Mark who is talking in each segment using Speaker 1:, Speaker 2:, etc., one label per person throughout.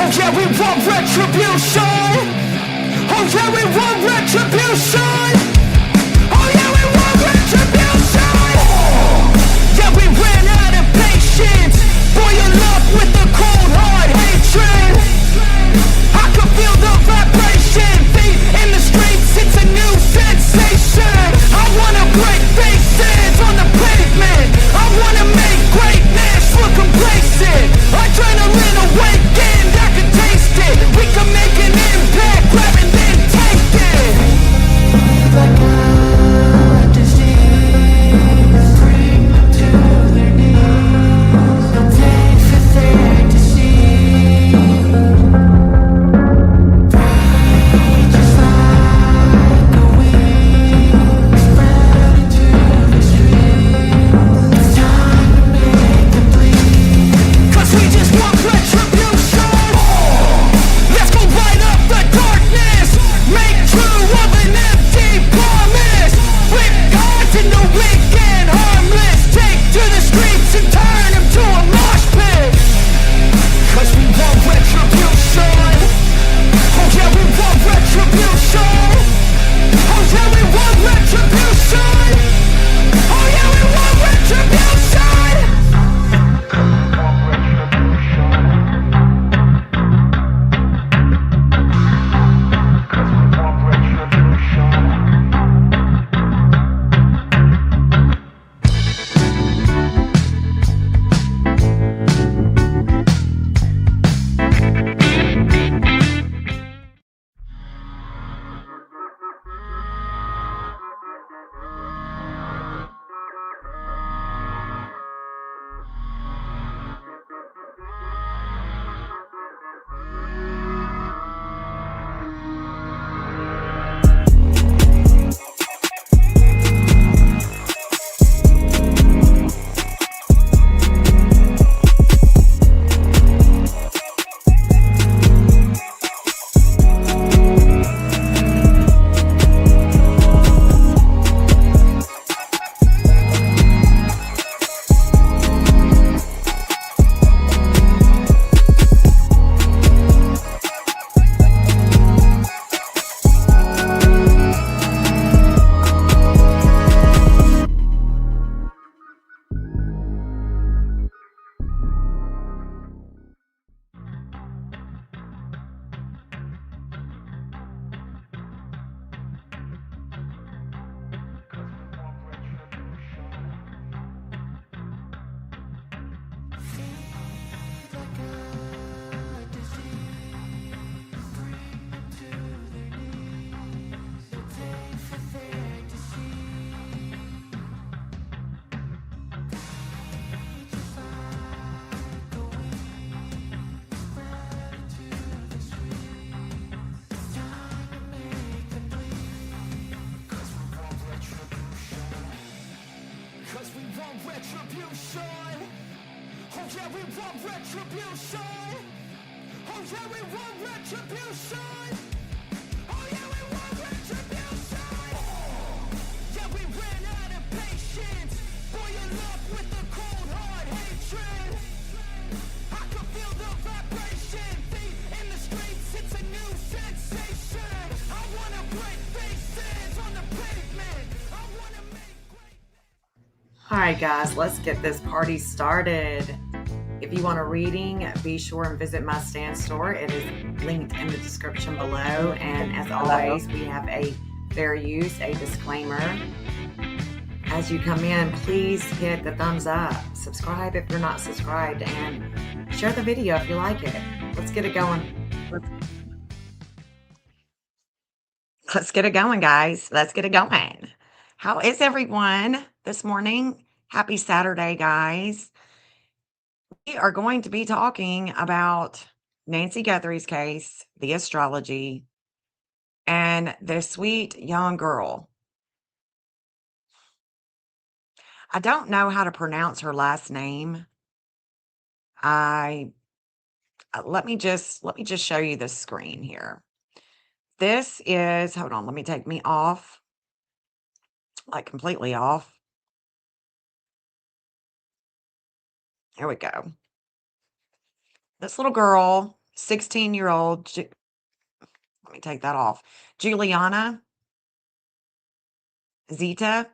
Speaker 1: Oh yeah, we want retribution. Oh yeah, we want retribution. Oh yeah, we want retribution. Yeah, we ran out of patience. Boil up with the cold hard hatred. I can feel the vibration. Feet in the streets, it's a new sensation. I wanna break faces on the pavement. I wanna make greatness look complacent. Adrenaline awakened, I can taste it. We can make an impact, grab and then take it. Like a disease, bring them to their knees. No pain for there to see. Just like a weed, spread into the streets. It's time to make them bleed. 'Cause we just want retribution. Let's go light up the darkness. Make true of an empty promise. Flip gods into weak and harmless. Take to the streets and turn them to a mosh pit. 'Cause we want retribution. Oh yeah, we want retribution. Oh yeah, we want retribution. Oh yeah, we want retribution. Retribution. Oh yeah, we want retribution. Oh yeah, we want retribution. Oh yeah, we want retribution. Yeah, we ran out of patience. Boil up with the cold hard hatred. I can feel the vibration. Feet in the streets, it's a new sensation. I wanna break faces on the pavement. I wanna make great.
Speaker 2: All right, guys, let's get this party started. If you want a reading, be sure and visit my stand store. It is linked in the description below. And as always, we have a fair use, a disclaimer. As you come in, please hit the thumbs up, subscribe if you're not subscribed, and share the video if you like it. Let's get it going. Let's get it going, guys. Let's get it going. How is everyone this morning? Happy Saturday, guys. We are going to be talking about Nancy Guthrie's case, the astrology, and this sweet young girl. I don't know how to pronounce her last name. Let me just show you the screen here. This is, hold on, let me take me off, like completely off. Here we go. This little girl 16-year-old, let me take that off, Juliana Nzita.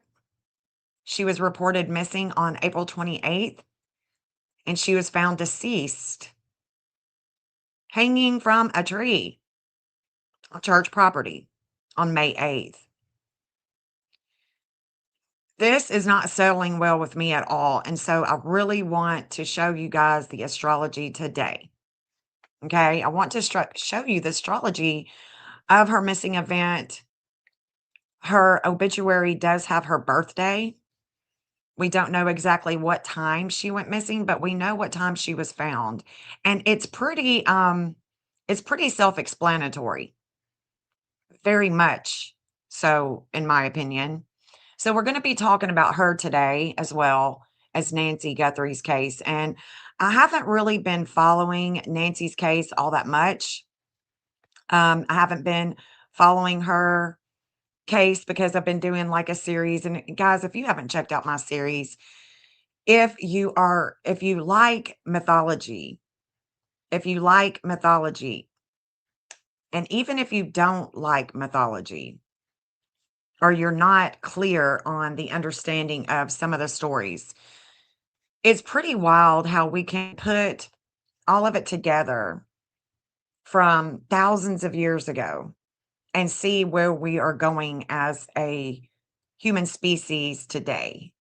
Speaker 2: She was reported missing on April 28th, and she was found deceased, hanging from a tree on church property on May 8th. This is not settling well with me at all. And so I really want to show you guys the astrology today. Okay. I want to show you the astrology of her missing event. Her obituary does have her birthday. We don't know exactly what time she went missing, but we know what time she was found. And it's pretty self-explanatory. Very much so, in my opinion. So we're going to be talking about her today as well as Nancy Guthrie's case. And I haven't really been following Nancy's case all that much. I haven't been following her case because I've been doing like a series. And guys, if you haven't checked out my series, if you like mythology, and even if you don't like mythology, or you're not clear on the understanding of some of the stories, it's pretty wild how we can put all of it together from thousands of years ago and see where we are going as a human species today.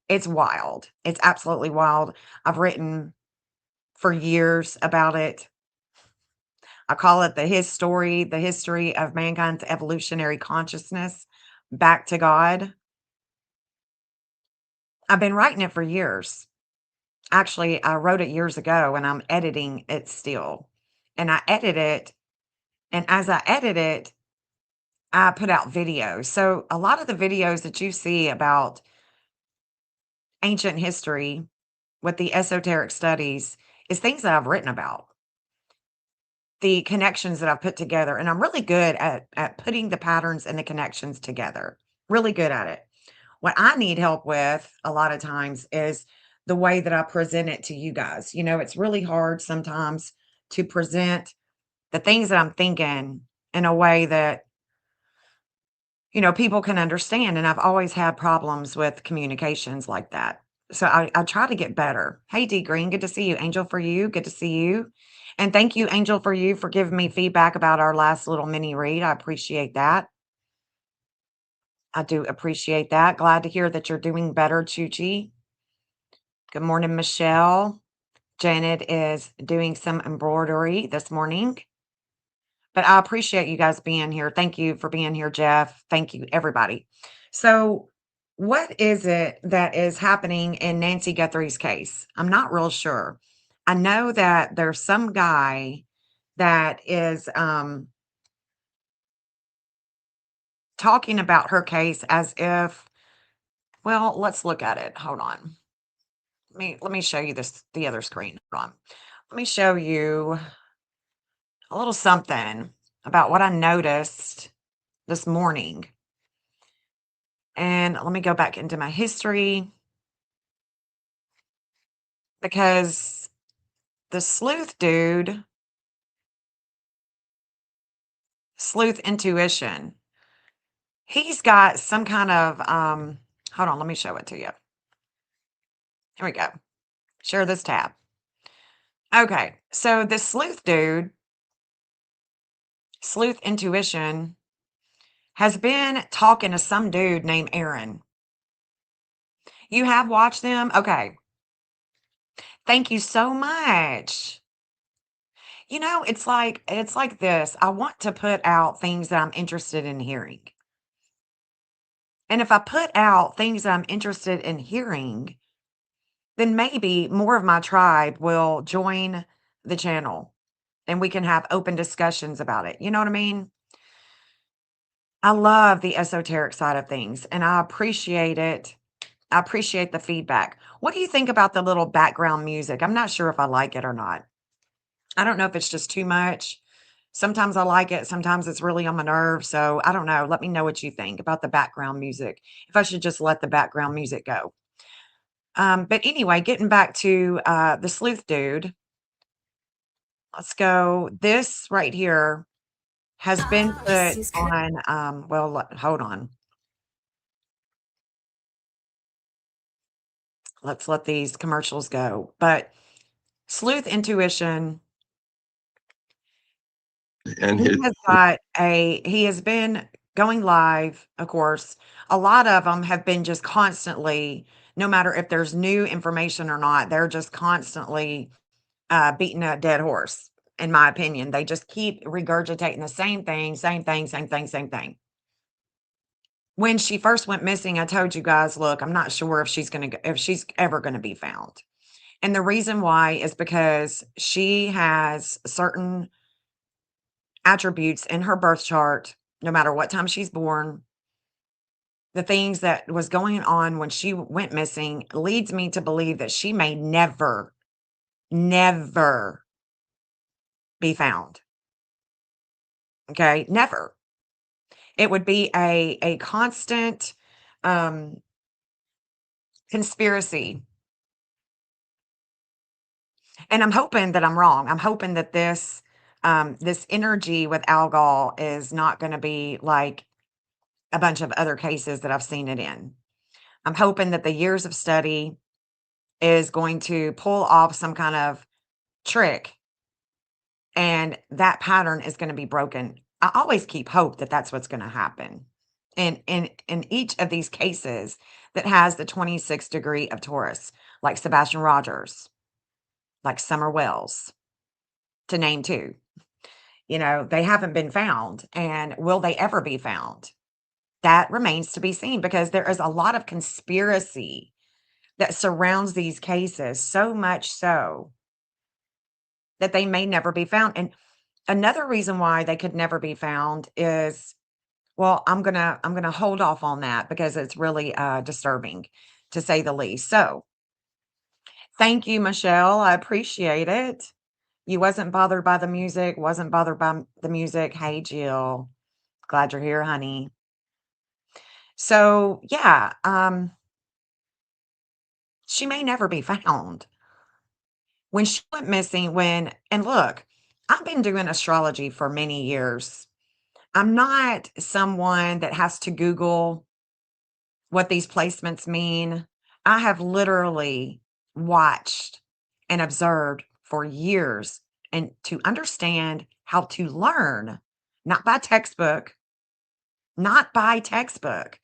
Speaker 2: It's wild. It's absolutely wild. I've written for years about it. I call it the history of mankind's evolutionary consciousness back to God. I've been writing it for years. Actually, I wrote it years ago and I'm editing it still. And I edit it. And as I edit it, I put out videos. So a lot of the videos that you see about ancient history with the esoteric studies is things that I've written about, the connections that I've put together. And I'm really good at putting the patterns and the connections together. Really good at it. What I need help with a lot of times is the way that I present it to you guys. It's really hard sometimes to present the things that I'm thinking in a way that, people can understand. And I've always had problems with communications like that. So I try to get better. Hey, D Green, good to see you. Angel for you, good to see you. And thank you, Angel for you, for giving me feedback about our last little mini read. I appreciate that. I do appreciate that. Glad to hear that you're doing better, Chuchi. Good morning, Michelle. Janet is doing some embroidery this morning. But I appreciate you guys being here. Thank you for being here, Jeff. Thank you, everybody. So, what is it that is happening in Nancy Guthrie's case? I'm not real sure. I know that there's some guy that is talking about her case as if, well, let's look at it. Hold on. Let me show you the other screen. Hold on. Let me show you a little something about what I noticed this morning. And let me go back into my history because the sleuth dude, sleuth intuition, he's got some kind of hold on, let me show it to you. Here we go. Share this tab. Okay, so this sleuth dude, sleuth intuition, has been talking to some dude named Aaron. You have watched them? Okay. Thank you so much. It's like this. I want to put out things that I'm interested in hearing. And if I put out things that I'm interested in hearing, then maybe more of my tribe will join the channel and we can have open discussions about it. You know what I mean? I love the esoteric side of things and I appreciate it. I appreciate the feedback. What do you think about the little background music? I'm not sure if I like it or not. I don't know if it's just too much. Sometimes I like it. Sometimes it's really on my nerves. So I don't know. Let me know what you think about the background music. If I should just let the background music go. But anyway, getting back to the sleuth dude. Let's go. This right here has been put
Speaker 1: This is correct.
Speaker 2: on, well, hold on. Let's let these commercials go. But Sleuth Intuition,
Speaker 3: And his
Speaker 2: he has been going live, of course. A lot of them have been just constantly, no matter if there's new information or not, they're just constantly beating a dead horse, in my opinion. They just keep regurgitating the same thing, same thing, same thing, same thing. When she first went missing, I told you guys, look, I'm not sure if she's ever gonna be found. And the reason why is because she has certain attributes in her birth chart, no matter what time she's born. The things that was going on when she went missing leads me to believe that she may never, never be found. Okay? Never. It would be a constant um conspiracy. And I'm hoping that I'm wrong. I'm hoping that this energy with algal is not going to be like a bunch of other cases that I've seen it in. I'm hoping that the years of study is going to pull off some kind of trick and that pattern is going to be broken. I always keep hope that that's what's going to happen. And in each of these cases that has the 26th degree of Taurus, like Sebastian Rogers, like Summer Wells, to name two. They haven't been found. And will they ever be found? That remains to be seen because there is a lot of conspiracy that surrounds these cases, so much so that they may never be found. And another reason why they could never be found is, well, I'm gonna hold off on that because it's really disturbing to say the least. So thank you, Michelle. I appreciate it. You wasn't bothered by the music, wasn't bothered by the music. Hey, Jill. Glad you're here, honey. So, yeah, she may never be found. When she went missing, and look, I've been doing astrology for many years. I'm not someone that has to Google what these placements mean. I have literally watched and observed for years and to understand how to learn, not by textbook, not by textbook,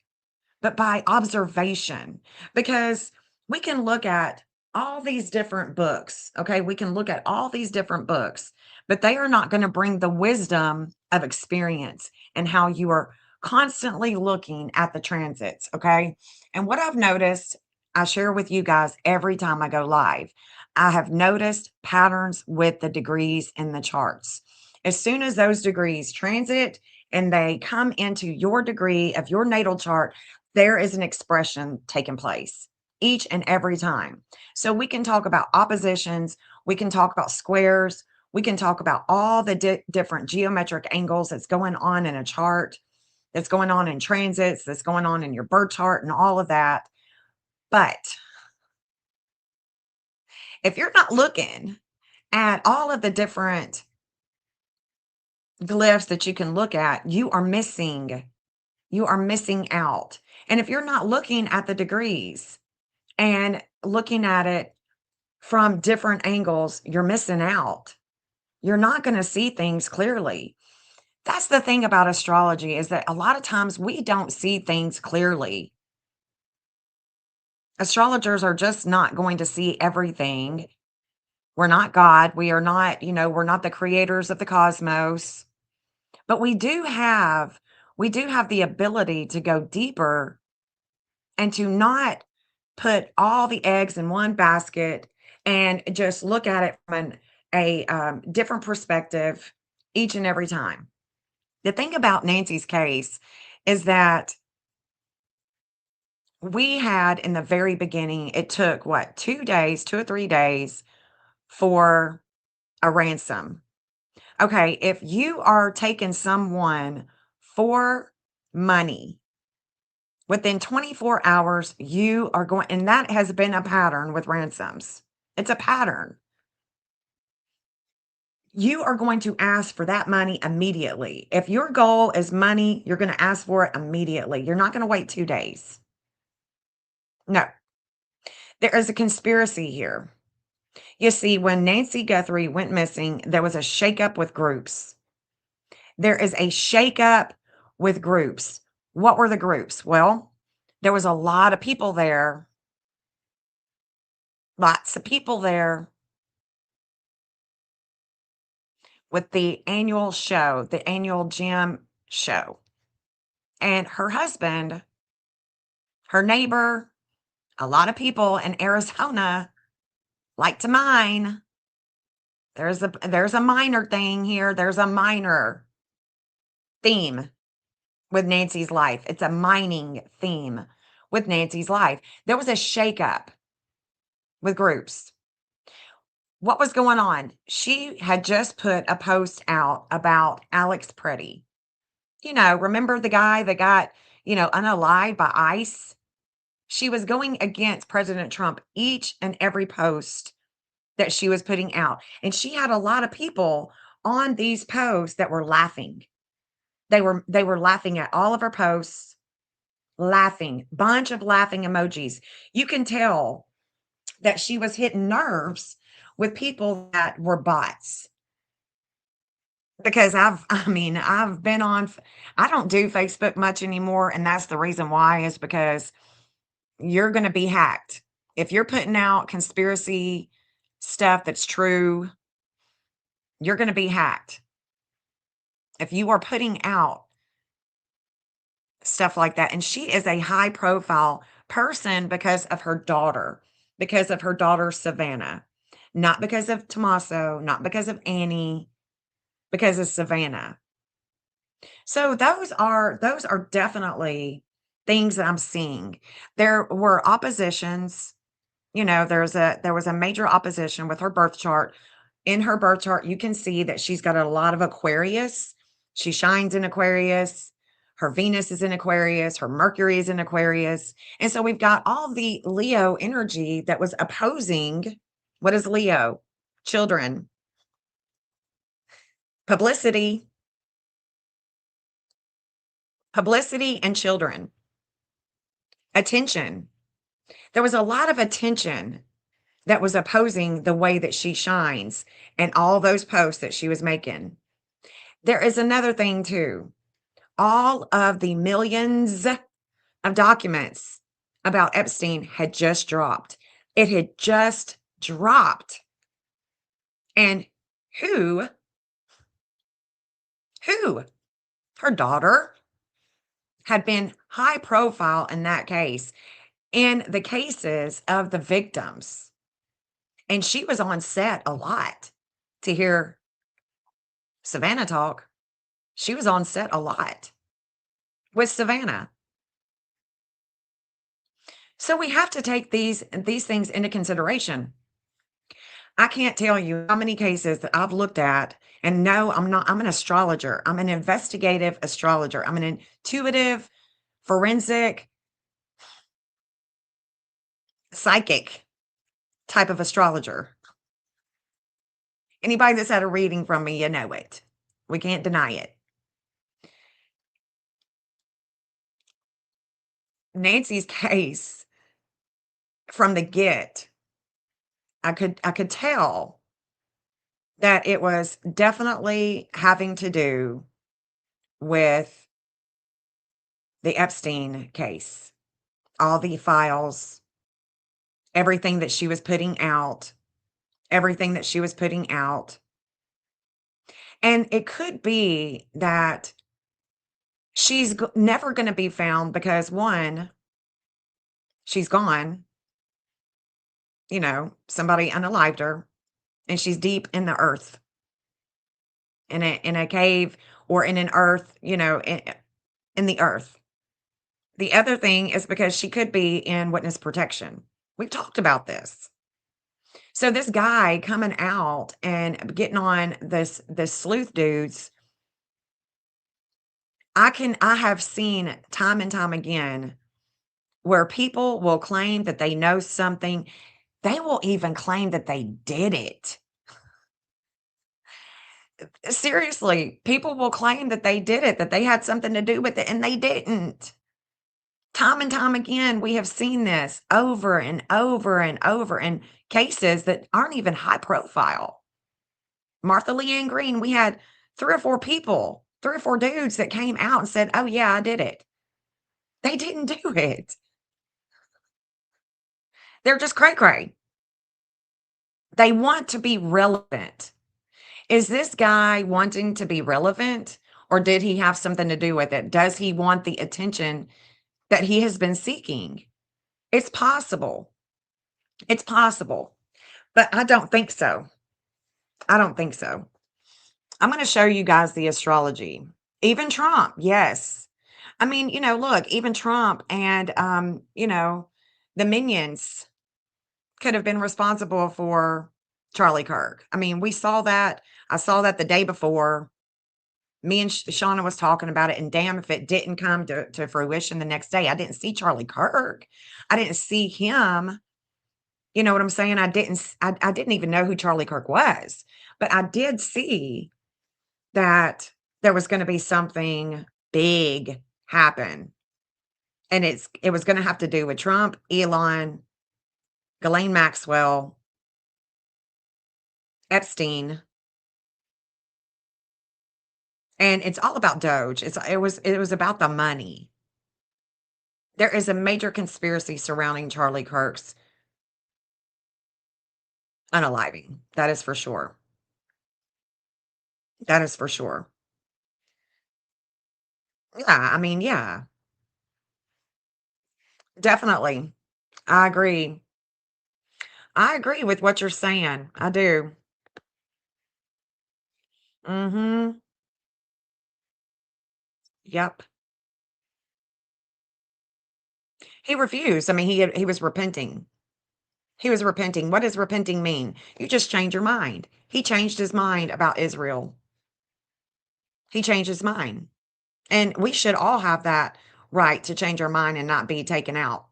Speaker 2: but by observation. Because we can look at all these different books, okay? We can look at all these different books, but they are not going to bring the wisdom of experience and how you are constantly looking at the transits, okay? And what I've noticed, I share with you guys every time I go live. I have noticed patterns with the degrees in the charts. As soon as those degrees transit and they come into your degree of your natal chart, there is an expression taking place each and every time. So we can talk about oppositions, we can talk about squares, we can talk about all the different geometric angles that's going on in a chart, that's going on in transits, that's going on in your birth chart, and all of that. But if you're not looking at all of the different glyphs that you can look at, you are missing. You are missing out. And if you're not looking at the degrees and looking at it from different angles, you're missing out. You're not going to see things clearly. That's the thing about astrology is that a lot of times we don't see things clearly. Astrologers are just not going to see everything. We're not God. We are not, we're not the creators of the cosmos, but we do have the ability to go deeper and to not put all the eggs in one basket and just look at it from a different perspective each and every time. The thing about Nancy's case is that we had in the very beginning, it took what, 2 days, 2 or 3 days for a ransom. Okay, if you are taking someone for money, within 24 hours, you are going, and that has been a pattern with ransoms. It's a pattern. you are going to ask for that money immediately. If your goal is money, you're going to ask for it immediately. You're not going to wait 2 days. No, there is a conspiracy here. You see, when Nancy Guthrie went missing, there was a shakeup with groups. There is a shakeup with groups. What were the groups? Well, there was a lot of people there. Lots of people there with the annual show, the annual gym show. And her husband, her neighbor, a lot of people in Arizona like to mine. There's a minor thing here. There's a minor theme with Nancy's life. It's a mining theme with Nancy's life. There was a shakeup with groups. What was going on? She had just put a post out about Alex Pretty. Remember the guy that got, unalived by ICE? She was going against President Trump each and every post that she was putting out. And she had a lot of people on these posts that were laughing. They were laughing at all of her posts, laughing, bunch of laughing emojis. You can tell that she was hitting nerves with people that were bots. Because I've been on, I don't do Facebook much anymore. And that's the reason why, is because you're going to be hacked. If you're putting out conspiracy stuff that's true, you're going to be hacked. If you are putting out stuff like that, and she is a high profile person because of her daughter, Savannah, not because of Tommaso, not because of Annie, because of Savannah. So those are definitely things that I'm seeing. There were oppositions. There was a major opposition with her birth chart. In her birth chart, you can see that she's got a lot of Aquarius. She shines in Aquarius. Her Venus is in Aquarius. Her Mercury is in Aquarius. And so we've got all the Leo energy that was opposing. What is Leo? Children. Publicity and children. Attention. There was a lot of attention that was opposing the way that she shines and all those posts that she was making. There is another thing too. All of the millions of documents about Epstein had just dropped. It had just dropped. And who? Her daughter had been high profile in that case, in the cases of the victims. And she was on set a lot to hear Savannah talk. She was on set a lot with Savannah. So we have to take these things into consideration. I can't tell you how many cases that I've looked at, and no, I'm an astrologer. I'm an investigative astrologer. I'm an intuitive, forensic, psychic type of astrologer. Anybody that's had a reading from me, you know it. We can't deny it. Nancy's case, from the get, I could tell that it was definitely having to do with the Epstein case. All the files, everything that she was putting out. And it could be that she's never going to be found because, one, she's gone. Somebody unalived her, and she's deep in the earth, in a cave, or in an earth, in the earth. The other thing is because she could be in witness protection. We've talked about this. So this guy coming out and getting on this sleuth dudes, I have seen time and time again where people will claim that they know something. They will even claim that they did it. Seriously, people will claim that they did it, that they had something to do with it, and they didn't. Time and time again, we have seen this over and over and over in cases that aren't even high profile. Martha Leanne Green, we had 3 or 4 people, 3 or 4 dudes that came out and said, "Oh, yeah, I did it." They didn't do it. They're just cray cray. They want to be relevant. Is this guy wanting to be relevant, or did he have something to do with it? Does he want the attention that he has been seeking? It's possible. It's possible, but I don't think so. I don't think so. I'm going to show you guys the astrology. Even Trump, yes. I mean, look, even Trump and the minions could have been responsible for Charlie Kirk. I mean, we saw that. I saw that the day before. Me and Shauna was talking about it, and damn if it didn't come to fruition the next day. I didn't see Charlie Kirk. I didn't see him. You know what I'm saying? I didn't even know who Charlie Kirk was, but I did see that there was gonna be something big happen, and it was gonna have to do with Trump, Elon, Ghislaine Maxwell, Epstein, and it's all about Doge. It was about the money. There is a major conspiracy surrounding Charlie Kirk's unaliving. That is for sure. That is for sure. Yeah, I mean, yeah, definitely. I agree. I agree with what you're saying. I do. Mhm. Yep. He refused. I mean, he was repenting. He was repenting. What does repenting mean? You just change your mind. He changed his mind about Israel. He changed his mind. And we should all have that right to change our mind and not be taken out.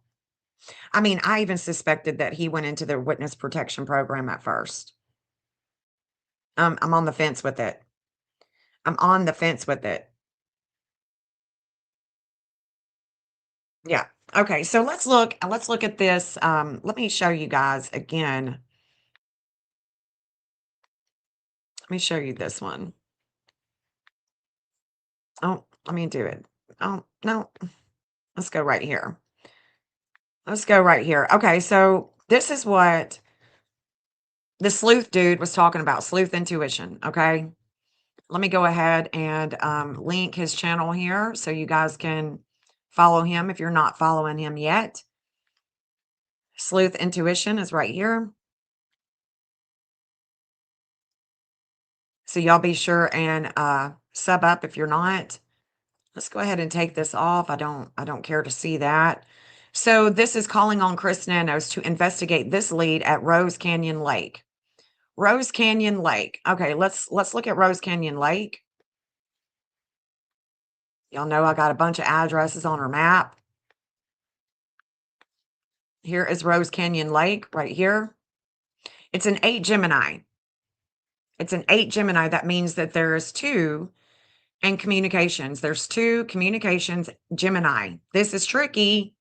Speaker 2: I mean, I even suspected that he went into the witness protection program at first. I'm on the fence with it. I'm on the fence with it. Yeah. Okay. So let's look at this. Let me show you guys again. Let me show you this one. Oh, let me do it. Oh, no. Let's go right here. Let's go right here. Okay, so this is what the sleuth dude was talking about, sleuth intuition. Okay. Let me go ahead and link his channel here so you guys can follow him if you're not following him yet. Sleuth intuition is right here. So y'all be sure and sub up if you're not. Let's go ahead and take this off. I don't care to see that. So this is calling on Chris Nanos to investigate this lead at Rose Canyon Lake. Rose Canyon Lake. Okay, let's look at Rose Canyon Lake. Y'all know I got a bunch of addresses on her map. Here is Rose Canyon Lake right here. It's an 8 Gemini. It's an 8 Gemini. That means that there's 2 in communications. There's 2 communications Gemini. This is tricky.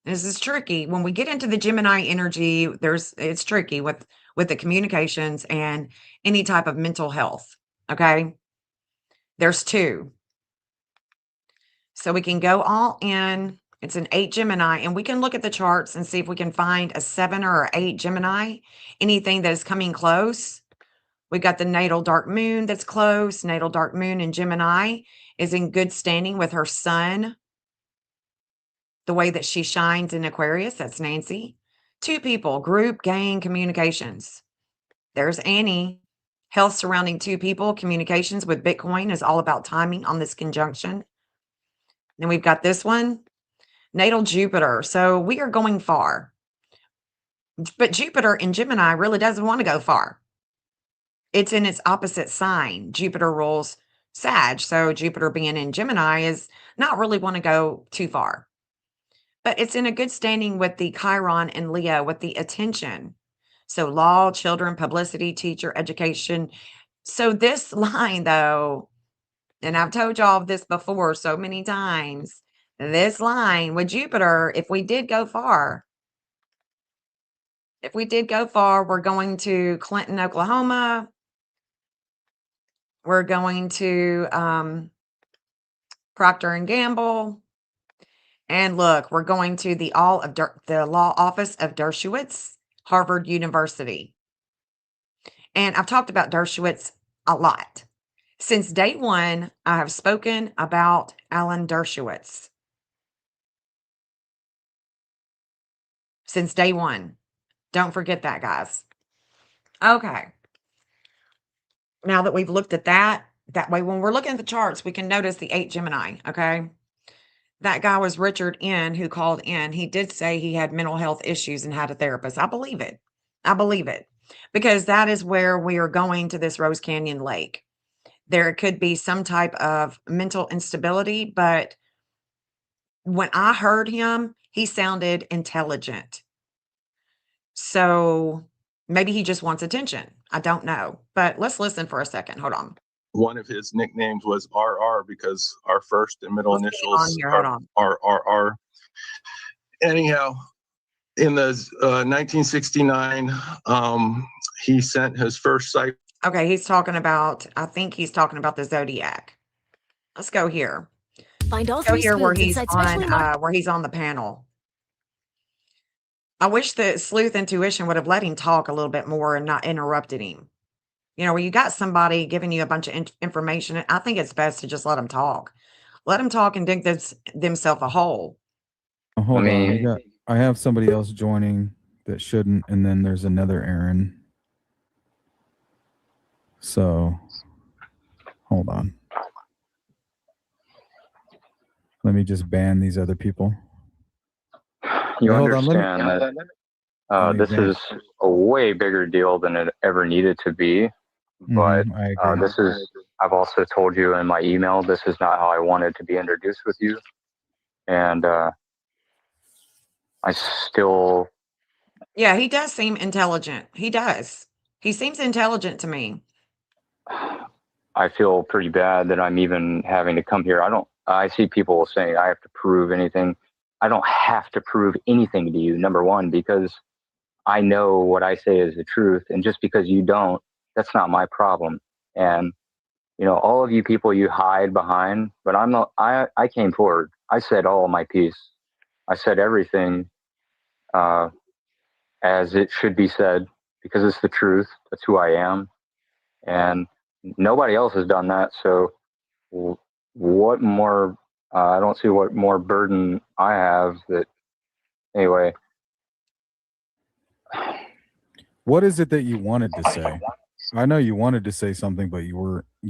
Speaker 2: This is tricky. When we get into the Gemini energy, it's tricky with the communications and any type of mental health. Okay? There's 2. So we can go all in. It's an 8 Gemini, and we can look at the charts and see if we can find a 7 or 8 Gemini, anything that is coming close. We got the natal dark moon that's close. Natal dark moon in Gemini is in good standing with her sun. The way that she shines in Aquarius, that's Nancy. 2 people, group, gang, communications. There's Annie. Health surrounding 2 people, communications with Bitcoin is all about timing on this conjunction. Then we've got this one, natal Jupiter. So we are going far. But Jupiter in Gemini really doesn't want to go far. It's in its opposite sign. Jupiter rules Sag. So Jupiter being in Gemini is not really want to go too far. But it's in a good standing with the Chiron and Leo with the attention. So law, children, publicity, teacher, education, So this line, though, and I've told y'all this before so many times, this line with Jupiter, if we did go far, we're going to Clinton, Oklahoma. We're going to Procter and Gamble. And look, we're going to the law office of Dershowitz, Harvard University. And I've talked about Dershowitz a lot. Since day one, I have spoken about Alan Dershowitz. Since day one. Don't forget that, guys. Okay. Now that we've looked at that way, when we're looking at the charts, we can notice the 8 Gemini, okay? That guy was Richard N., who called in. He did say he had mental health issues and had a therapist. I believe it. I believe it. Because that is where we are going to this Rose Canyon Lake. There could be some type of mental instability, but when I heard him, he sounded intelligent. So maybe he just wants attention. I don't know. But let's listen for a second. Hold on.
Speaker 3: One of his nicknames was RR because our first and middle
Speaker 2: Let's get on
Speaker 3: initials
Speaker 2: here. Hold on.
Speaker 3: are RR. Anyhow, in the 1969, he sent his first sight.
Speaker 2: Okay, I think he's talking about the zodiac. Let's go here.
Speaker 4: Find all
Speaker 2: Go
Speaker 4: three
Speaker 2: here where
Speaker 4: spoods
Speaker 2: he's
Speaker 4: inside specially marked.
Speaker 2: where he's on the panel. I wish the sleuth intuition would have let him talk a little bit more and not interrupted him. You know, when you got somebody giving you a bunch of information, I think it's best to just let them talk. Let them talk and dig themselves a hole.
Speaker 5: Oh, hold on. I have somebody else joining that shouldn't, and then there's another Aaron. So, hold on. Let me just ban these other people.
Speaker 6: You understand that this is a way bigger deal than it ever needed to be. But I've also told you in my email, this is not how I wanted to be introduced with you. And I still...
Speaker 2: Yeah, he does seem intelligent. He does. He seems intelligent to me.
Speaker 6: I feel pretty bad that I'm even having to come here. I see people saying I have to prove anything. I don't have to prove anything to you, number one, because I know what I say is the truth. And just because you don't, that's not my problem. And, you know, all of you people, you hide behind, but I came forward. I said all of my piece. I said everything as it should be said, because it's the truth. That's who I am. And nobody else has done that. So what more, I don't see what more burden I have that, anyway.
Speaker 5: What is it that you wanted to say? I know you wanted to say something, but you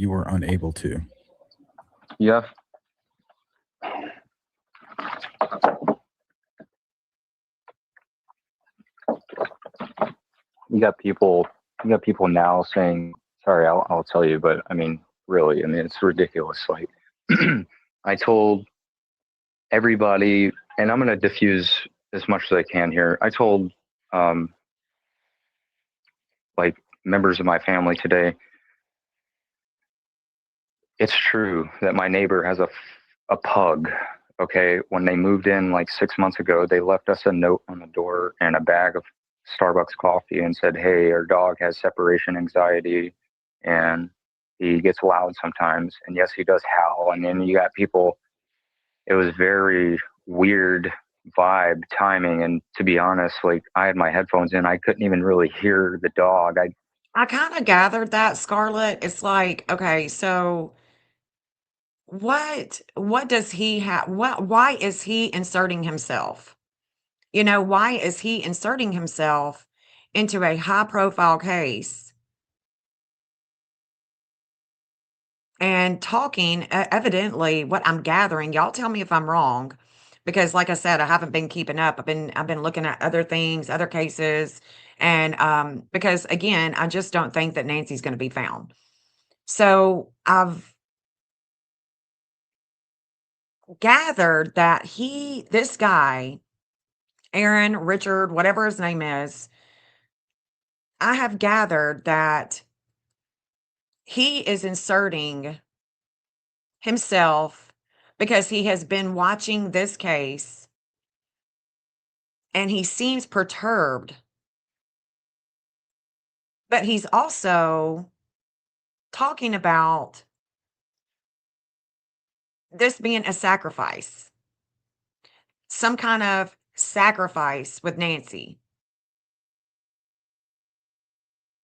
Speaker 5: were unable to.
Speaker 6: Yeah. You got people now saying, sorry, I'll tell you, but I mean, really, I mean, it's ridiculous. Like, I told everybody, and I'm going to diffuse as much as I can here. I told, like, members of my family today, it's true that my neighbor has a pug. Okay. When they moved in like 6 months ago, they left us a note on the door and a bag of Starbucks coffee and said, hey, our dog has separation anxiety and he gets loud sometimes. And yes, he does howl. And then you got people, it was very weird vibe timing. And to be honest, like, I had my headphones in, I couldn't even really hear the dog.
Speaker 2: I kind of gathered that, Scarlett. It's like, okay, so what does he have? Why is he inserting himself? You know, why is he inserting himself into a high profile case and talking, evidently, what I'm gathering, y'all tell me if I'm wrong, because like I said, I haven't been keeping up. I've been looking at other things, other cases, and because again, I just don't think that Nancy's going to be found. So I've gathered that this guy, Aaron, Richard, whatever his name is, I have gathered that he is inserting himself because he has been watching this case and he seems perturbed. But he's also talking about this being a sacrifice, some kind of sacrifice with Nancy.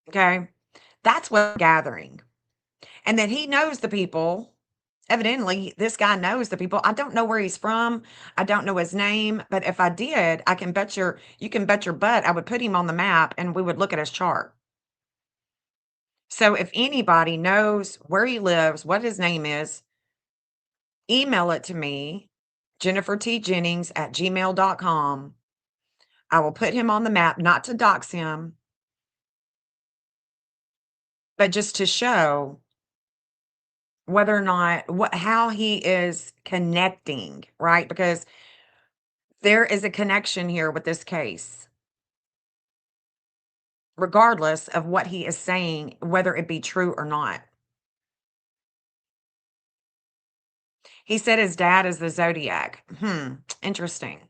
Speaker 2: Okay. That's what I'm gathering. And that he knows the people. Evidently, this guy knows the people. I don't know where he's from. I don't know his name. But if I did, you can bet your butt I would put him on the map and we would look at his chart. So if anybody knows where he lives, what his name is, email it to me, jennifertjennings@gmail.com. I will put him on the map, not to dox him, but just to show whether or not how he is connecting, right? Because there is a connection here with this case, regardless of what he is saying, whether it be true or not. He said his dad is the zodiac. Interesting.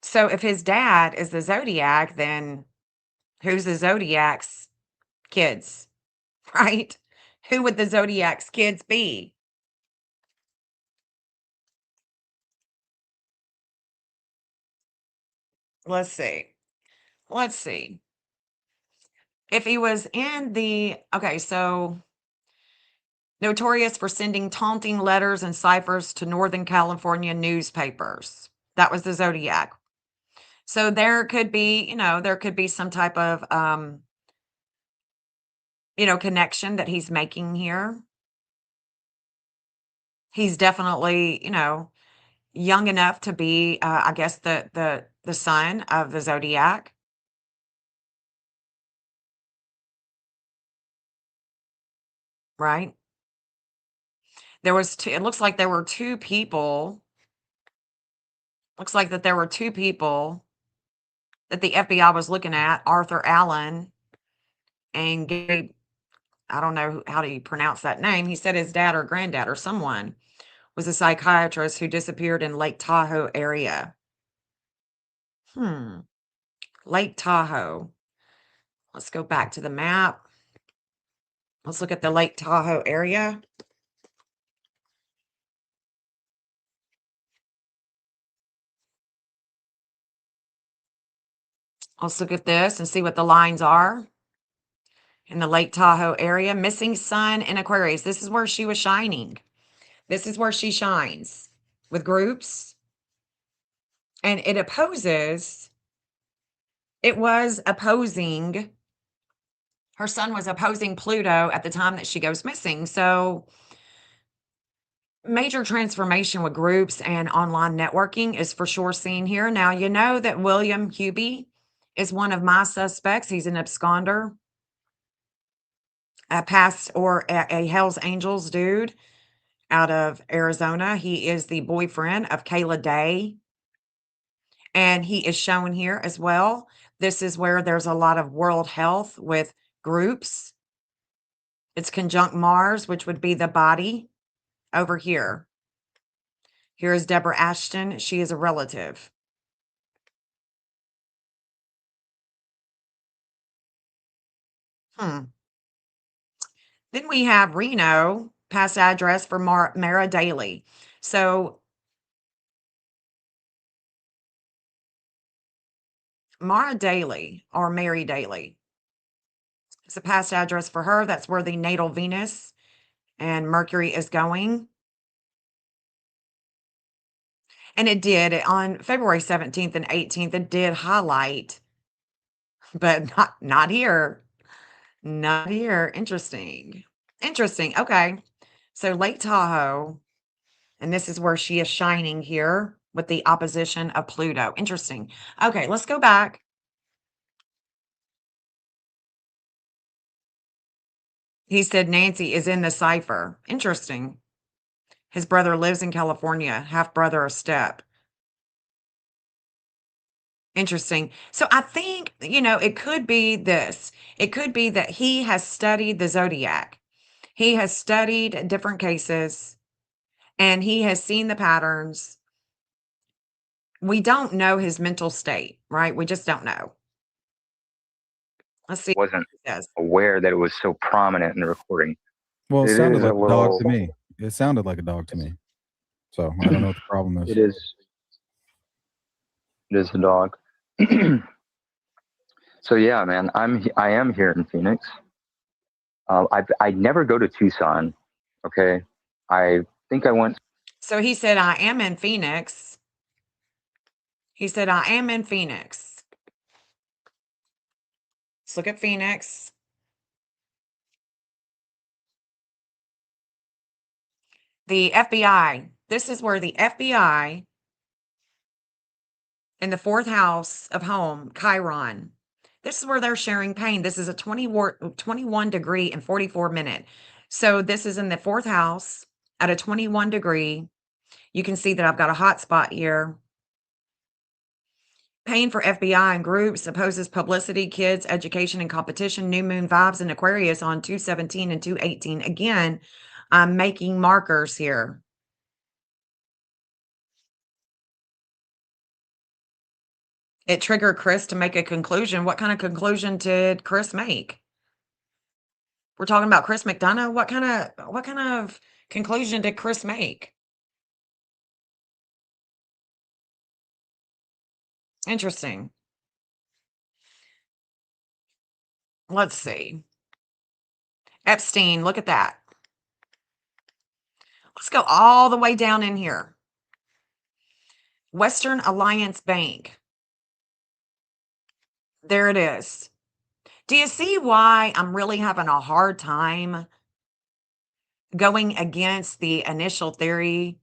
Speaker 2: So if his dad is the zodiac, then who's the zodiac's kids, right? Who would the zodiac's kids be? Let's see. Let's see. If he was in the okay, so notorious for sending taunting letters and ciphers to Northern California newspapers. That was the zodiac. So there could be, there could be some type of connection that he's making here. He's definitely, young enough to be I guess the son of the zodiac, right? It looks like there were two people. Looks like that there were two people that the FBI was looking at, Arthur Allen and Gary. I don't know how do you pronounce that name. He said his dad or granddad or someone was a psychiatrist who disappeared in Lake Tahoe area. Lake Tahoe. Let's go back to the map. Let's look at the Lake Tahoe area. Let's look at this and see what the lines are in the Lake Tahoe area. Missing sun in Aquarius. This is where she was shining. This is where she shines with groups. And it was opposing, her sun was opposing Pluto at the time that she goes missing. So major transformation with groups and online networking is for sure seen here. Now, you know that William Hubie is one of my suspects. He's an absconder, a a Hells Angels dude out of Arizona. He is the boyfriend of Kayla Day. And he is shown here as well. This is where there's a lot of world health with groups. It's conjunct Mars, which would be the body over here. Here is Deborah Ashton. She is a relative. Then we have Reno, past address for Mara Daly. So Mara Daly or Mary Daly. It's a past address for her. That's where the natal Venus and Mercury is going. And it did on February 17th and 18th, it did highlight, but not here. Not here. Interesting. Interesting. Okay. So Lake Tahoe, and this is where she is shining here with the opposition of Pluto. Interesting. Okay, let's go back. He said Nancy is in the cipher. Interesting. His brother lives in California, half brother or step. Interesting. So I think, it could be this. It could be that he has studied the zodiac. He has studied different cases and he has seen the patterns. We don't know his mental state, right? We just don't know. Let's see what
Speaker 6: Wasn't
Speaker 2: he says.
Speaker 6: aware that it was so prominent in the recording.
Speaker 5: Well, it
Speaker 6: It
Speaker 5: sounded
Speaker 6: is a
Speaker 5: like a dog
Speaker 6: little.
Speaker 5: to me. It sounded like a dog to me. So I don't know what the problem is.
Speaker 6: It is. It is a dog. So yeah, man, I am here in Phoenix. I never go to Tucson. Okay, I think I went.
Speaker 2: So he said, I am in Phoenix. He said, I am in Phoenix. Let's look at Phoenix. The FBI. This is where the FBI in the fourth house of home, Chiron. This is where they're sharing pain. This is a 21 degree and 44 minute. So this is in the fourth house at a 21 degree. You can see that I've got a hot spot here. Pain for FBI and groups opposes publicity, kids, education, and competition. New moon vibes in Aquarius on 217 and 218. Again, I'm making markers here. It triggered Chris to make a conclusion. What kind of conclusion did Chris make? We're talking about Chris McDonough. What kind of conclusion did Chris make? Interesting. Let's see. Epstein, look at that. Let's go all the way down in here. Western Alliance Bank. There it is. Do you see why I'm really having a hard time going against the initial theory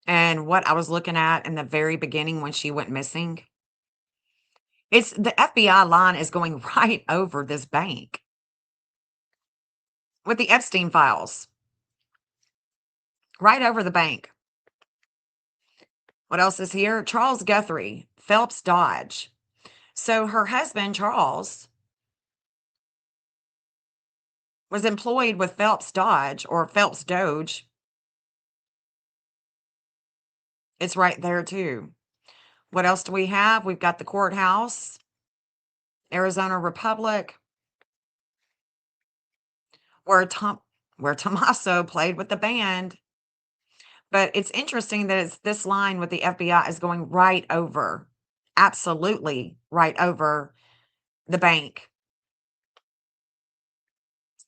Speaker 2: and what I was looking at in the very beginning when she went missing? It's the FBI line is going right over this bank with the Epstein files, right over the bank. What else is here? Charles Guthrie, Phelps Dodge. So her husband, Charles, was employed with Phelps Dodge or Phelps Doge. It's right there too. What else do we have? We've got the courthouse, Arizona Republic, where Tommaso played with the band. But it's interesting that it's this line with the FBI is going right over, absolutely right over the bank.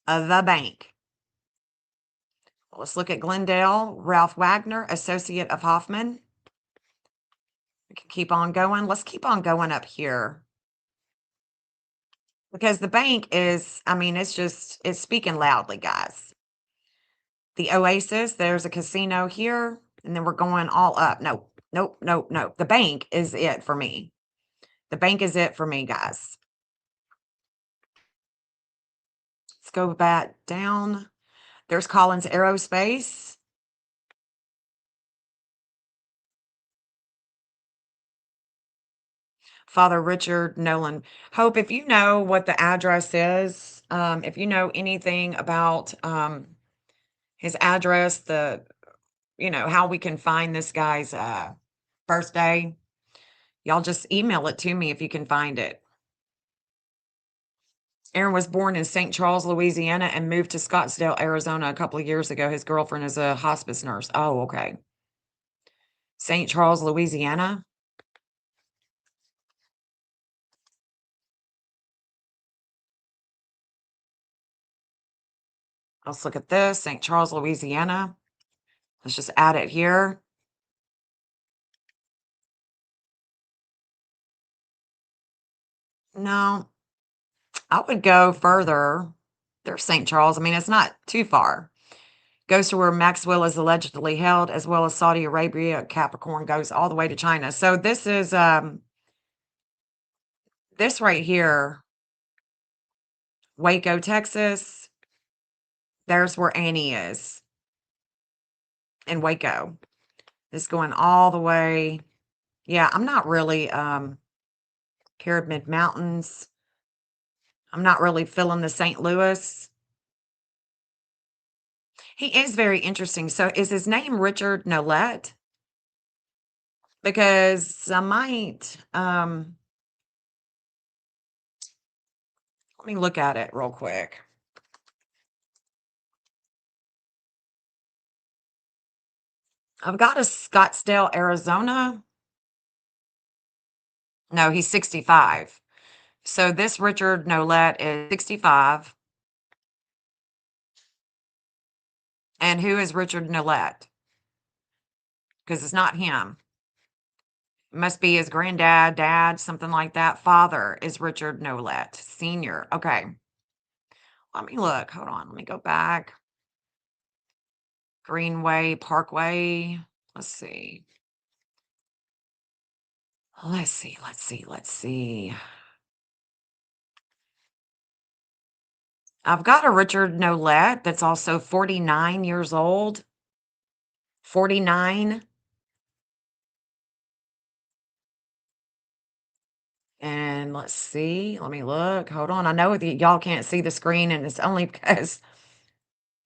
Speaker 2: The bank. Let's look at Glendale, Ralph Wagner, associate of Hoffman. We can keep on going. Let's keep on going up here. Because the bank is, it's speaking loudly, guys. The Oasis, there's a casino here, and then we're going all up. No, nope, nope, nope. The bank is it for me. The bank is it for me, guys. Let's go back down. There's Collins Aerospace. Father Richard Nolan. Hope, if you know what the address is, if you know anything about his address, how we can find this guy's birthday, y'all just email it to me if you can find it. Aaron was born in St. Charles, Louisiana, and moved to Scottsdale, Arizona a couple of years ago. His girlfriend is a hospice nurse. Oh, okay. St. Charles, Louisiana. Let's look at this. St. Charles, Louisiana. Let's just add it here. No, I would go further. There's St. Charles. It's not too far. Goes to where Maxwell is allegedly held, as well as Saudi Arabia. Capricorn goes all the way to China. So this is this right here, Waco, Texas. There's where Annie is in Waco. This going all the way Yeah, I'm not really Caribbean Mountains. I'm not really feeling the St. Louis. He is very interesting. So is his name Richard Nolette? Because I might let me look at it real quick. I've got a Scottsdale, Arizona. No, he's 65. So this Richard Nolette is 65. And who is Richard Nolette? Because it's not him. It must be his granddad, dad, something like that. Father is Richard Nolette, Sr. Okay. Let me look. Hold on. Let me go back. Greenway, Parkway. Let's see. Let's see. I've got a Richard Nolette that's also 49 years old. 49. And let's see. Let me look. Hold on. I know that y'all can't see the screen, and it's only because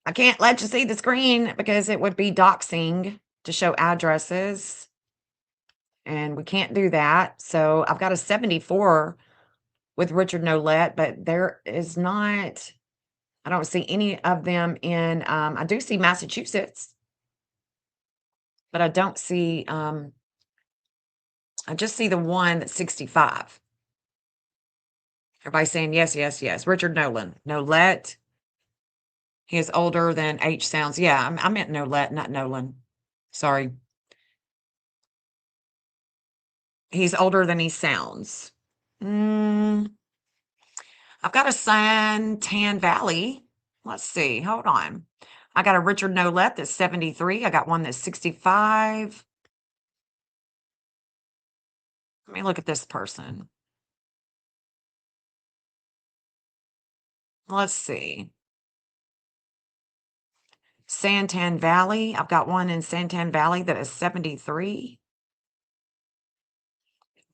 Speaker 2: I can't let you see the screen because it would be doxing to show addresses. And we can't do that. So I've got a 74 with Richard Nolette, but there is not, I don't see any of them in, I do see Massachusetts, but I don't see, I just see the one that's 65. Everybody's saying yes, yes, yes. Richard Nolette. He is older than H sounds. Yeah, I meant Nolette, not Nolan. Sorry. He's older than he sounds. I've got a Santan Valley. Let's see. Hold on. I got a Richard Nolette that's 73. I got one that's 65. Let me look at this person. Let's see. Santan Valley. I've got one in Santan Valley that is 73.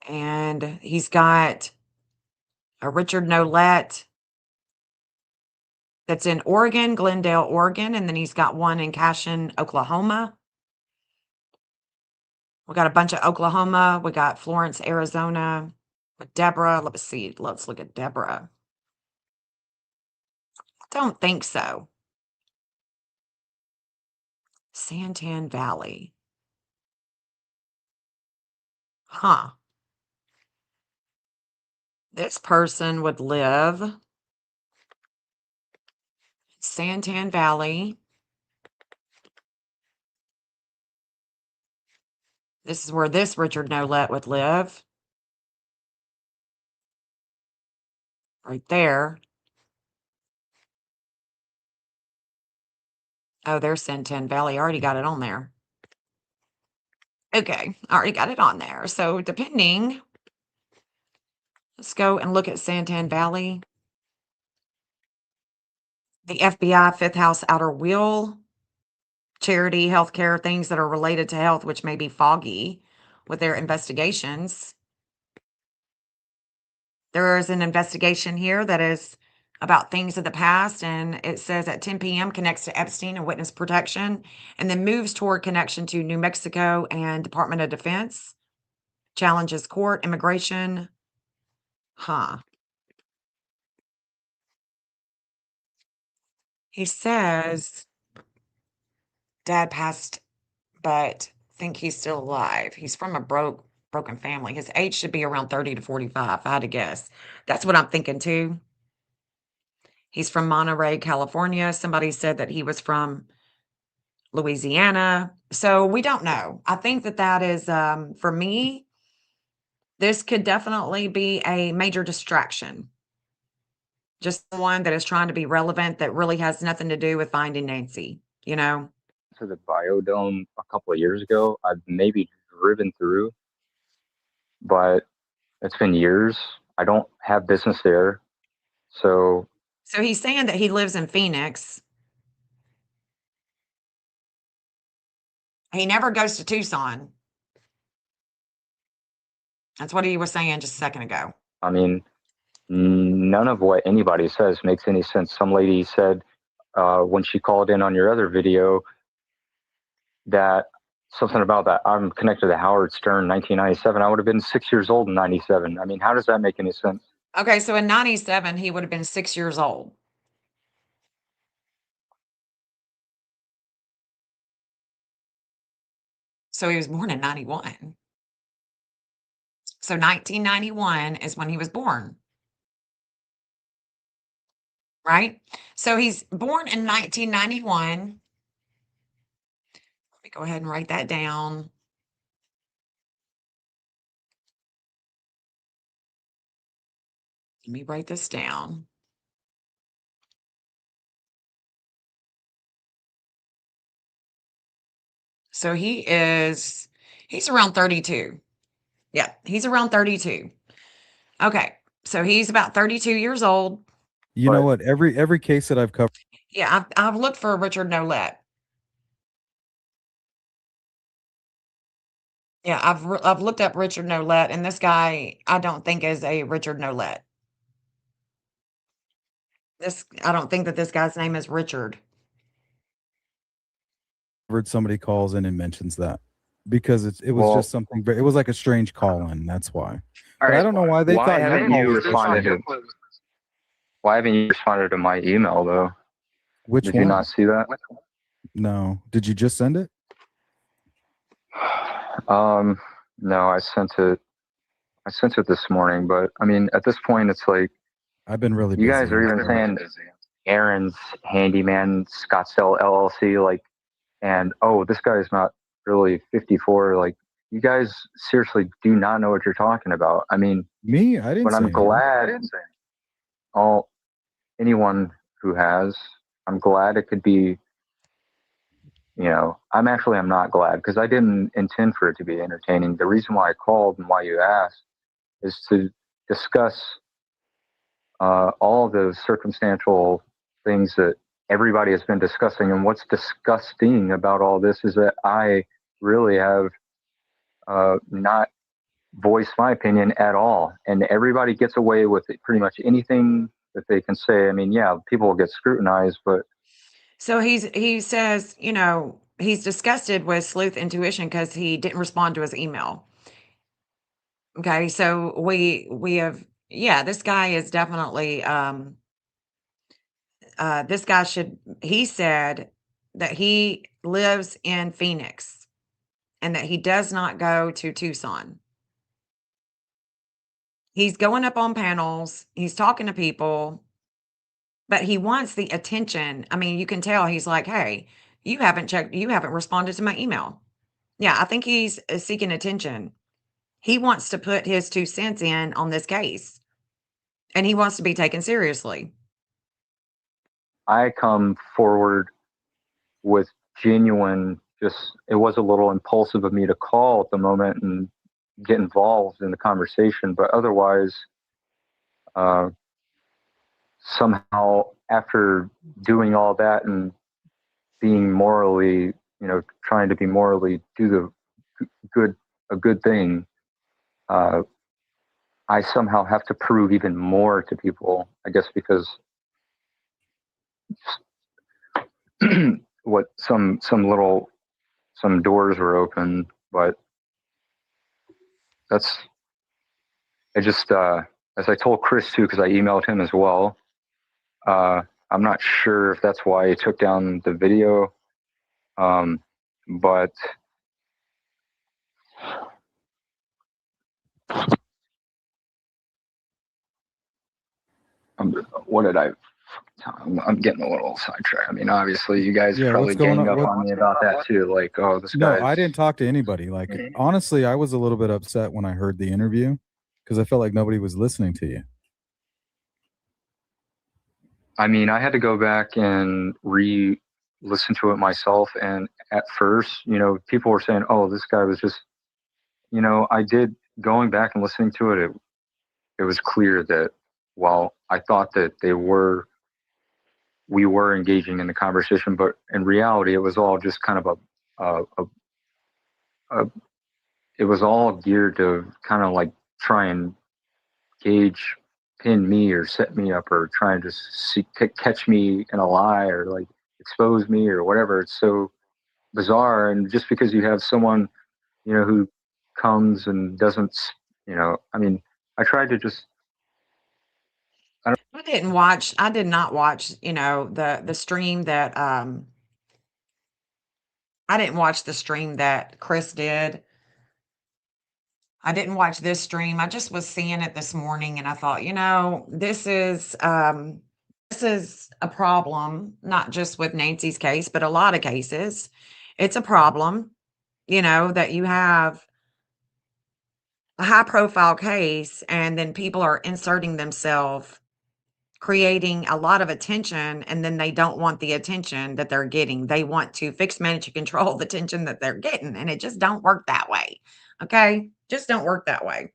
Speaker 2: And he's got a Richard Nolette that's in Oregon, Glendale, Oregon. And then he's got one in Cashin, Oklahoma. We got a bunch of Oklahoma. We got Florence, Arizona. With Deborah. Let's see. Let's look at Deborah. Don't think so. Santan Valley. Huh. This person would live Santan Valley. This is where this Richard Nolette would live. Right there. Oh, there's Santan Valley. I already got it on there. Okay, I already got it on there. So depending, let's go and look at Santan Valley. The FBI, fifth house, outer wheel, charity, healthcare, things that are related to health, which may be foggy with their investigations. There is an investigation here that is about things of the past, and it says at 10 p.m. connects to Epstein and witness protection, and then moves toward connection to New Mexico and Department of Defense. Challenges court, immigration. Huh. He says dad passed, but think he's still alive. He's from a broken family. His age should be around 30 to 45, if I had to guess. That's what I'm thinking too. He's from Monterey, California. Somebody said that he was from Louisiana. So we don't know. I think that is, for me, this could definitely be a major distraction. Just one that is trying to be relevant that really has nothing to do with finding Nancy, you know?
Speaker 6: To the biodome a couple of years ago. I've maybe driven through, but it's been years. I don't have business there. So
Speaker 2: So he's saying that he lives in Phoenix. He never goes to Tucson. That's what he was saying just a second ago.
Speaker 6: I mean, none of what anybody says makes any sense. Some lady said when she called in on your other video that something about that I'm connected to Howard Stern 1997. I would have been 6 years old in 97. I mean, how does that make any sense?
Speaker 2: Okay, so in 97, he would have been 6 years old. So he was born in 91. So 1991 is when he was born. Right? So he's born in 1991. Let me go ahead and write that down. Let me write this down. So he's around 32. Yeah, he's around 32. Okay. So he's about 32 years old.
Speaker 5: You know what? Every case that I've covered.
Speaker 2: Yeah, I've looked for Richard Nolette. Yeah, I've looked up Richard Nolette, and this guy I don't think is a Richard Nolette. I don't think that this guy's name is Richard.
Speaker 5: Somebody calls in and mentions that because it was just something. It was like a strange call in. That's why. But I don't know why they thought.
Speaker 6: Why haven't you responded to my email though?
Speaker 5: Which
Speaker 6: Did
Speaker 5: one?
Speaker 6: you not see that?
Speaker 5: No. Did you just send it?
Speaker 6: No, I sent it this morning, but I mean, at this point, it's like
Speaker 5: I've been really.
Speaker 6: You guys are even saying Aaron's Handyman Scottsdale LLC, like, and this guy is not really 54. Like, you guys seriously do not know what you're talking about. I mean,
Speaker 5: me, I didn't.
Speaker 6: But I'm glad anyone who has, I'm glad it could be. I'm not glad because I didn't intend for it to be entertaining. The reason why I called and why you asked is to discuss all of those circumstantial things that everybody has been discussing. And what's disgusting about all this is that I really have not voiced my opinion at all. And everybody gets away with it, pretty much anything that they can say. I mean, yeah, people will get scrutinized, but.
Speaker 2: So he says, he's disgusted with sleuth intuition because he didn't respond to his email. Okay, so we have, this guy is definitely, he said that he lives in Phoenix and that he does not go to Tucson. He's going up on panels, he's talking to people, but he wants the attention. I mean, you can tell he's like, hey, you haven't responded to my email. Yeah, I think he's seeking attention. He wants to put his 2 cents in on this case, and he wants to be taken seriously.
Speaker 6: I come forward with genuine, it was a little impulsive of me to call at the moment and get involved in the conversation, but otherwise, somehow after doing all that and being morally, trying to be morally do a good thing, I somehow have to prove even more to people, I guess, because what some doors were open, but as I told Chris too, because I emailed him as well. I'm not sure if that's why he took down the video, but I'm getting a little sidetracked. I mean, obviously, you guys probably gang up on me about that too. Like, this guy.
Speaker 5: No, I didn't talk to anybody. Like, honestly, I was a little bit upset when I heard the interview because I felt like nobody was listening to you.
Speaker 6: I mean, I had to go back and re-listen to it myself. And at first, people were saying, oh, this guy was just, I did going back and listening to it. It was clear that while I thought that we were engaging in the conversation, but in reality, it was all just kind of it was all geared to kind of like try and pin me or set me up or try and just catch me in a lie or like expose me or whatever. It's so bizarre. And just because you have someone, who comes and doesn't, I mean, I tried to just.
Speaker 2: I did not watch, the stream that, I didn't watch the stream that Chris did. I didn't watch this stream. I just was seeing it this morning and I thought, this is a problem, not just with Nancy's case, but a lot of cases. It's a problem, that you have a high profile case and then people are inserting themselves, creating a lot of attention, and then they don't want the attention that they're getting. They want to fix, manage, and control the attention that they're getting, and it just don't work that way. Okay? Just don't work that way.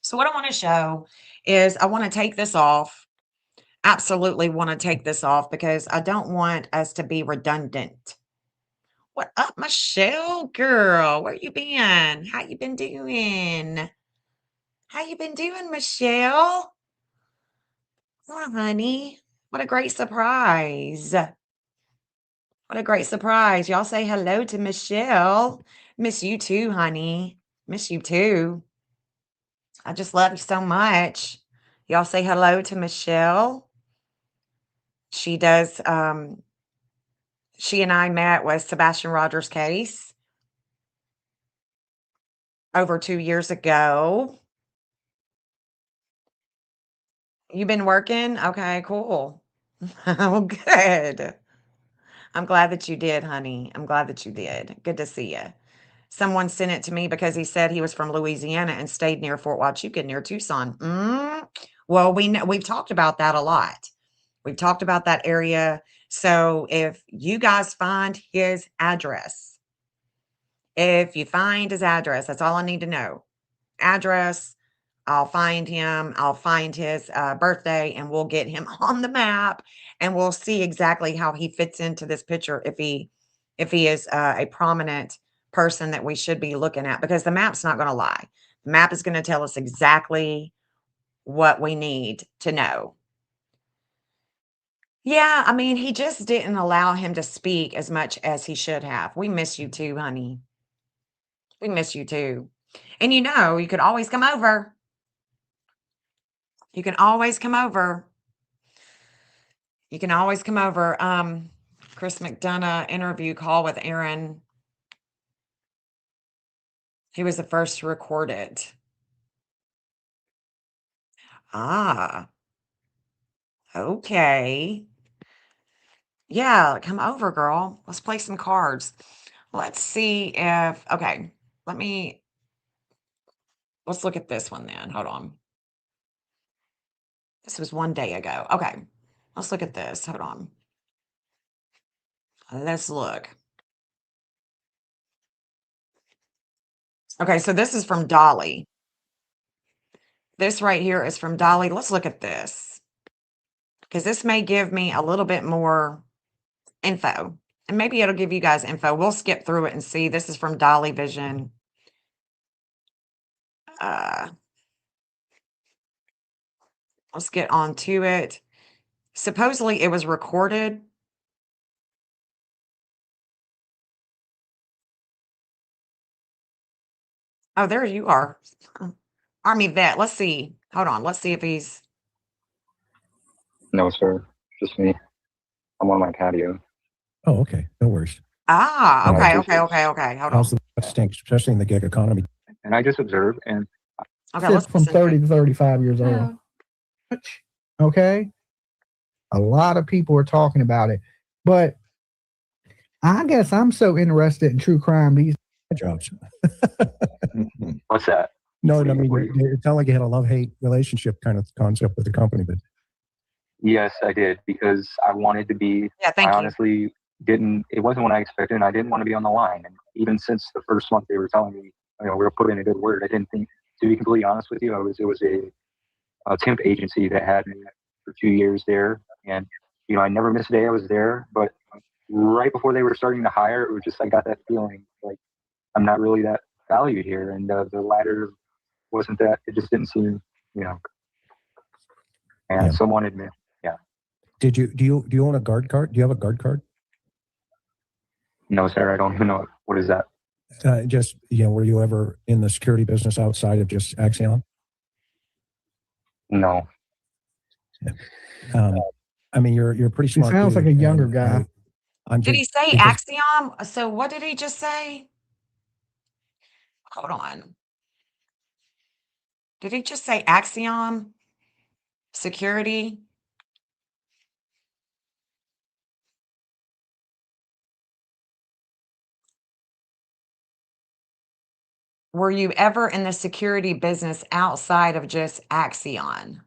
Speaker 2: So what I want to show is I want to take this off. Absolutely want to take this off because I don't want us to be redundant. What up, Michelle, girl? Where you been? How you been doing? How you been doing, Michelle? Oh, honey, what a great surprise. What a great surprise. Y'all say hello to Michelle. Miss you too, honey. Miss you too. I just love you so much. Y'all say hello to Michelle. She does, she and I met with Sebastian Rogers' case over 2 years ago. You been working? Okay, cool. Oh, good. I'm glad that you did, honey. I'm glad that you did. Good to see you. Someone sent it to me because he said he was from Louisiana and stayed near Fort Huachuca near Tucson. Well, we've talked about that a lot. We've talked about that area. So if you guys find his address, that's all I need to know. Address, I'll find him. I'll find his birthday and we'll get him on the map and we'll see exactly how he fits into this picture if he is a prominent person that we should be looking at, because the map's not going to lie. The map is going to tell us exactly what we need to know. Yeah, I mean, he just didn't allow him to speak as much as he should have. We miss you too, honey. We miss you too. And you could always come over. You can always come over. You can always come over. Chris McDonough interview call with Aaron. He was the first to record it. Ah, okay. Yeah, come over, girl. Let's play some cards. Let's see if, okay, let's look at this one then. Hold on. This was 1 day ago. Okay, let's look at this. Hold on. Let's look. Okay, so this is from Dolly. This right here is from Dolly. Let's look at this, because this may give me a little bit more info, and maybe it'll give you guys info. We'll skip through it and see. This is from Dolly Vision. Let's get on to it. Supposedly it was recorded. Oh, there you are. Army vet. Let's see. Hold on. Let's see if he's.
Speaker 6: No, sir. Just me. I'm on my patio.
Speaker 4: Oh, okay. No worries.
Speaker 2: Okay. Hold
Speaker 4: How's
Speaker 2: on.
Speaker 4: the stinks, especially in the gig economy?
Speaker 6: And I just observe and
Speaker 2: Okay, let's
Speaker 4: from
Speaker 2: listen to
Speaker 4: 30
Speaker 2: it.
Speaker 4: to 35 years old. Okay. A lot of people are talking about it, but I guess I'm so interested in true crime these jobs.
Speaker 6: what's that?
Speaker 4: No, I mean, it sounded like you had a love-hate relationship kind of concept with the company, but
Speaker 6: Yes, I did, because I wanted to be.
Speaker 2: Yeah, thank
Speaker 6: I
Speaker 2: you.
Speaker 6: honestly didn't. It wasn't what I expected, and I didn't want to be on the line. And even since the first month, they were telling me, we'll put in a good word. I didn't think. To be completely honest with you, it was a temp agency that had me for 2 years there, and I never missed a day I was there. But right before they were starting to hire, it was just I got that feeling like I'm not really that valued here, and the ladder wasn't that. It just didn't seem, and so wanted me. Yeah.
Speaker 7: Do you own a guard card? Do you have a guard card?
Speaker 6: No, sir. I don't even know. What is that?
Speaker 7: Just, were you ever in the security business outside of just Axion?
Speaker 6: No.
Speaker 7: I mean, you're pretty
Speaker 4: He
Speaker 7: smart.
Speaker 4: sounds
Speaker 7: dude,
Speaker 4: like a younger
Speaker 7: and
Speaker 4: guy.
Speaker 2: Did he say
Speaker 7: because-
Speaker 2: axiom? So what did he just say? Hold on. Did he just say axiom? Security? Were you ever in the security business outside of just Axion?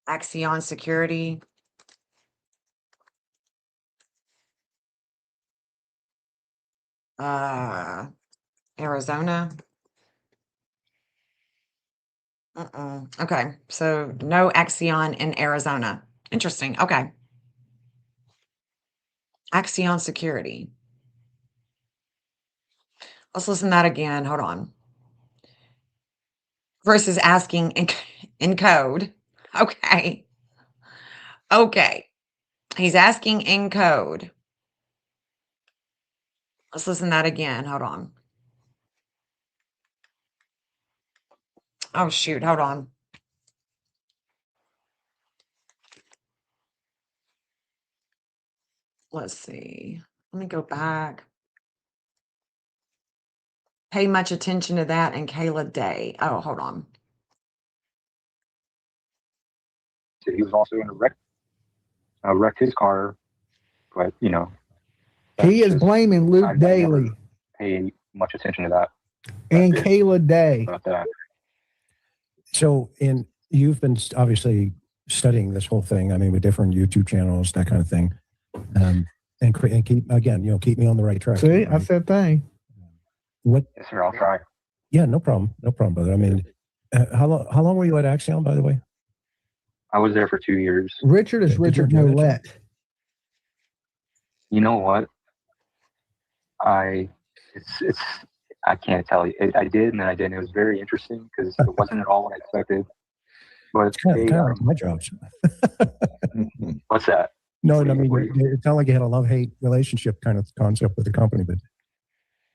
Speaker 2: Axion Security? Arizona? Okay, so no Axion in Arizona. Interesting. Okay. Axion Security. Let's listen to that again. Hold on. Versus asking in code. Okay. Okay. He's asking in code. Let's listen to that again. Hold on. Oh, shoot. Hold on. Let's see. Let me go back. Pay much attention to that and Kayla Day. Oh, hold on.
Speaker 6: He was also in a wreck. Wrecked his car, but
Speaker 4: He is blaming Luke
Speaker 6: I
Speaker 4: Daly
Speaker 6: never pay much attention to that.
Speaker 4: and Kayla Day.
Speaker 6: About that.
Speaker 7: So, you've been obviously studying this whole thing. I mean, with different YouTube channels, that kind of thing, and keep me on the right track.
Speaker 4: See,
Speaker 7: right?
Speaker 4: I said thing.
Speaker 7: What?
Speaker 6: Yes, sir. I'll try.
Speaker 7: Yeah, no problem, brother. I mean, how long were you at Axion, by the way?
Speaker 6: I was there for 2 years.
Speaker 4: Richard is
Speaker 7: Did you
Speaker 4: Richard
Speaker 7: enjoy that,
Speaker 4: Nolette.
Speaker 6: You know what? I can't tell you. I did and then I didn't. It was very interesting because it wasn't at all what I expected. But
Speaker 7: It's kind of like my jobs.
Speaker 6: what's that?
Speaker 7: No, I mean, it sounded like you had a love-hate relationship kind of concept with the company, but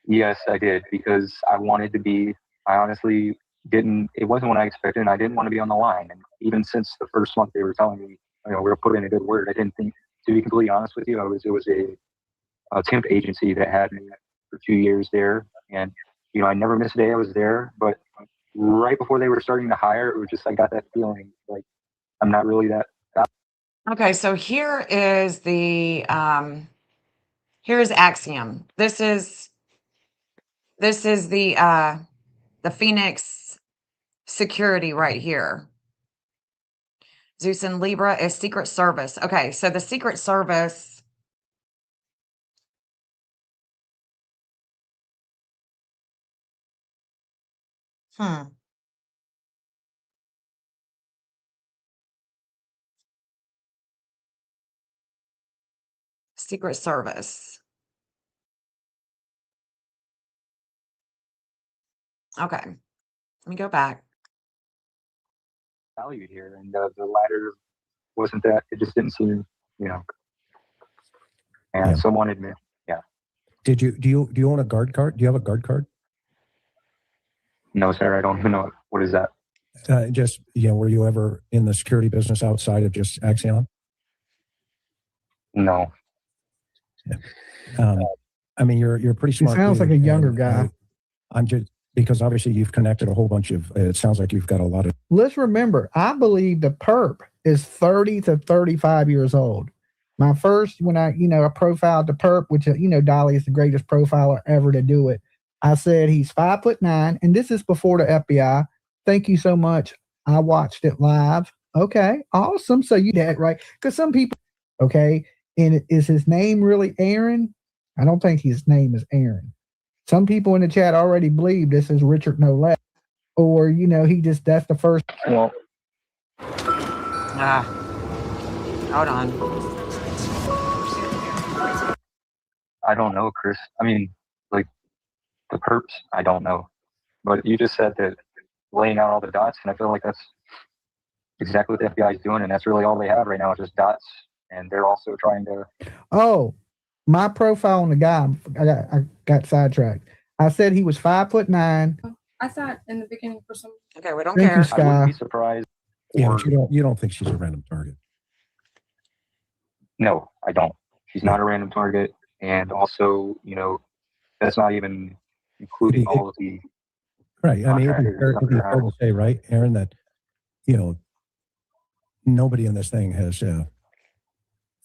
Speaker 6: Yes, I did because I wanted to be. I honestly didn't. It wasn't what I expected, and I didn't want to be on the line. And even since the first month, they were telling me, we're putting in a good word. I didn't think. To be completely honest with you, it was a temp agency that had me for 2 years there, and I never missed a day I was there. But right before they were starting to hire, it was just I got that feeling like I'm not really that.
Speaker 2: Okay, so here is the here's Axiom. This is the Phoenix security right here. Zeus and Libra is Secret Service. Okay, so the Secret Service. Secret Service. Okay, let me go back.
Speaker 6: Value here, and the latter wasn't that. It just didn't seem, and so wanted me. Yeah.
Speaker 7: do you own a guard card? Do you have a guard card?
Speaker 6: No, sir. I don't even know. What is that?
Speaker 7: Just, were you ever in the security business outside of just Axion?
Speaker 6: No.
Speaker 7: I mean, you're pretty
Speaker 4: He
Speaker 7: smart.
Speaker 4: sounds
Speaker 7: dude,
Speaker 4: like a younger
Speaker 7: and,
Speaker 4: guy.
Speaker 7: I'm just because obviously you've connected a whole bunch of. It sounds like you've got a lot of.
Speaker 4: Let's remember, I believe the perp is 30 to 35 years old. My first, when I profiled the perp, which, Dolly is the greatest profiler ever to do it. I said he's 5'9", and this is before the FBI. Thank you so much. I watched it live. Okay, awesome. So you did right. Because some people, okay, and is his name really Aaron? I don't think his name is Aaron. Some people in the chat already believe this is Richard Nolette. Or, that's the first.
Speaker 6: Well,
Speaker 2: Hold on.
Speaker 6: I don't know, Chris. I mean, like, The perps, I don't know. But you just said that laying out all the dots, and I feel like that's exactly what the FBI is doing, and that's really all they have right now is just dots, and they're also trying to.
Speaker 4: Oh, my profile on the guy, I got sidetracked. I said he was 5'9".
Speaker 8: I thought in the beginning for some.
Speaker 2: Okay, we don't
Speaker 4: Thank
Speaker 2: care.
Speaker 4: you,
Speaker 6: I
Speaker 4: Sky.
Speaker 6: wouldn't be surprised.
Speaker 7: Yeah,
Speaker 6: Or,
Speaker 7: but you don't think she's a random target.
Speaker 6: no, I don't. She's not a random target, and also, that's not even including all of the.
Speaker 7: Right. I mean, it'd be
Speaker 6: contractors
Speaker 7: fair to say, right, Aaron, that nobody in this thing has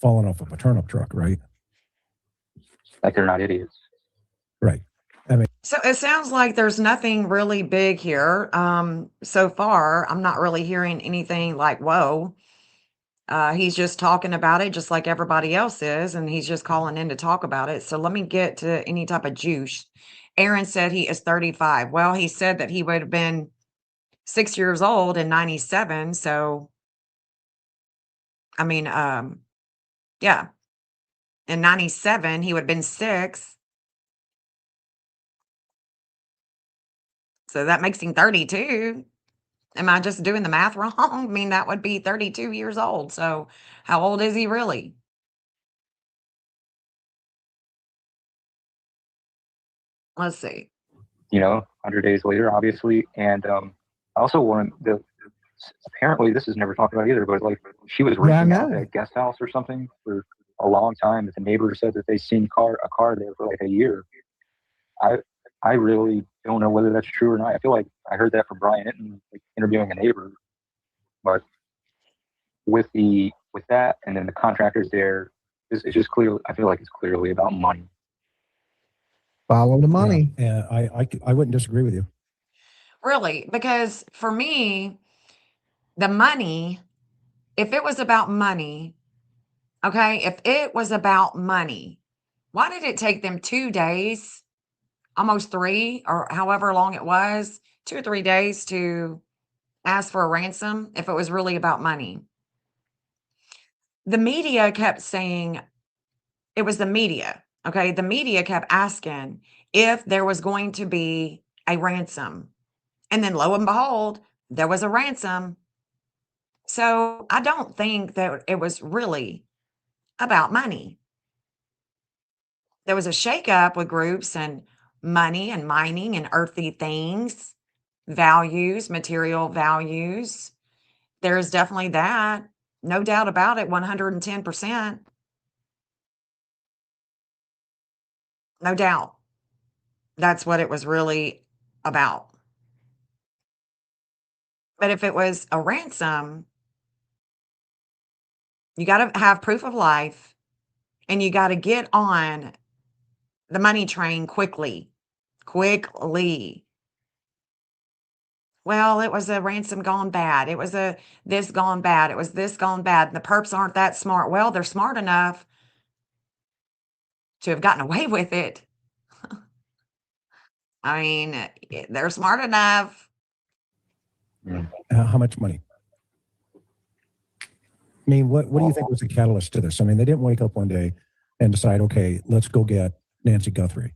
Speaker 7: fallen off a turnip truck, right?
Speaker 6: Like they're not idiots.
Speaker 7: Right.
Speaker 2: So it sounds like there's nothing really big here. So far, I'm not really hearing anything like, whoa. He's just talking about it just like everybody else is, and he's just calling in to talk about it. So let me get to any type of juice. Aaron said he is 35. Well, he said that he would have been 6 years old in 97. So, I mean, yeah. In 97, he would have been 6. So that makes him 32. Am I just doing the math wrong? I mean, that would be 32 years old. So how old is he really? Let's see.
Speaker 6: 100 days later, obviously. And I also wanted apparently this is never talked about either, but like she was renting out that guest house or something for a long time. That the neighbor said that they seen a car there for like a year. I really don't know whether that's true or not. I feel like I heard that from Brian Hinton, like, interviewing a neighbor. But with that, and then the contractors there, it's just clear. I feel like it's clearly about money.
Speaker 4: Follow the money.
Speaker 7: Yeah, I wouldn't disagree with you.
Speaker 2: Really? Because for me, the money, if it was about money, okay, if it was about money, why did it take them 2 days, almost 3, or however long it was, 2 or 3 days to ask for a ransom if it was really about money? The media kept saying it was the media. Okay. The media kept asking if there was going to be a ransom. And then lo and behold, there was a ransom. So I don't think that it was really about money. There was a shakeup with groups and money and mining and earthy things, values, material values. There's definitely that. No doubt about it, 110%. No doubt. That's what it was really about. But if it was a ransom, you got to have proof of life and you got to get on the money train quickly. Quickly. Well, it was a ransom gone bad. It was a this gone bad. It was this gone bad. The perps aren't that smart. Well, they're smart enough to have gotten away with it. I mean, they're smart enough.
Speaker 7: How much money? I mean, what do you think was the catalyst to this? I mean, they didn't wake up one day and decide, okay, let's go get Nancy Guthrie.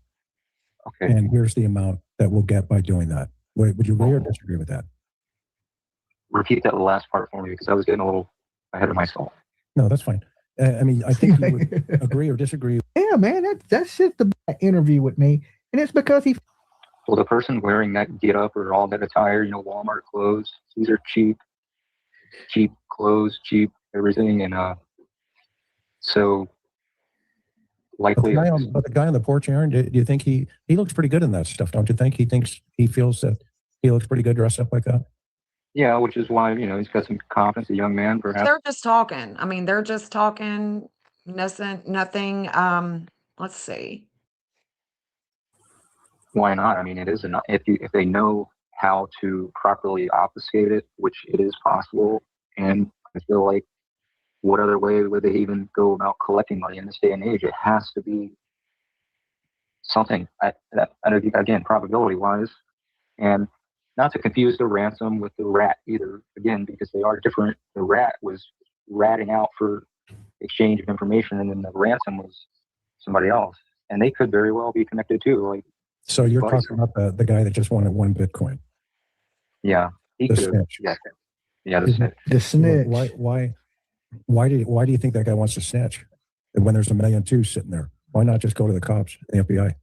Speaker 6: Okay.
Speaker 7: And here's the amount that we'll get by doing that. Would you agree or disagree with that?
Speaker 6: Repeat that last part for me because I was getting a little ahead of myself.
Speaker 7: No, that's fine. I mean, I think you would agree or disagree.
Speaker 4: Yeah, man, that's just the interview with me. And it's because he.
Speaker 6: Well, the person wearing that get up or all that attire, Walmart clothes, these are cheap clothes, cheap everything. And so likely.
Speaker 7: But the guy on the porch, Aaron, do you think he looks pretty good in that stuff? Don't you think he feels that he looks pretty good dressed up like that?
Speaker 6: Yeah, which is why, he's got some confidence, a young man, perhaps.
Speaker 2: They're just talking. I mean, they're just talking. Nothing. Let's see.
Speaker 6: Why not? I mean, it is enough if they know how to properly obfuscate it, which it is possible. And I feel like, what other way would they even go about collecting money in this day and age? It has to be something. Again, probability-wise, and not to confuse the ransom with the rat either. Again, because they are different. The rat was ratting out for exchange of information, and then the ransom was somebody else, and they could very well be connected too. Like
Speaker 7: So you're
Speaker 6: Advice.
Speaker 7: talking about the guy that just wanted 1 Bitcoin.
Speaker 6: Yeah, he
Speaker 7: The
Speaker 6: could have.
Speaker 7: snitch.
Speaker 6: Yeah, the snitch.
Speaker 4: The snitch.
Speaker 7: Why do you think that guy wants to snitch? And when there's $1.2 million sitting there, why not just go to the cops, the FBI?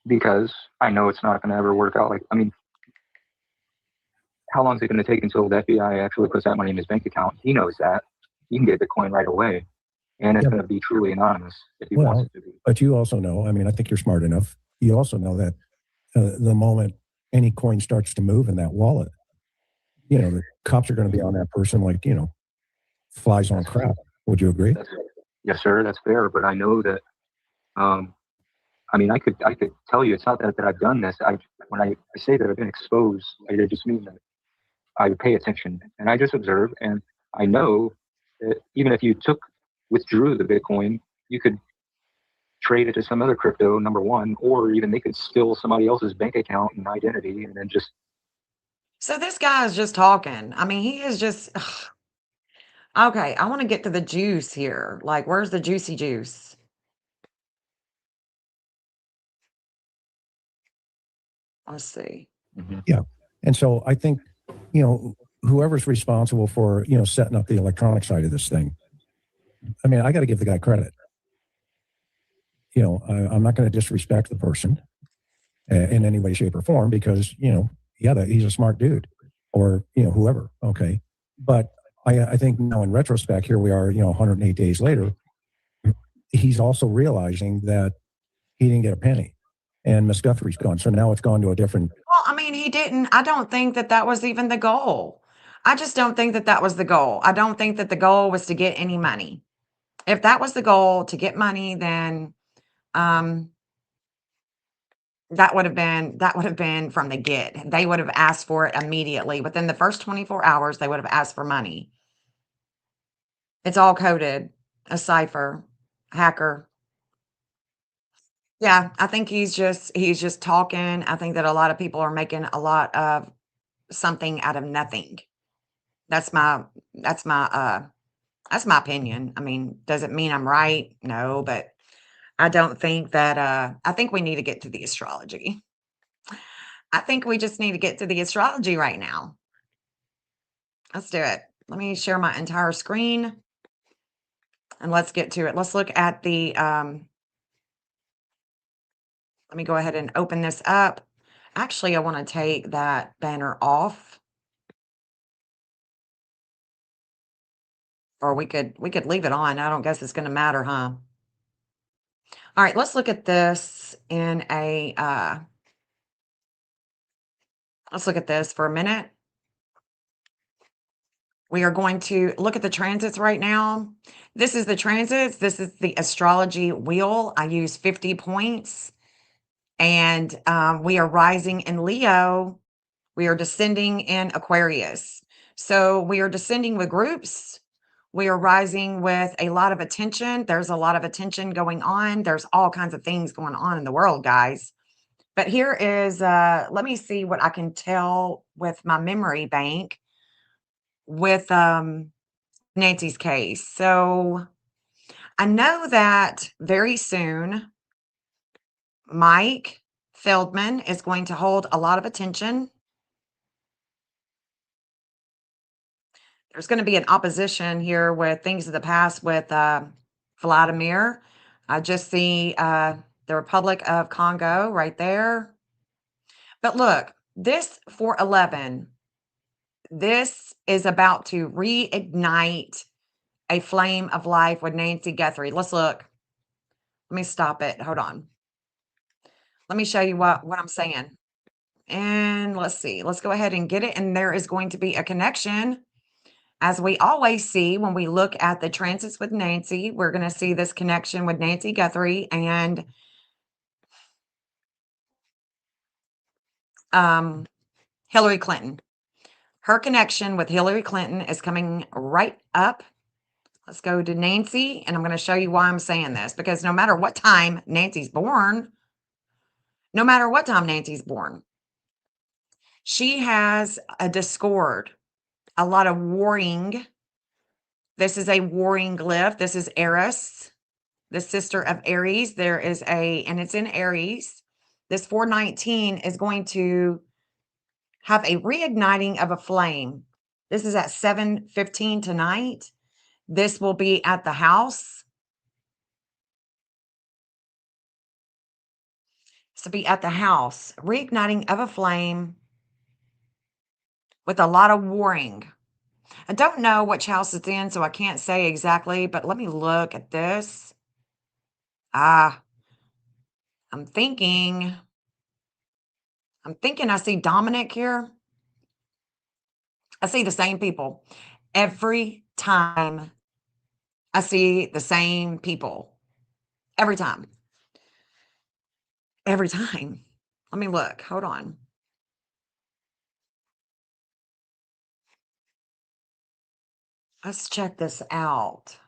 Speaker 6: Because I know it's not going to ever work out. Like, I mean, how long is it going to take until the FBI actually puts that money in his bank account? He knows that. He can get Bitcoin right away. And it's going to be truly anonymous if he wants it to be.
Speaker 7: But you also know, I mean, I think you're smart enough. You also know that the moment any coin starts to move in that wallet, you know, the cops are going to be on that person like, you know, flies on crap. Would you agree?
Speaker 6: Yes, sir. That's fair. But I know that, I mean, I could tell you, it's not that I've done this. When I say that I've been exposed, I just mean that I pay attention and I just observe. And I know that even if you withdrew the Bitcoin, you could trade it to some other crypto, number one, or even they could steal somebody else's bank account and identity and then just.
Speaker 2: So this guy is just talking. I mean, he is just, okay, I want to get to the juice here. Like, where's the juicy juice? Let's see.
Speaker 7: Yeah. And so I think, you know, whoever's responsible for, you know, setting up the electronic side of this thing, I mean, I got to give the guy credit. You know, I'm not going to disrespect the person in any way, shape, or form because, you know, yeah, he's a smart dude or, you know, whoever. Okay. But I think now in retrospect, here we are, you know, 108 days later, he's also realizing that he didn't get a penny and Miss Guthrie's gone. So now it's gone to a different.
Speaker 2: Well, I mean, he didn't. I don't think that was even the goal. I just don't think that was the goal. I don't think that the goal was to get any money. If that was the goal to get money, then that would have been from the get. They would have asked for it immediately. Within the first 24 hours, they would have asked for money. It's all coded, a cipher, hacker. Yeah, I think he's just talking. I think that a lot of people are making a lot of something out of nothing. That's my opinion. I mean, does it mean I'm right? No, but I don't think that I think we need to get to the astrology. I think we just need to get to the astrology right now. Let's do it. Let me share my entire screen and let's get to it. Let's look at the let me go ahead and open this up. Actually, I want to take that banner off. Or we could leave it on. I don't guess it's going to matter, huh? All right, let's look at this in a let's look at this for a minute. We are going to look at the transits right now. This is the transits. This is the astrology wheel. I use 50 points. And we are rising in Leo. We are descending in Aquarius. So we are descending with groups. We are rising with a lot of attention. There's a lot of attention going on. There's all kinds of things going on in the world, guys. But here is, let me see what I can tell with my memory bank with Nancy's case. So I know that very soon, Mike Feldman is going to hold a lot of attention. There's going to be an opposition here with things of the past with Vladimir. I just see the Republic of Congo right there. But look, this 411, this is about to reignite a flame of life with Nancy Guthrie. Let's look. Let me stop it. Hold on. Let me show you what I'm saying. And let's see. Let's go ahead and get it. And there is going to be a connection. As we always see when we look at the transits with Nancy, we're going to see this connection with Nancy Guthrie and Hillary Clinton. Her connection with Hillary Clinton is coming right up. Let's go to Nancy, and I'm going to show you why I'm saying this, because no matter what time Nancy's born, she has a discord, a lot of warring. This is a warring glyph. This is Eris, the sister of Aries. And it's in Aries. This 419 is going to have a reigniting of a flame. This is at 7:15 tonight. This will be at the house. So be at the house, reigniting of a flame with a lot of warring. I don't know which house it's in, so I can't say exactly, but let me look at this. I'm thinking I see Dominic here. I see the same people. Every time I see the same people. Every time. Every time. Let me look. Hold on. Let's check this out.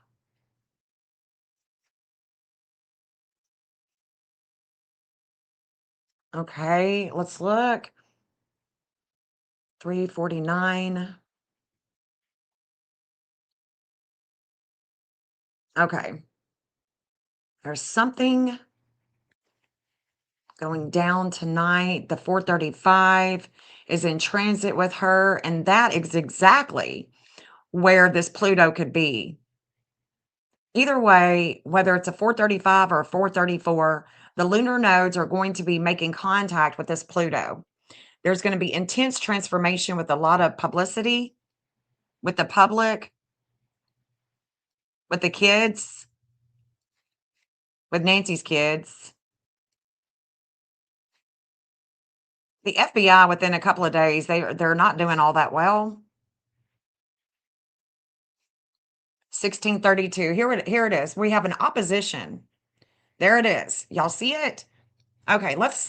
Speaker 2: Okay, let's look. 349. Okay. There's something going down tonight. The 435 is in transit with her, and that is exactly where this Pluto could be. Either way, whether it's a 435 or a 434, the lunar nodes are going to be making contact with this Pluto. There's going to be intense transformation with a lot of publicity, with the public, with the kids, with Nancy's kids. The FBI within a couple of days, they're not doing all that well. 1632. Here it is. We have an opposition. There it is. Y'all see it? Okay, let's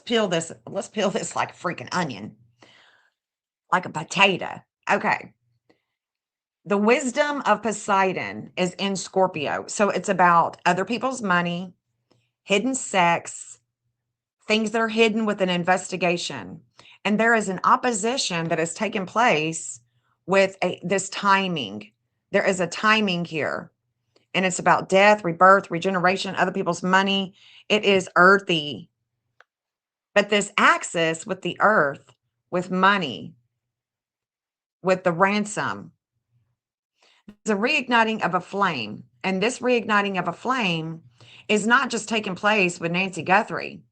Speaker 2: peel this. Let's peel this like a freaking onion. Like a potato. Okay. The wisdom of Poseidon is in Scorpio. So it's about other people's money, hidden sex, things that are hidden with an investigation. And there is an opposition that has taken place with this timing. There is a timing here. And it's about death, rebirth, regeneration, other people's money. It is earthy. But this axis with the earth, with money, with the ransom, is a reigniting of a flame. And this reigniting of a flame is not just taking place with Nancy Guthrie.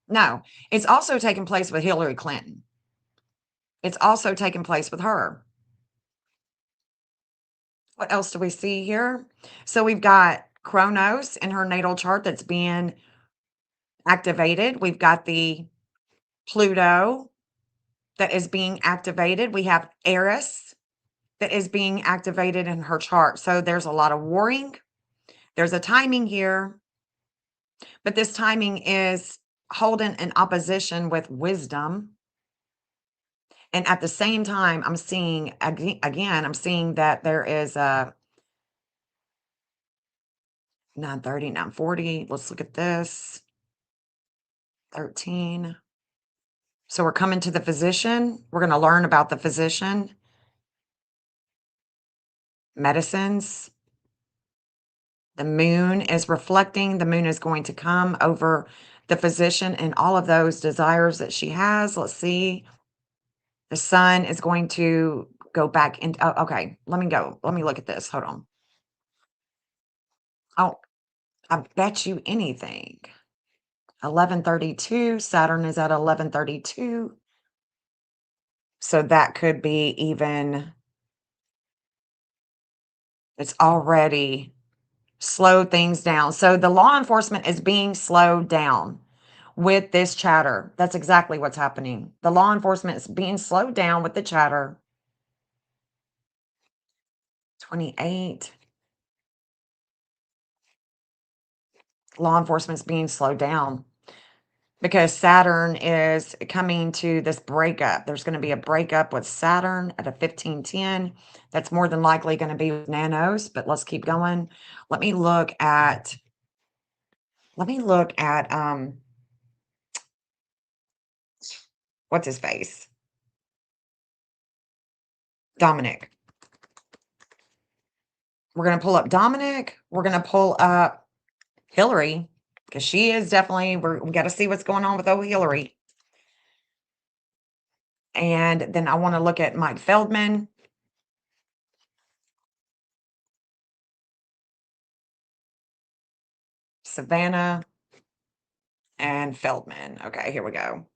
Speaker 2: No, it's also taking place with Hillary Clinton. It's also taking place with her. What else do we see here? So we've got Kronos in her natal chart that's being activated. We've got the Pluto that is being activated. We have Eris that is being activated in her chart. So there's a lot of warring. There's a timing here, but this timing is holding an opposition with wisdom. And at the same time, I'm seeing, again, I'm seeing that there is a 930, 940. Let's look at this. 13. So we're coming to the physician. We're going to learn about the physician, medicines. The moon is reflecting. The moon is going to come over the physician and all of those desires that she has. Let's see. The sun is going to go back into, oh, okay, let me go. Let me look at this. Hold on. Oh, I bet you anything. 1132, Saturn is at 1132. So that could be even, it's already slowed things down. So the law enforcement is being slowed down with this chatter. That's exactly what's happening. The law enforcement is being slowed down with the chatter. 28. Law enforcement's being slowed down because Saturn is coming to this breakup. There's going to be a breakup with Saturn at a 1510. That's more than likely going to be with nanos, but let's keep going. Let me look at what's his face? Dominic. We're going to pull up Dominic. We're going to pull up Hillary. because she is definitely, we got to see what's going on with old Hillary. And then I want to look at Mike Feldman. Savannah and Feldman. Okay, here we go.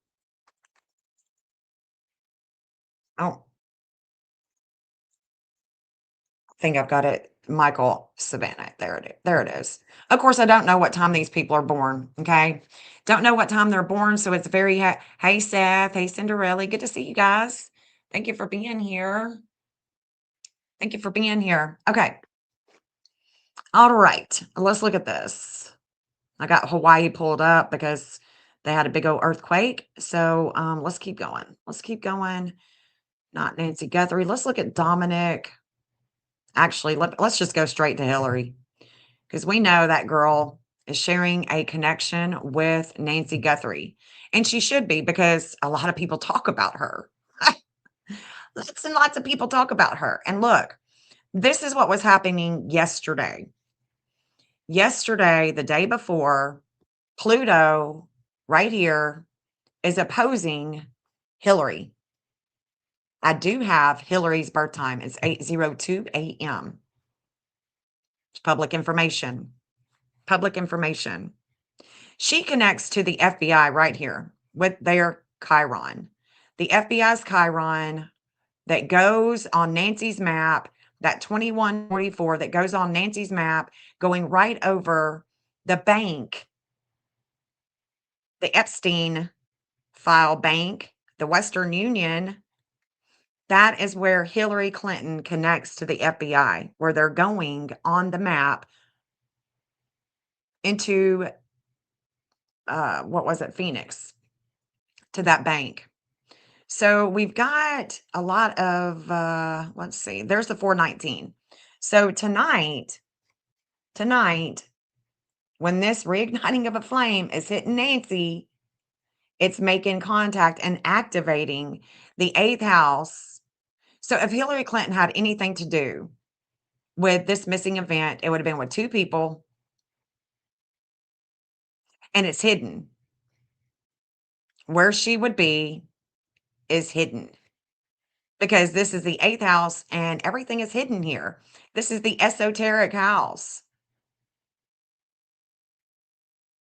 Speaker 2: Oh, I think I've got it. Michael Savannah. There it is. Of course, I don't know what time these people are born. Okay. Don't know what time they're born. So it's very, hey, Seth. Hey, Cinderella. Good to see you guys. Thank you for being here. Thank you for being here. Okay. All right. Let's look at this. I got Hawaii pulled up because they had a big old earthquake. So let's keep going. Let's keep going. Not Nancy Guthrie. Let's look at Dominic. Actually, let's just go straight to Hillary, because we know that girl is sharing a connection with Nancy Guthrie. And she should be, because a lot of people talk about her. Lots and lots of people talk about her. And look, this is what was happening yesterday. Yesterday, the day before, Pluto right here is opposing Hillary. I do have Hillary's birth time. It's 8:02 a.m. It's public information. Public information. She connects to the FBI right here with their Chiron. The FBI's Chiron that goes on Nancy's map, that 2144 that goes on Nancy's map, going right over the bank, the Epstein file bank, the Western Union. That is where Hillary Clinton connects to the FBI, where they're going on the map into, what was it, Phoenix, to that bank. So we've got a lot of, let's see, there's the 419. So tonight, when this reigniting of a flame is hitting Nancy, it's making contact and activating the 8th house. So if Hillary Clinton had anything to do with this missing event, it would have been with 2 people, and it's hidden. Where she would be is hidden, because this is the 8th house and everything is hidden here. This is the esoteric house,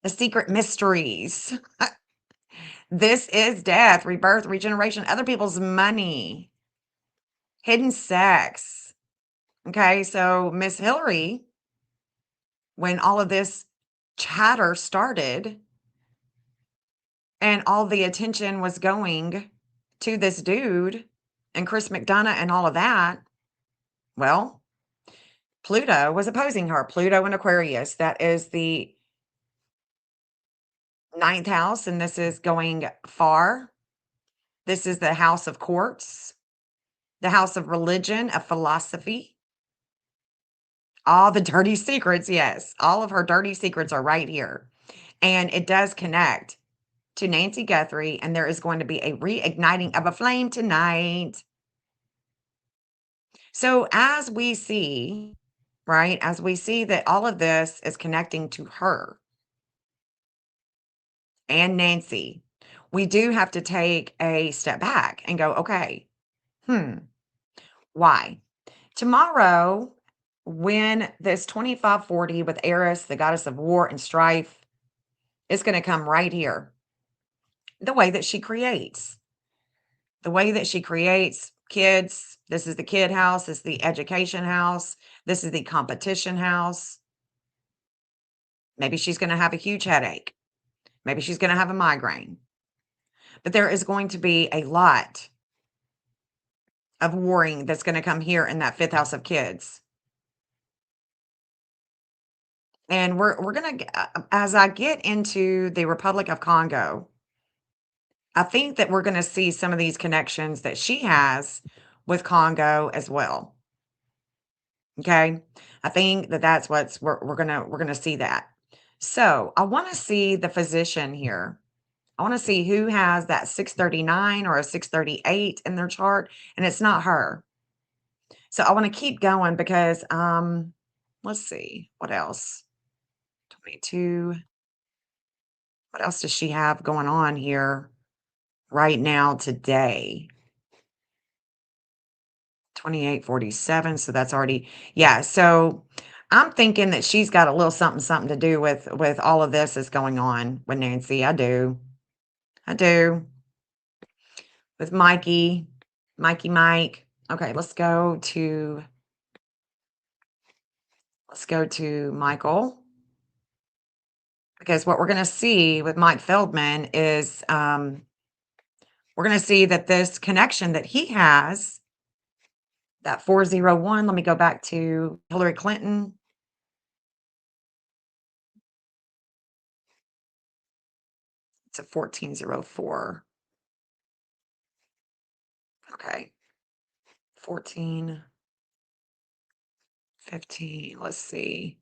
Speaker 2: the secret mysteries. This is death, rebirth, regeneration, other people's money, hidden sex. Okay, so Miss Hillary, when all of this chatter started and all the attention was going to this dude and Chris McDonough and all of that, well, Pluto was opposing her. Pluto in Aquarius, that is the 9th house, and this is going far. This is the house of courts, the house of religion, of philosophy. All the dirty secrets, yes. All of her dirty secrets are right here. And it does connect to Nancy Guthrie, and there is going to be a reigniting of a flame tonight. So as we see, right, as we see that all of this is connecting to her and Nancy, we do have to take a step back and go, okay, why? Tomorrow, when this 2540 with Eris, the goddess of war and strife, is going to come right here, the way that she creates. The way that she creates kids. This is the kid house. This is the education house. This is the competition house. Maybe she's going to have a huge headache. Maybe she's going to have a migraine. But there is going to be a lot of warring that's going to come here in that 5th house of kids. And we're going to, as I get into the Republic of Congo, I think that we're going to see some of these connections that she has with Congo as well. Okay. I think that that's what's, we're going to see that. So I want to see the physician here. I want to see who has that 639 or a 638 in their chart, and it's not her. So I want to keep going because, let's see what else. 22. What else does she have going on here right now today? 2847. So that's already, yeah. So I'm thinking that she's got a little something to do with all of this that's going on with Nancy. I do. With Mike. Okay, let's go to Michael. Because what we're going to see with Mike Feldman is we're going to see that this connection that he has, that 401, let me go back to Hillary Clinton. It's a 1404. Okay. 14, 15. Let's see.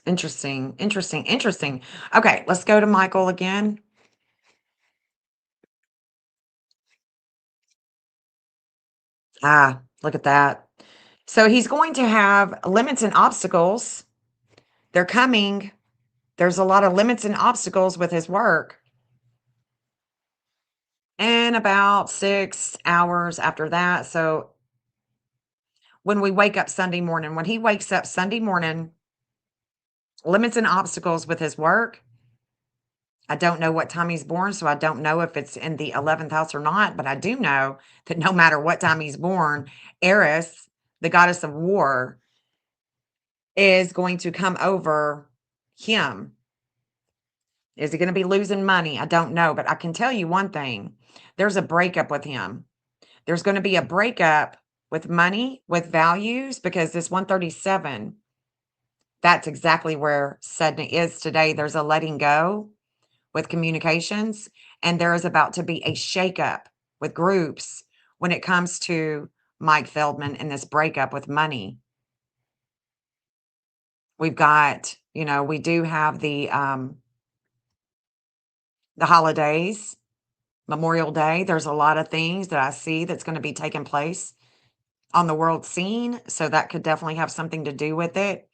Speaker 2: Interesting. Okay, let's go to Michael again. Look at that. So he's going to have limits and obstacles. They're coming. There's a lot of limits and obstacles with his work. And about 6 hours after that. So when we wake up Sunday morning, when he wakes up Sunday morning, limits and obstacles with his work. I don't know what time he's born, so I don't know if it's in the 11th house or not, but I do know that no matter what time he's born, Eris, the goddess of war, is going to come over him. Is he going to be losing money? I don't know, but I can tell you one thing. There's a breakup with him. There's going to be a breakup with money, with values, because this 137, that's exactly where Sedna is today. There's a letting go with communications, and there is about to be a shakeup with groups when it comes to Mike Feldman and this breakup with money. We've got, we do have the holidays, Memorial Day. There's a lot of things that I see that's going to be taking place on the world scene, so that could definitely have something to do with it.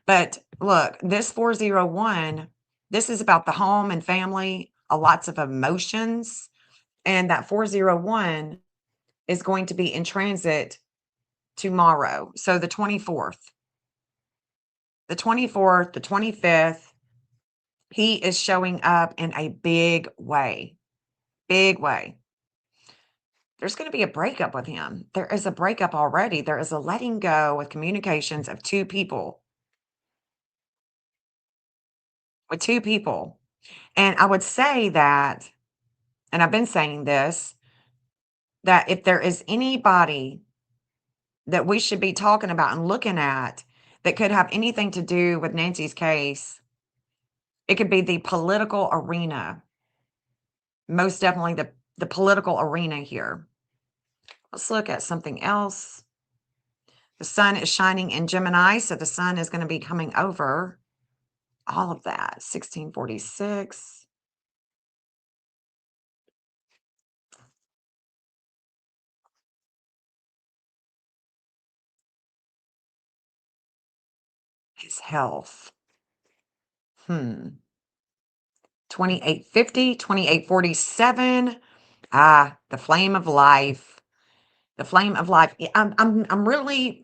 Speaker 2: But look, this 401, this is about the home and family, lots of emotions. And that 401 is going to be in transit tomorrow. So the 24th, the 25th, he is showing up in a big way. Big way. There's going to be a breakup with him. There is a breakup already. There is a letting go with communications of two people. With two people. And I would say that, and I've been saying this, that if there is anybody that we should be talking about and looking at that could have anything to do with Nancy's case, it could be the political arena. Most definitely the political arena here. Let's look at something else. The sun is shining in Gemini, so the sun is going to be coming over all of that. 1646. His health. 2850, 2847. The flame of life. The flame of life. I'm really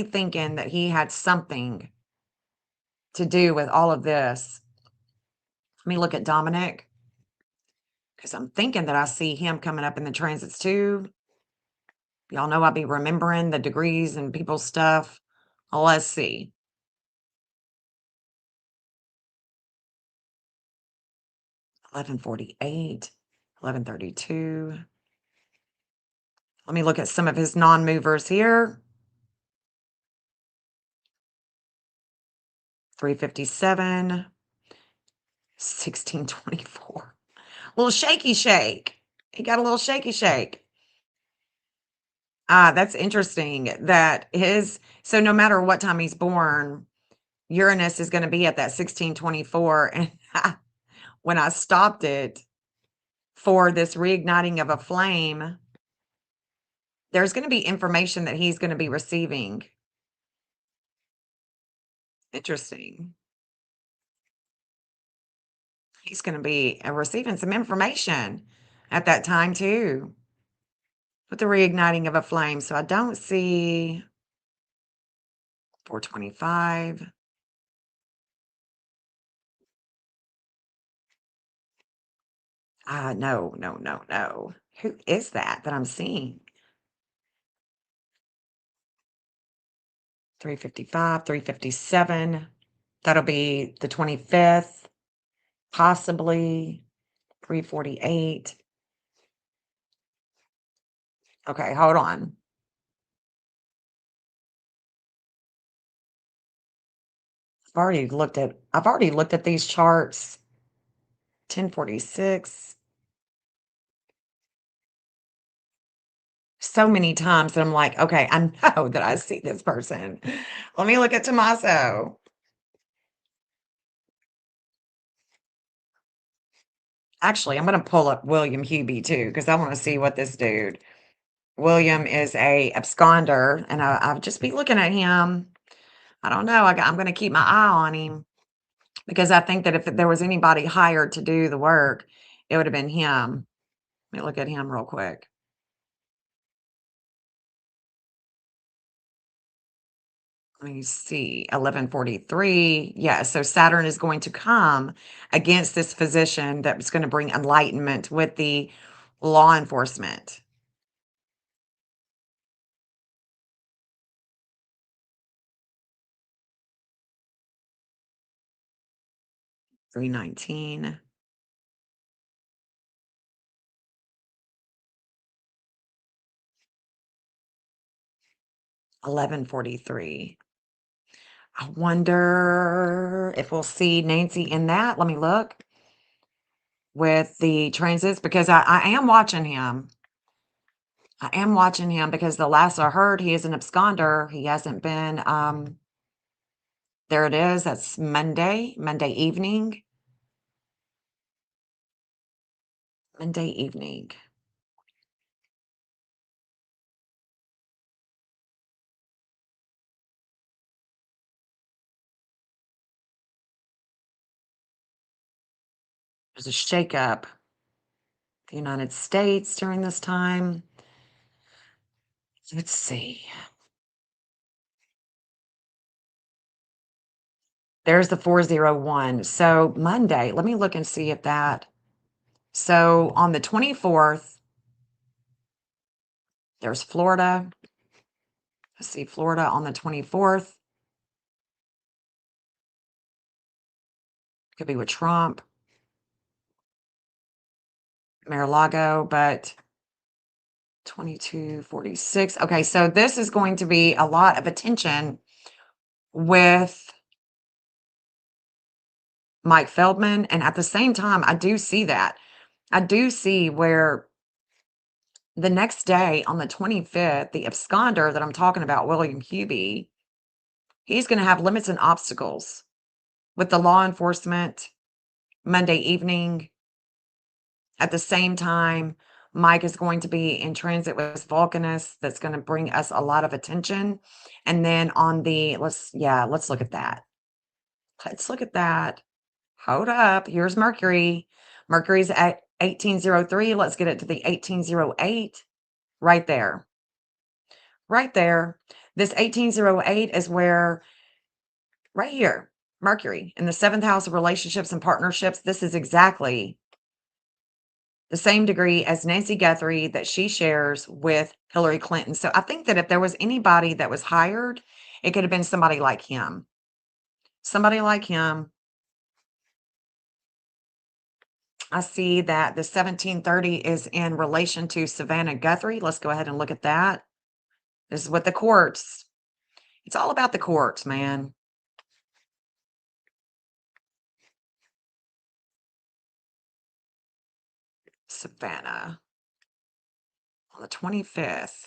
Speaker 2: thinking that he had something to do with all of this. Let me look at Dominic, because I'm thinking that I see him coming up in the transits too. Y'all know I'll be remembering the degrees and people's stuff. Well, let's see. $11.48, $11.32. Let me look at some of his non-movers here. 357, 1624. Little shaky shake. He got a little shaky shake. That's interesting that so no matter what time he's born, Uranus is going to be at that 1624. And when I stopped it for this reigniting of a flame, there's going to be information that he's going to be receiving. Interesting. He's going to be receiving some information at that time too, with the reigniting of a flame. So I don't see 425. No, no, no, no. Who is that I'm seeing? 355, 357. That'll be the 25th, possibly 348. Okay, hold on. I've already looked at these charts. 1046. So many times that I'm like, okay, I know that I see this person. Let me look at Tommaso. Actually, I'm going to pull up William Hubie too, because I want to see what this dude. William is a absconder, and I'll just be looking at him. I don't know. I'm going to keep my eye on him because I think that if there was anybody hired to do the work, it would have been him. Let me look at him real quick. Let me see, 1143. Yeah, so Saturn is going to come against this physician that's going to bring enlightenment with the law enforcement. $319. 1143. I wonder if we'll see Nancy in that. Let me look with the transits because I am watching him. I am watching him because the last I heard, he is an absconder. He hasn't been, there it is. That's Monday evening. Monday evening. There's a shakeup. The United States during this time. Let's see. There's the 401. So Monday, let me look and see if that. So on the 24th, there's Florida. Let's see, Florida on the 24th. Could be with Trump. Mar-a-Lago, but 2246. Okay, so this is going to be a lot of attention with Mike Feldman. And at the same time, I do see that. I do see where the next day on the 25th, the absconder that I'm talking about, William Hubie, he's going to have limits and obstacles with the law enforcement Monday evening. At the same time, Mike is going to be in transit with Vulcanus. That's going to bring us a lot of attention. And then on the, let's look at that. Let's look at that. Hold up. Here's Mercury. Mercury's at 1803. Let's get it to the 1808. Right there. Right there. This 1808 is where, right here, Mercury in the 7th house of relationships and partnerships. This is exactly the same degree as Nancy Guthrie that she shares with Hillary Clinton. So I think that if there was anybody that was hired, it could have been somebody like him. Somebody like him. I see that the 1730 is in relation to Savannah Guthrie. Let's go ahead and look at that. This is what the courts. It's all about the courts, man. Savannah on the 25th.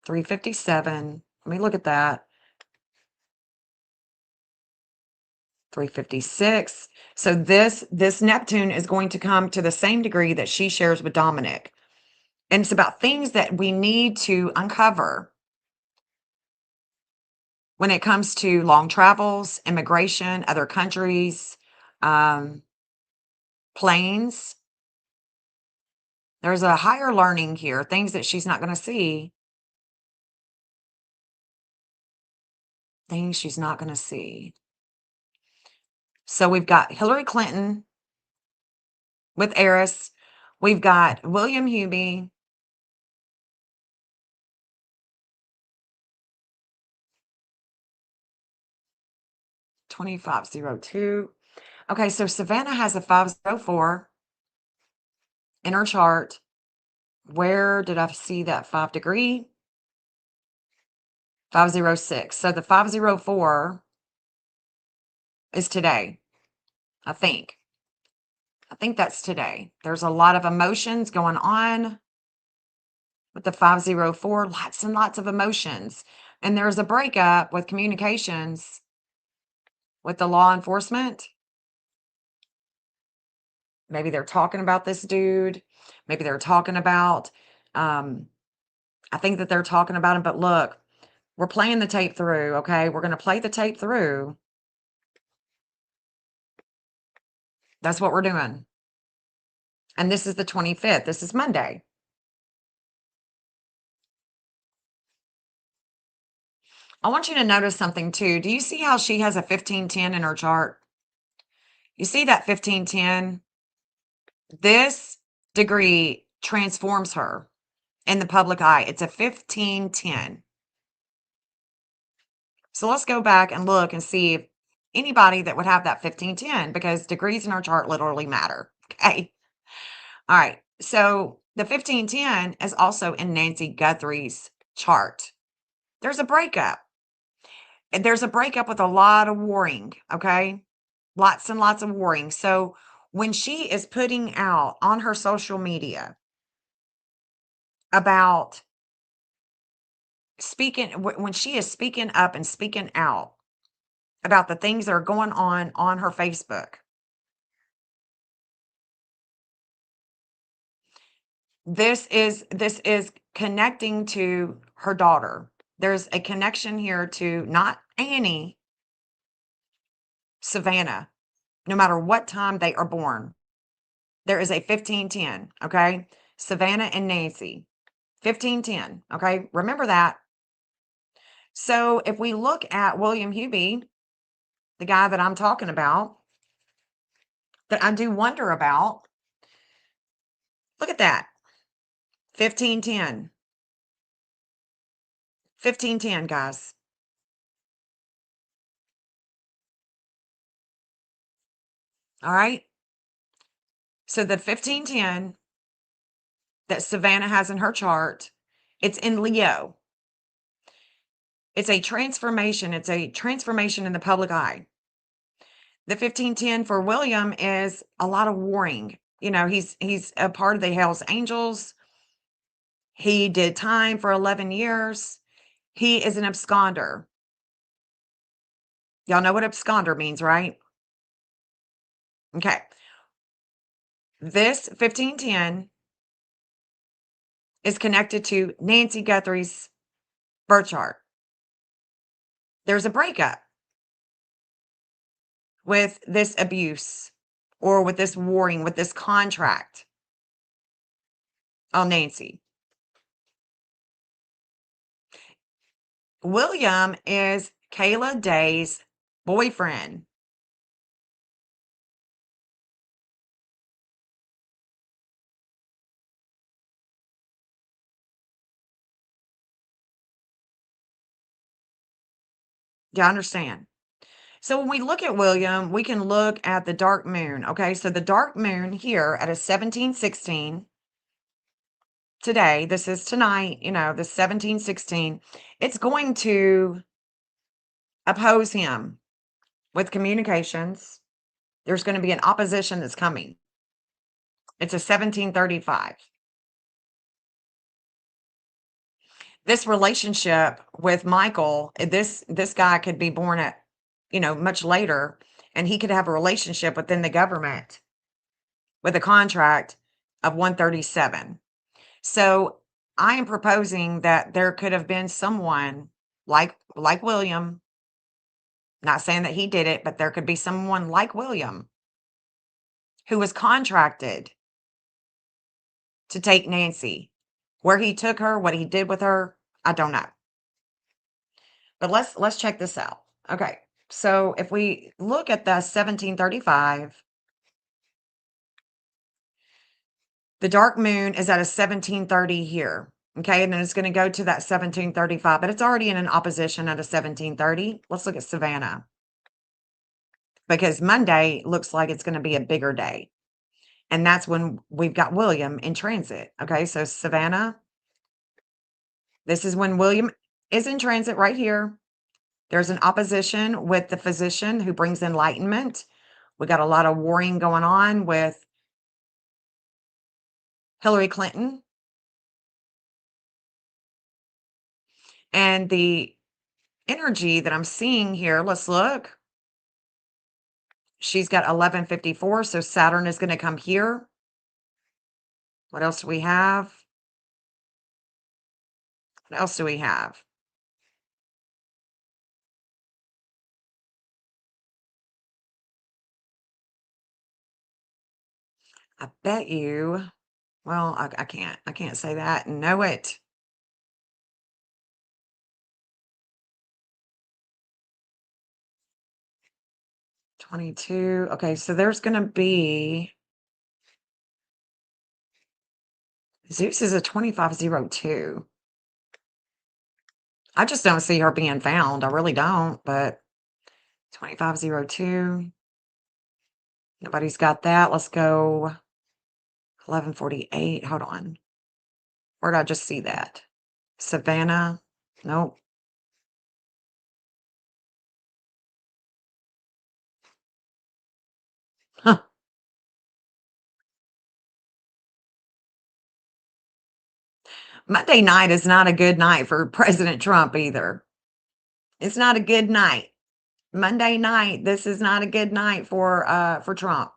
Speaker 2: $357. Let me look at that. 356. So this Neptune is going to come to the same degree that she shares with Dominic. And it's about things that we need to uncover when it comes to long travels, immigration, other countries, planes. There's a higher learning here, things that she's not going to see. Things she's not going to see. So we've got Hillary Clinton with Eris. We've got William Hubie. $2502. Okay, so Savannah has a 504 in her chart. Where did I see that 5 degree? 506. So the 504 is today, I think. I think that's today. There's a lot of emotions going on with the 504, lots and lots of emotions. And there's a breakup with communications with the law enforcement. Maybe they're talking about this dude. Maybe they're talking about, I think that they're talking about him, but look, we're playing the tape through, okay? We're going to play the tape through. That's what we're doing. And this is the 25th. This is Monday. I want you to notice something too. Do you see how she has a 1510 in her chart? You see that 1510? This degree transforms her in the public eye. It's a 1510. So let's go back and look and see if anybody that would have that 1510, because degrees in our chart literally matter. Okay. All right. So the 1510 is also in Nancy Guthrie's chart. There's a breakup. And there's a breakup with a lot of warring. Okay. Lots and lots of warring. So when she is putting out on her social media about speaking, when she is speaking up and speaking out about the things that are going on her Facebook, this is connecting to her daughter. There's a connection here to not Annie, Savannah, no matter what time they are born. There is a 1510, okay? Savannah and Nancy, 1510, okay? Remember that. So if we look at William Hubie, the guy that I'm talking about, that I do wonder about, look at that. 1510. 1510, guys. All right. So the 1510 that Savannah has in her chart, it's in Leo. It's a transformation. It's a transformation in the public eye. The 1510 for William is a lot of warring. You know, he's a part of the Hells Angels. He did time for 11 years. He is an absconder. Y'all know what absconder means, right? Okay. This 1510 is connected to Nancy Guthrie's birth chart. There's a breakup with this abuse or with this warring, with this contract on Nancy. William is Kayla Day's boyfriend. Do you understand? So when we look at William, we can look at the dark moon. Okay, so the dark moon here at a 1716 today, this is tonight, you know, the 1716, it's going to oppose him with communications. There's going to be an opposition that's coming. It's a 1735. This relationship with Michael, this guy could be born at, you know, much later, and he could have a relationship within the government with a contract of 137. So I am proposing that there could have been someone like William, not saying that he did it, but there could be someone like William who was contracted to take Nancy. Where he took her, what he did with her, I don't know. But let's check this out. Okay. So if we look at the 1735, the dark moon is at a 1730 here. Okay, and then it's going to go to that 1735, but it's already in an opposition at a 1730. Let's look at Savannah, because Monday looks like it's going to be a bigger day. And that's when we've got William in transit. Okay, so Savannah, this is when William is in transit right here. There's an opposition with the physician who brings enlightenment. We got a lot of warring going on with Hillary Clinton. And the energy that I'm seeing here, let's look. She's got 1154, so Saturn is going to come here. What else do we have? What else do we have? I bet you, well, I can't say that and know it. $22. Okay, so there's going to be, Zeus is a 2502. I just don't see her being found. I really don't, but 2502. Nobody's got that. Let's go 1148. Hold on. Where did I just see that? Savannah. Nope. Huh. Monday night is not a good night for President Trump either. It's not a good night. Monday night, this is not a good night for Trump.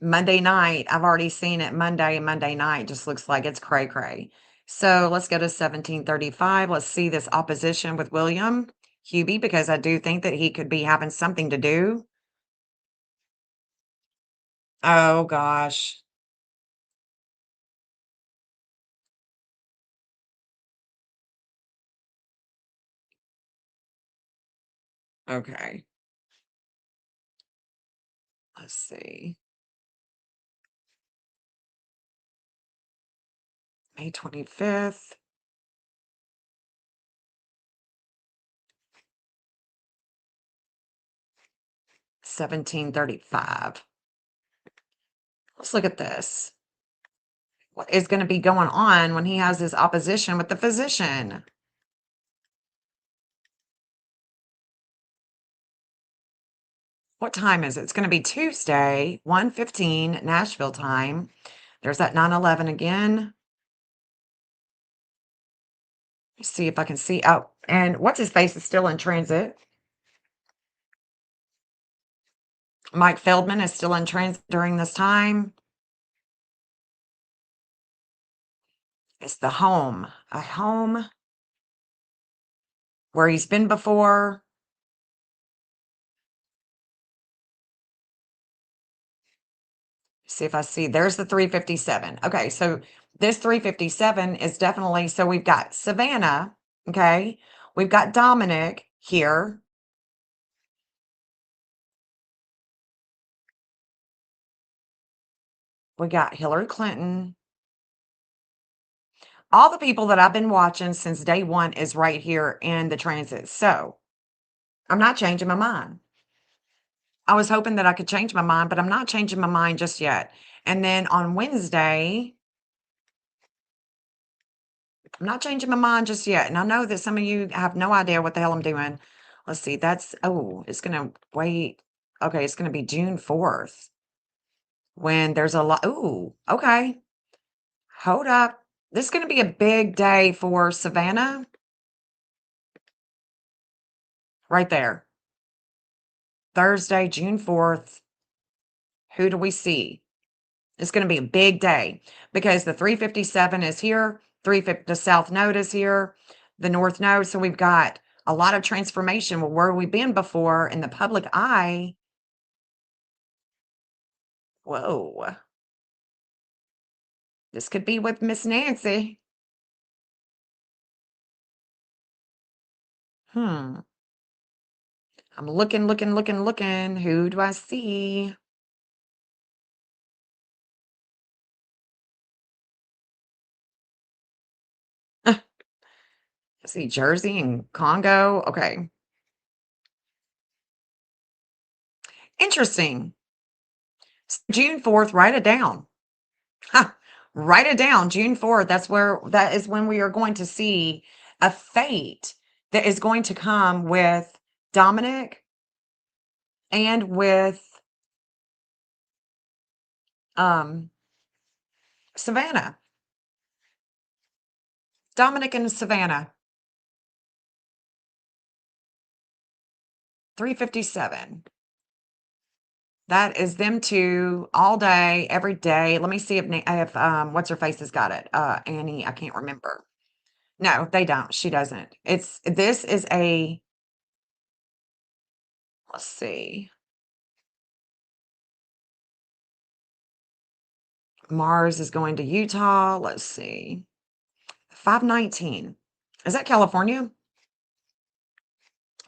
Speaker 2: Monday night, I've already seen it. Monday night just looks like it's cray cray. So let's go to 1735. Let's see this opposition with William Hubie, because I do think that he could be having something to do. Oh gosh. Okay. Let's see. May 25th. 1735. Let's look at this. What is going to be going on when he has his opposition with the physician? What time is it? It's going to be Tuesday, 1:15 Nashville time. There's that 9/11 again. Let's see if I can see. Oh, and what's his face is still in transit. Mike Feldman is still in transit during this time. It's the home, a home where he's been before. See if I see. There's the 357. Okay, so this 357 is definitely, so we've got Savannah, okay? We've got Dominic here. We got Hillary Clinton. All the people that I've been watching since day one is right here in the transit. So I'm not changing my mind. I was hoping that I could change my mind, but I'm not changing my mind just yet. And then on Wednesday, I'm not changing my mind just yet. And I know that some of you have no idea what the hell I'm doing. Let's see. That's, oh, it's going to wait. Okay, it's going to be June 4th when there's a lot. Ooh, okay. Hold up. This is going to be a big day for Savannah. Right there. Thursday, June 4th. Who do we see? It's going to be a big day because the 357 is here, the south node is here, the north node. So we've got a lot of transformation. Well, where we've been before in the public eye. Whoa. This could be with Miss Nancy. I'm looking. Who do I see? I see Jersey and Congo. Okay. Interesting. June 4th, write it down. Write it down. June 4th. That is when we are going to see a fate that is going to come with Dominic and with Savannah. Dominic and Savannah. 357. That is them two all day, every day. Let me see if what's her face has got it. Annie, I can't remember. No, they don't. She doesn't. This is a, let's see. Mars is going to Utah. Let's see. 519. Is that California?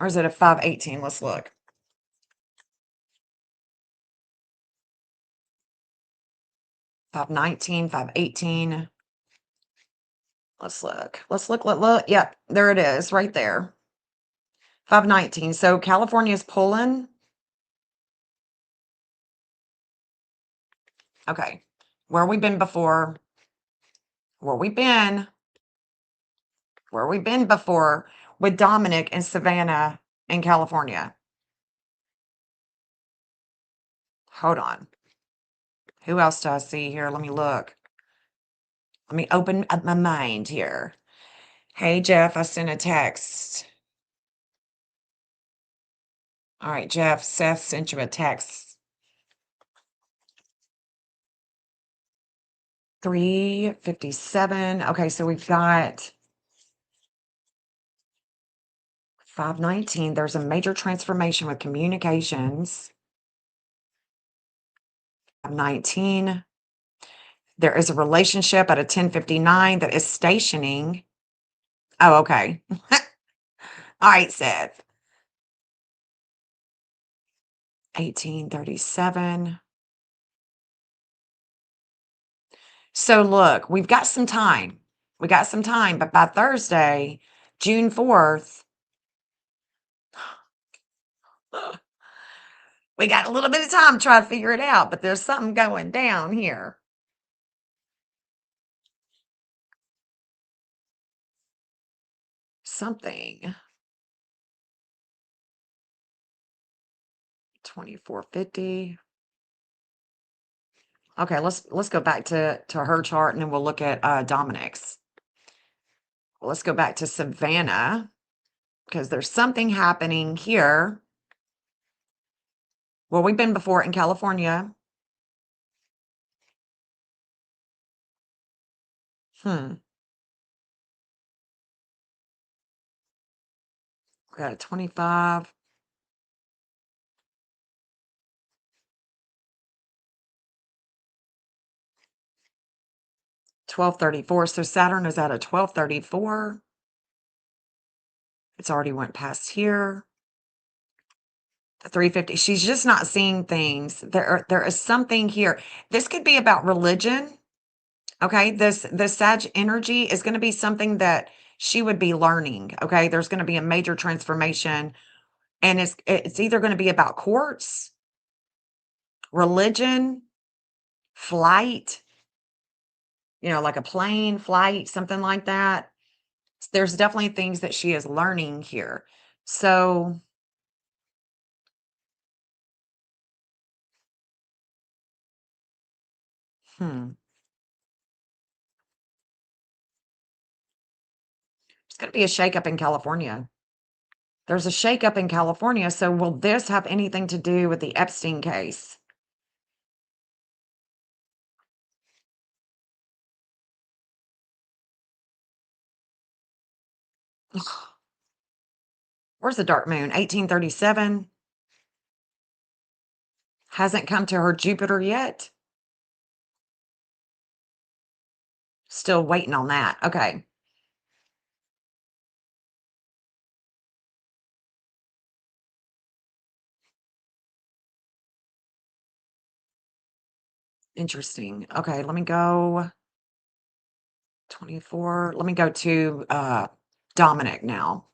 Speaker 2: Or is it a 518? Let's look. $519, $518. Let's look. Look. Yep, there it is, right there. $519. So California is pulling. Okay. Where we been before? Where we been before with Dominic and Savannah in California? Hold on. Who else do I see here? Let me look. Let me open up my mind here. Hey, Jeff, I sent a text. All right, Jeff, Seth sent you a text. 357. Okay, so we've got 519. There's a major transformation with communications. 519. There is a relationship at a 1059 that is stationing. Oh, okay. All right, Seth. 1837. So look, we've got some time. But by Thursday, June 4th, we got a little bit of time to try to figure it out, but there's something going down here. Something. 2450. Okay, let's go back to her chart and then we'll look at Dominic's. Let's go back to Savannah because there's something happening here. Well, we've been before in California. We got a 25. $12.34. So Saturn is at a $12.34. It's already went past here. The 350. She's just not seeing things. There is something here. This could be about religion. Okay, this Sag energy is going to be something that she would be learning. Okay, there's going to be a major transformation, and it's either going to be about courts, religion, flight. Like a plane flight, something like that. There's definitely things that she is learning here. So there's going to be a shakeup in California. There's a shakeup in California. So will this have anything to do with the Epstein case? Where's the dark moon? 1837. Hasn't come to her Jupiter yet. Still waiting on that. Okay. Interesting. Okay, let me go 24. Let me go to Dominic now.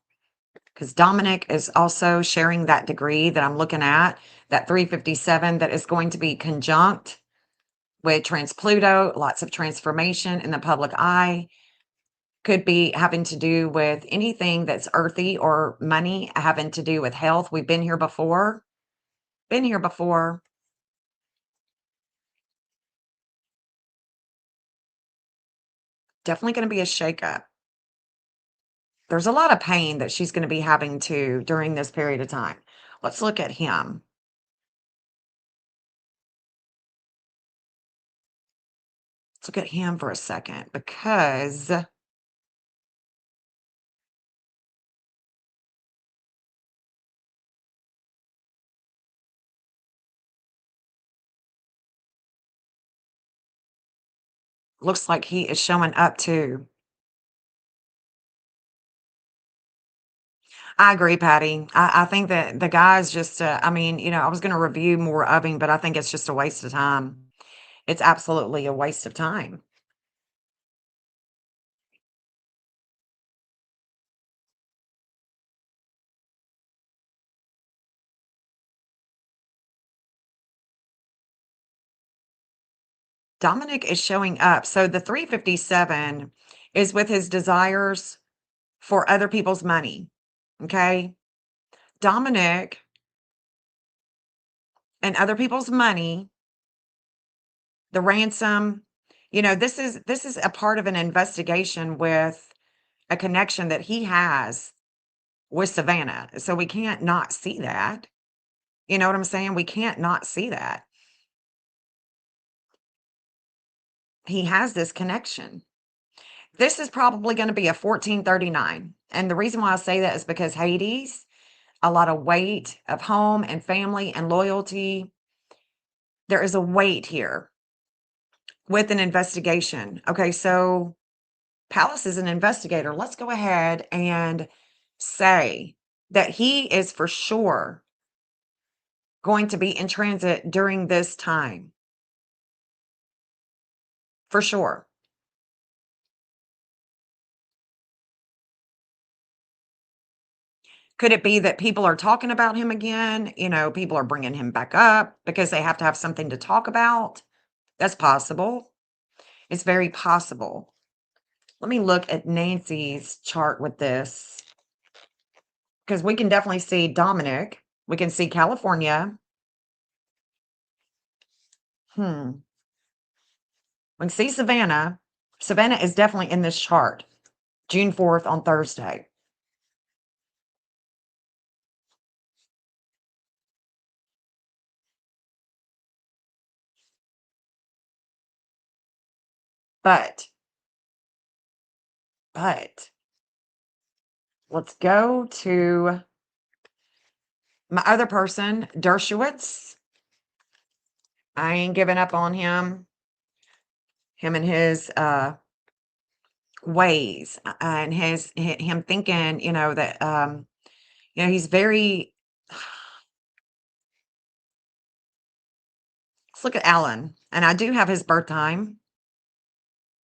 Speaker 2: Because Dominic is also sharing that degree that I'm looking at, that 357 that is going to be conjunct with trans Pluto, lots of transformation in the public eye. Could be having to do with anything that's earthy or money, having to do with health. We've been here before. Been here before. Definitely going to be a shakeup. There's a lot of pain that she's going to be having to during this period of time. Let's look at him. Let's look at him for a second because looks like he is showing up too. I agree, Patty. I think that the guy's just, I mean, I was going to review more of him, but I think it's just a waste of time. It's absolutely a waste of time. Dominic is showing up. So the 357 is with his desires for other people's money. Okay. Dominic and other people's money, the ransom, this is a part of an investigation with a connection that he has with Savannah. So we can't not see that. You know what I'm saying? We can't not see that. He has this connection. This is probably going to be a 1439. And the reason why I say that is because Hades, a lot of weight of home and family and loyalty. There is a weight here with an investigation. Okay, so Palace is an investigator. Let's go ahead and say that he is for sure going to be in transit during this time. For sure. Could it be that people are talking about him again? People are bringing him back up because they have to have something to talk about. That's possible. It's very possible. Let me look at Nancy's chart with this because we can definitely see Dominic. We can see California. We can see Savannah. Savannah is definitely in this chart. June 4th on Thursday. But let's go to my other person, Dershowitz. I ain't giving up on him. Him and his ways and him thinking, that he's very. Let's look at Alan, and I do have his birth time.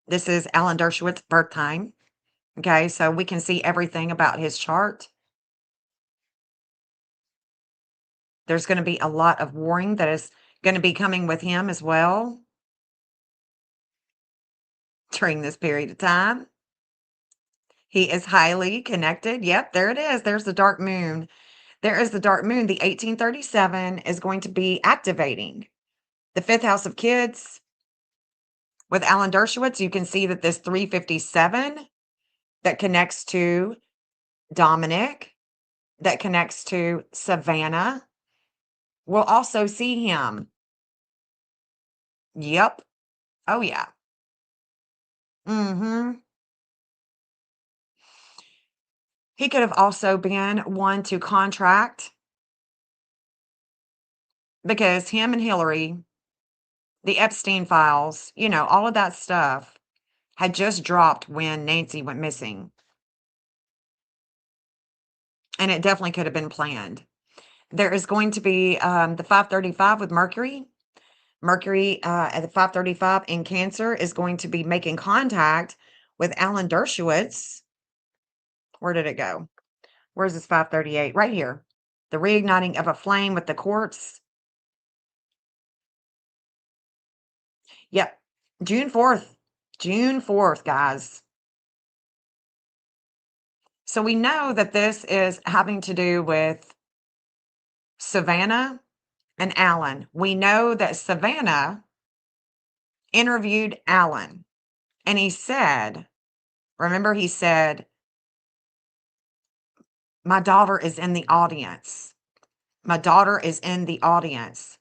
Speaker 2: This is Alan Dershowitz's birth time. Okay, so we can see everything about his chart. There's going to be a lot of warring that is going to be coming with him as well during this period of time. He is highly connected. Yep, there it is. There's the dark moon. There is the dark moon. The 1837 is going to be activating the fifth house of kids. With Alan Dershowitz, you can see that this 357 that connects to Dominic, that connects to Savannah, we'll also see him. Yep. Oh, yeah. He could have also been one to contract, because him and Hillary, the Epstein files, all of that stuff had just dropped when Nancy went missing. And it definitely could have been planned. There is going to be the 535 with Mercury. Mercury at the 535 in Cancer is going to be making contact with Alan Dershowitz. Where did it go? Where's this 538? Right here. The reigniting of a flame with the quartz. Yep. June 4th. June 4th, guys. So we know that this is having to do with Savannah and Alan. We know that Savannah interviewed Alan, and he said, remember, he said, my daughter is in the audience. My daughter is in the audience.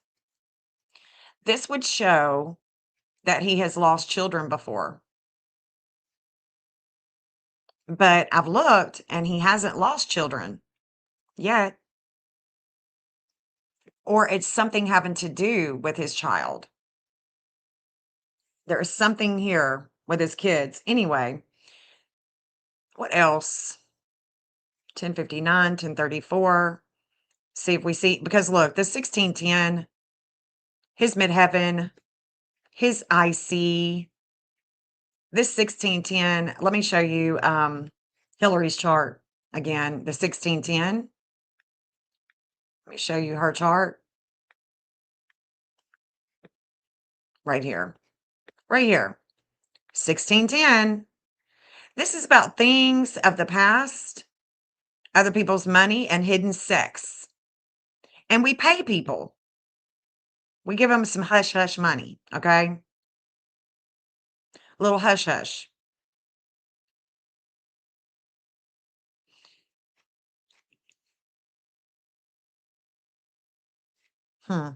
Speaker 2: This would show that he has lost children before. But I've looked and he hasn't lost children yet. Or it's something having to do with his child. There is something here with his kids. Anyway, what else? 1059, 1034. See if we see, because look, the 1610, his midheaven, his IC, this 1610, let me show you Hillary's chart again, the 1610. Let me show you her chart. Right here. Right here. 1610. This is about things of the past, other people's money, and hidden sex. And we pay people. We give them some hush-hush money, okay? Little hush-hush. I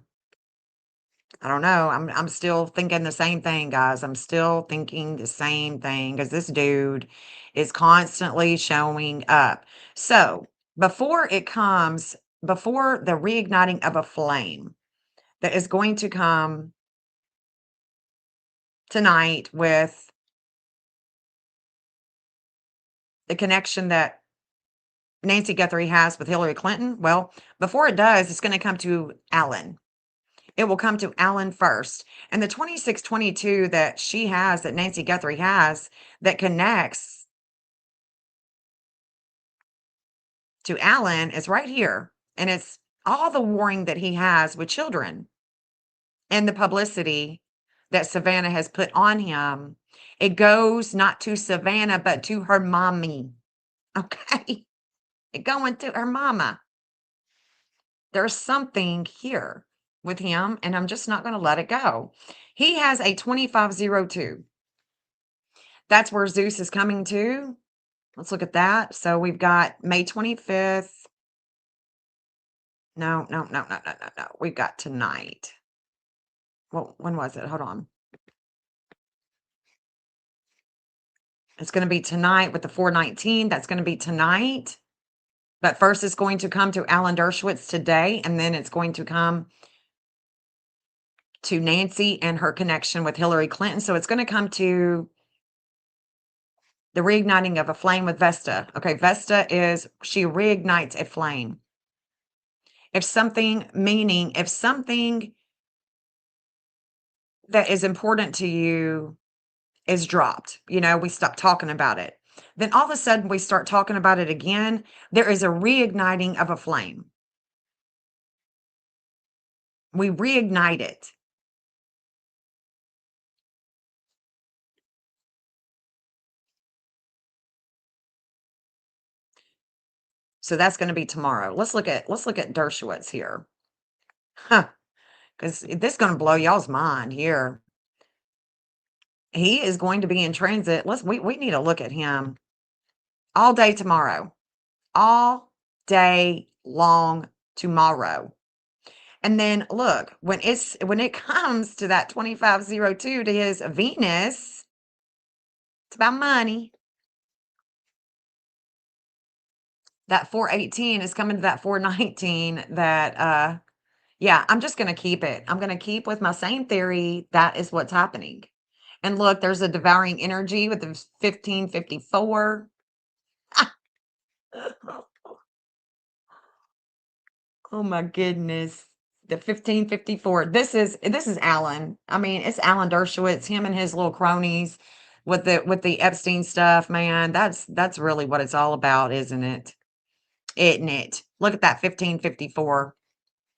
Speaker 2: don't know. I'm still thinking the same thing, guys. I'm still thinking the same thing because this dude is constantly showing up. So before the reigniting of a flame that is going to come tonight with the connection that Nancy Guthrie has with Hillary Clinton, well, before it does, it's going to come to Alan. It will come to Alan first. And the 2622 that she has, that Nancy Guthrie has, that connects to Alan is right here. And it's all the warring that he has with children and the publicity that Savannah has put on him. It goes not to Savannah, but to her mommy. Okay? It going to her mama. There's something here with him, and I'm just not going to let it go. He has a 2502. That's where Zeus is coming to. Let's look at that. So we've got May 25th. No. We've got tonight. Well, when was it? Hold on. It's going to be tonight with the 419. That's going to be tonight. But first it's going to come to Alan Dershowitz today, and then it's going to come to Nancy and her connection with Hillary Clinton. So it's going to come to the reigniting of a flame with Vesta. Okay, Vesta is, she reignites a flame. If something that is important to you is dropped, we stop talking about it. Then all of a sudden we start talking about it again. There is a reigniting of a flame. We reignite it. So that's going to be tomorrow. Let's look at Dershowitz here. Because this is going to blow y'all's mind here. He is going to be in transit. We need to look at him all day tomorrow. All day long tomorrow. And then look, when it comes to that 2502 to his Venus, it's about money. That 418 is coming to that 419 that, yeah, I'm just going to keep it. I'm going to keep with my same theory. That is what's happening. And look, there's a devouring energy with the 1554. Oh my goodness. The 1554. This is Alan. I mean, it's Alan Dershowitz, him and his little cronies with the Epstein stuff, man. That's really what it's all about, isn't it? Isn't it? Look at that 1554.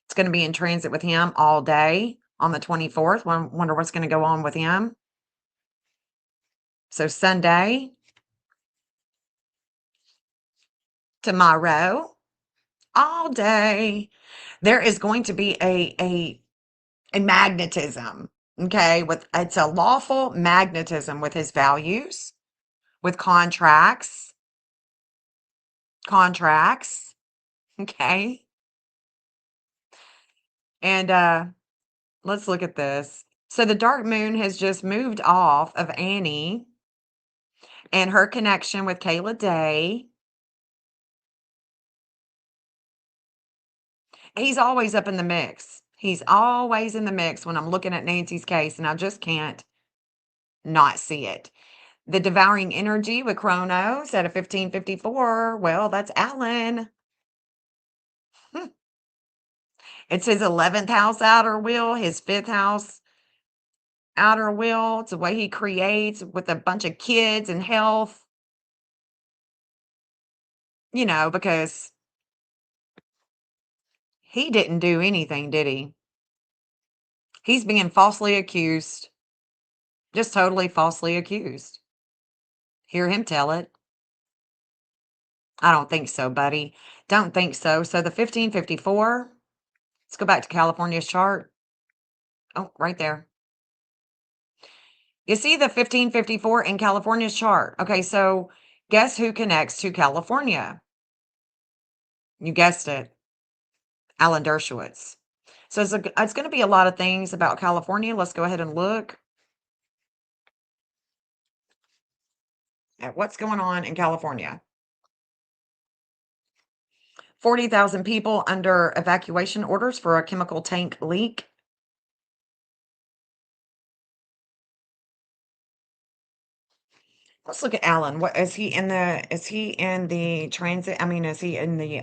Speaker 2: It's going to be in transit with him all day on the 24th. Wonder what's going to go on with him. So Sunday, tomorrow, all day, there is going to be a magnetism. Okay, with it's a lawful magnetism with his values, with contracts. Okay. And let's look at this. So the dark moon has just moved off of Annie and her connection with Kayla Day. He's always up in the mix. He's always in the mix when I'm looking at Nancy's case, and I just can't not see it. The devouring energy with Chronos at a 1554. Well, that's Alan. It's his 11th house outer wheel, his 5th house outer wheel. It's the way he creates with a bunch of kids and health. You know, because he didn't do anything, did he? He's being falsely accused. Just totally falsely accused. Hear him tell it. I don't think so, buddy. Don't think so. So the 1554, let's go back to California's chart. Oh, right there. You see the 1554 in California's chart. Okay, so guess who connects to California? You guessed it. Alan Dershowitz. So it's going to be a lot of things about California. Let's go ahead and look at what's going on in California. 40,000 people under evacuation orders for a chemical tank leak. Let's look at Alan. What is he in the transit? I mean, is he in the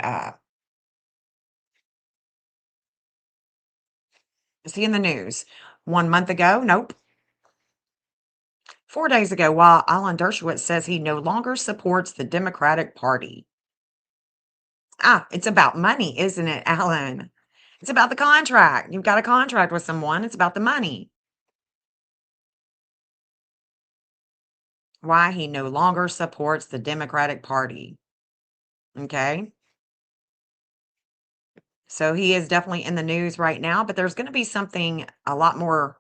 Speaker 2: is he in the news? 1 month ago? Nope. 4 days ago, while Alan Dershowitz says he no longer supports the Democratic Party. It's about money, isn't it, Alan? It's about the contract. You've got a contract with someone. It's about the money. Why he no longer supports the Democratic Party. Okay. So he is definitely in the news right now, but there's going to be something a lot more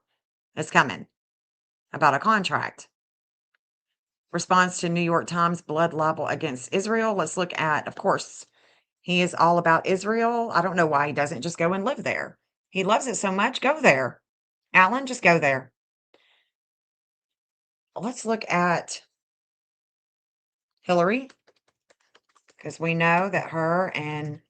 Speaker 2: that's coming about a contract. Response to New York Times blood libel against Israel. Let's look at, of course, he is all about Israel. I don't know why he doesn't just go and live there. He loves it so much. Go there. Alan, just go there. Let's look at Hillary, because we know that her and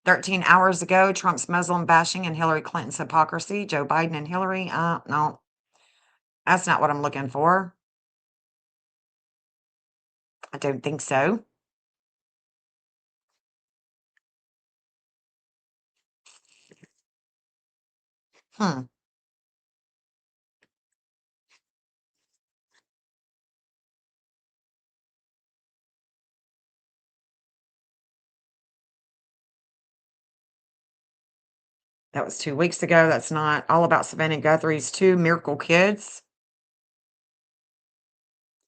Speaker 2: 13 hours ago, Trump's Muslim bashing and Hillary Clinton's hypocrisy. Joe Biden and Hillary. No, that's not what I'm looking for. I don't think so. Hmm. That was 2 weeks ago. That's not all about Savannah Guthrie's 2 miracle kids.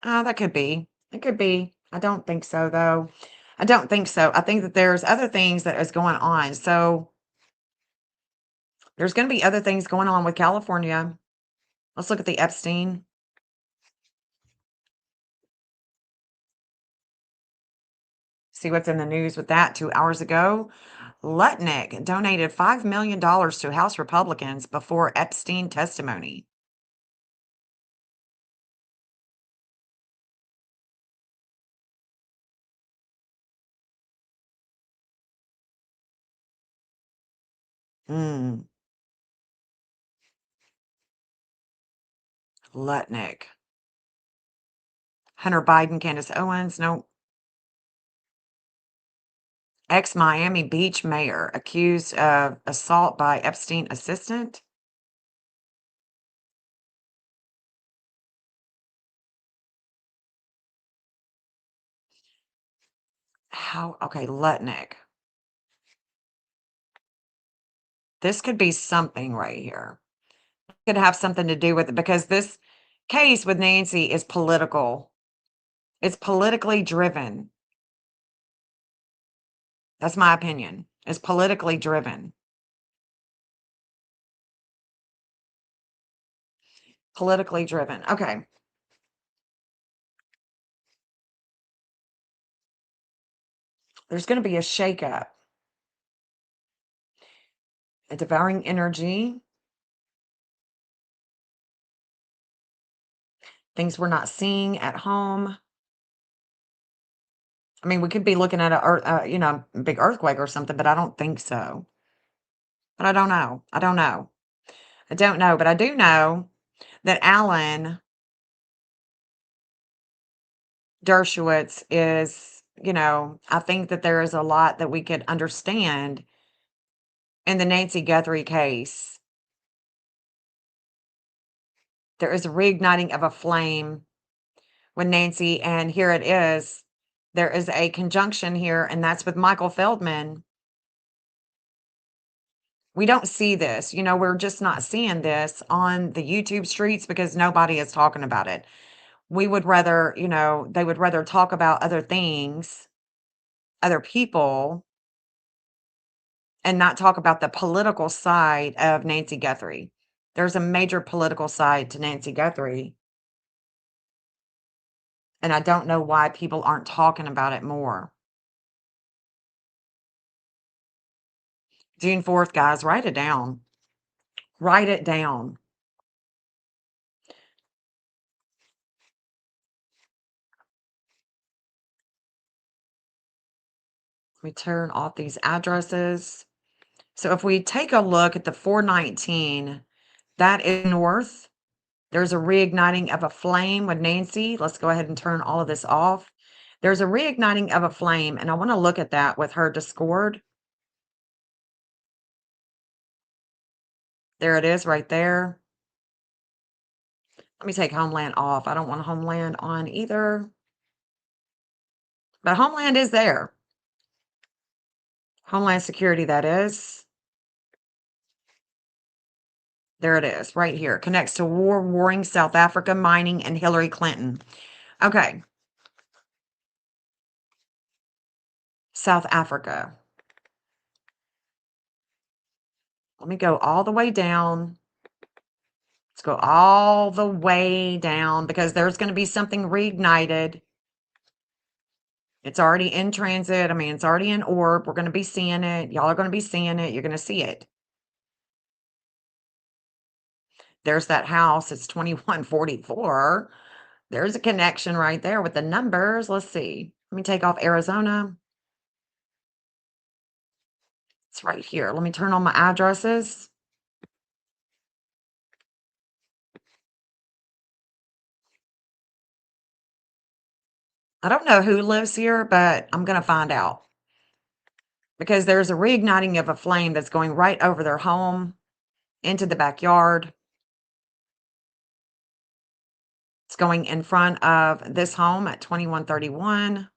Speaker 2: That could be. It could be. I don't think so, though. I don't think so. I think that there's other things that is going on. So there's going to be other things going on with California. Let's look at the Epstein. See what's in the news with that 2 hours ago. Lutnick donated $5 million to House Republicans before Epstein testimony. Mm. Lutnick. Hunter Biden, Candace Owens. No. Ex-Miami Beach mayor accused of assault by Epstein assistant. How? Okay, Lutnick. This could be something right here. Could have something to do with it because this case with Nancy is political. It's politically driven. That's my opinion. It's politically driven. Politically driven. Okay. There's going to be a shakeup. A devouring energy. Things we're not seeing at home. I mean, we could be looking at a big earthquake or something, but I don't think so. But I don't know. I don't know. I don't know, but I do know that Alan Dershowitz is, I think that there is a lot that we could understand in the Nancy Guthrie case. There is a reigniting of a flame when Nancy, and here it is. There is a conjunction here, and that's with Michael Feldman. We don't see this. We're just not seeing this on the YouTube streets because nobody is talking about it. We would rather, they would rather talk about other things, other people, and not talk about the political side of Nancy Guthrie. There's a major political side to Nancy Guthrie. And I don't know why people aren't talking about it more. June 4th, guys, write it down. Write it down. Let me turn off these addresses. So if we take a look at the 419, that is north. There's a reigniting of a flame with Nancy. Let's go ahead and turn all of this off. There's a reigniting of a flame, and I want to look at that with her discord. There it is right there. Let me take Homeland off. I don't want Homeland on either. But Homeland is there. Homeland Security, that is. There it is, right here. Connects to war, warring South Africa, mining, and Hillary Clinton. Okay. South Africa. Let me go all the way down. Let's go all the way down because there's going to be something reignited. It's already in transit. I mean, it's already in orb. We're going to be seeing it. Y'all are going to be seeing it. You're going to see it. There's that house. It's 2144. There's a connection right there with the numbers. Let's see. Let me take off Arizona. It's right here. Let me turn on my addresses. I don't know who lives here, but I'm going to find out. Because there's a reigniting of a flame that's going right over their home into the backyard. It's going in front of this home at 2131.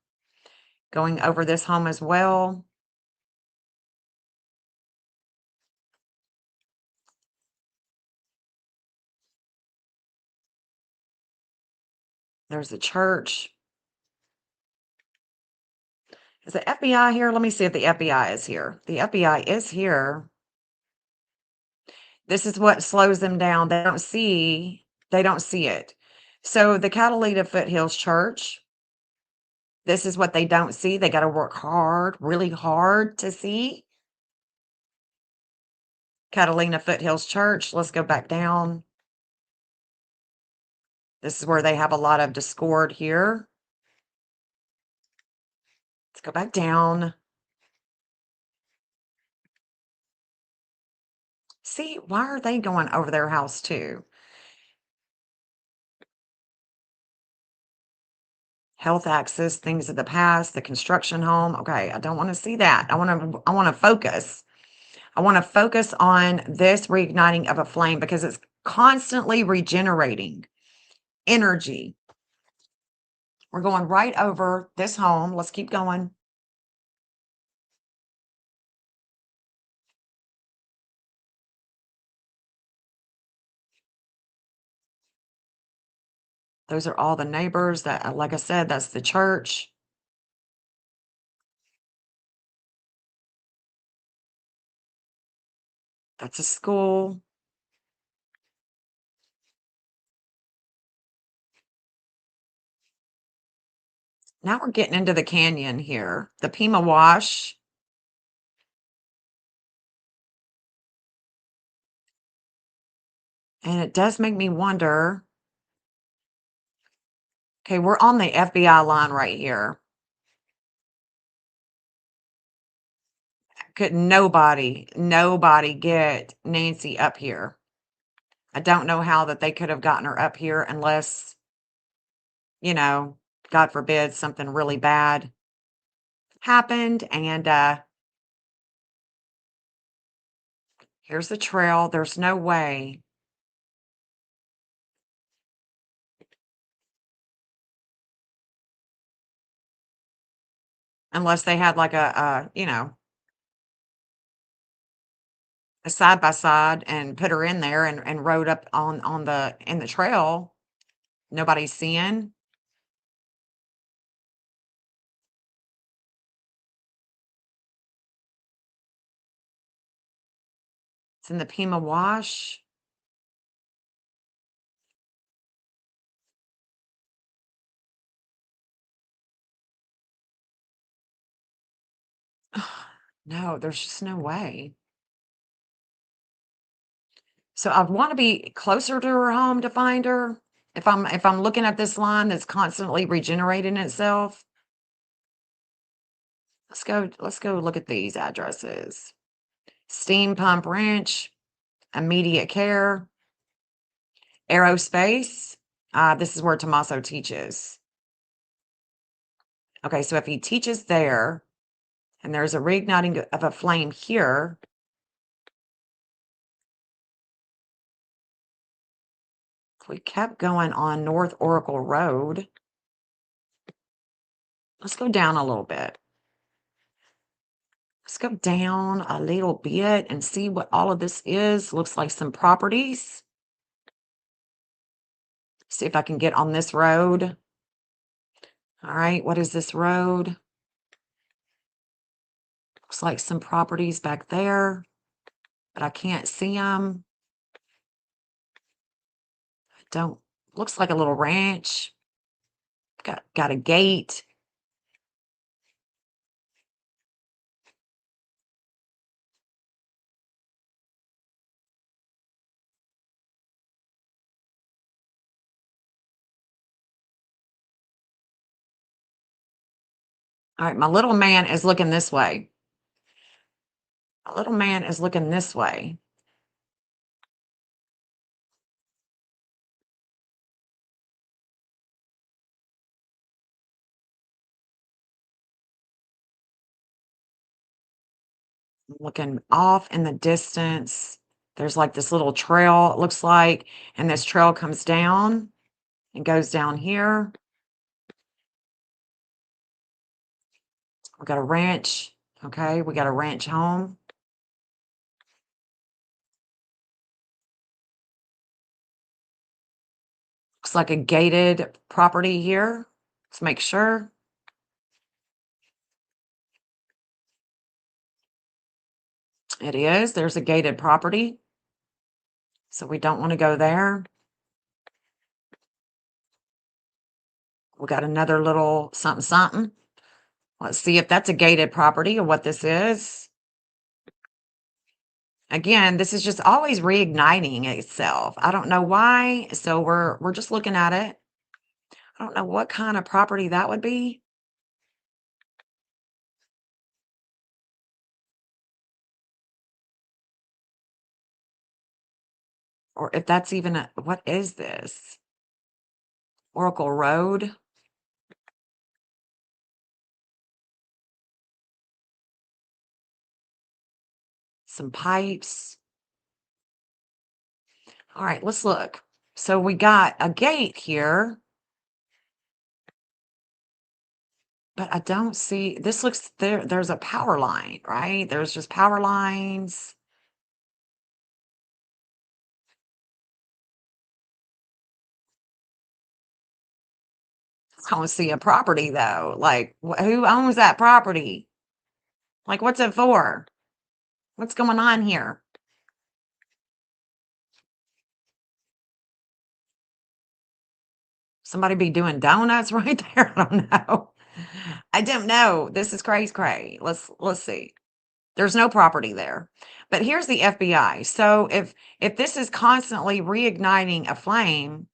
Speaker 2: Going over this home as well. There's the church. Is the FBI here? Let me see if the FBI is here. The FBI is here. This is what slows them down. They don't see it. So the Catalina Foothills Church, this is what they don't see. They got to work hard, really hard to see. Catalina Foothills Church. Let's go back down. This is where they have a lot of discord here. Let's go back down. See, why are they going over their house too? Health access, things of the past, the construction home. Okay, I don't want to see that. I want to focus. I want to focus on this reigniting of a flame because it's constantly regenerating energy. We're going right over this home. Let's keep going. Those are all the neighbors that, like I said, that's the church. That's a school. Now we're getting into the canyon here. The Pima Wash. And it does make me wonder. Okay, we're on the FBI line right here. Could nobody get Nancy up here? I don't know how that they could have gotten her up here unless, you know, God forbid, something really bad happened. And here's the trail. There's no way. Unless they had like a side by side and put her in there and rode up on the trail. Nobody's seeing. It's in the Pima Wash. No, there's just no way. So I want to be closer to her home to find her. If I'm looking at this line that's constantly regenerating itself. Let's go look at these addresses. Steam Pump Ranch, Immediate Care, Aerospace. This is where Tommaso teaches. Okay, so if he teaches there, and there's a reigniting of a flame here. If we kept going on North Oracle Road. Let's go down a little bit. Let's go down a little bit and see what all of this is. Looks like some properties. See if I can get on this road. All right, what is this road? Looks like some properties back there, but I can't see them. Looks like a little ranch. Got a gate. All right, my little man is looking this way. My little man is looking this way. Looking off in the distance. There's like this little trail, it looks like, and this trail comes down and goes down here. We got a ranch. Okay, we got a ranch home. Looks like a gated property here. Let's make sure. It is. There's a gated property. So we don't want to go there. We got another little something, something. Let's see if that's a gated property or what this is. Again, this is just always reigniting itself. I don't know why. So we're just looking at it. I don't know what kind of property that would be. or if that's even a, what is this? Oracle Road. Some pipes. All right, let's look. So we got a gate here. But I don't see, this looks, there's a power line, right? There's just power lines. I don't see a property though. Like, who owns that property? Like, what's it for? What's going on here? Somebody be doing donuts right there? I don't know. I don't know. This is cray. Let's see. There's no property there. But here's the FBI. So if this is constantly reigniting a flame,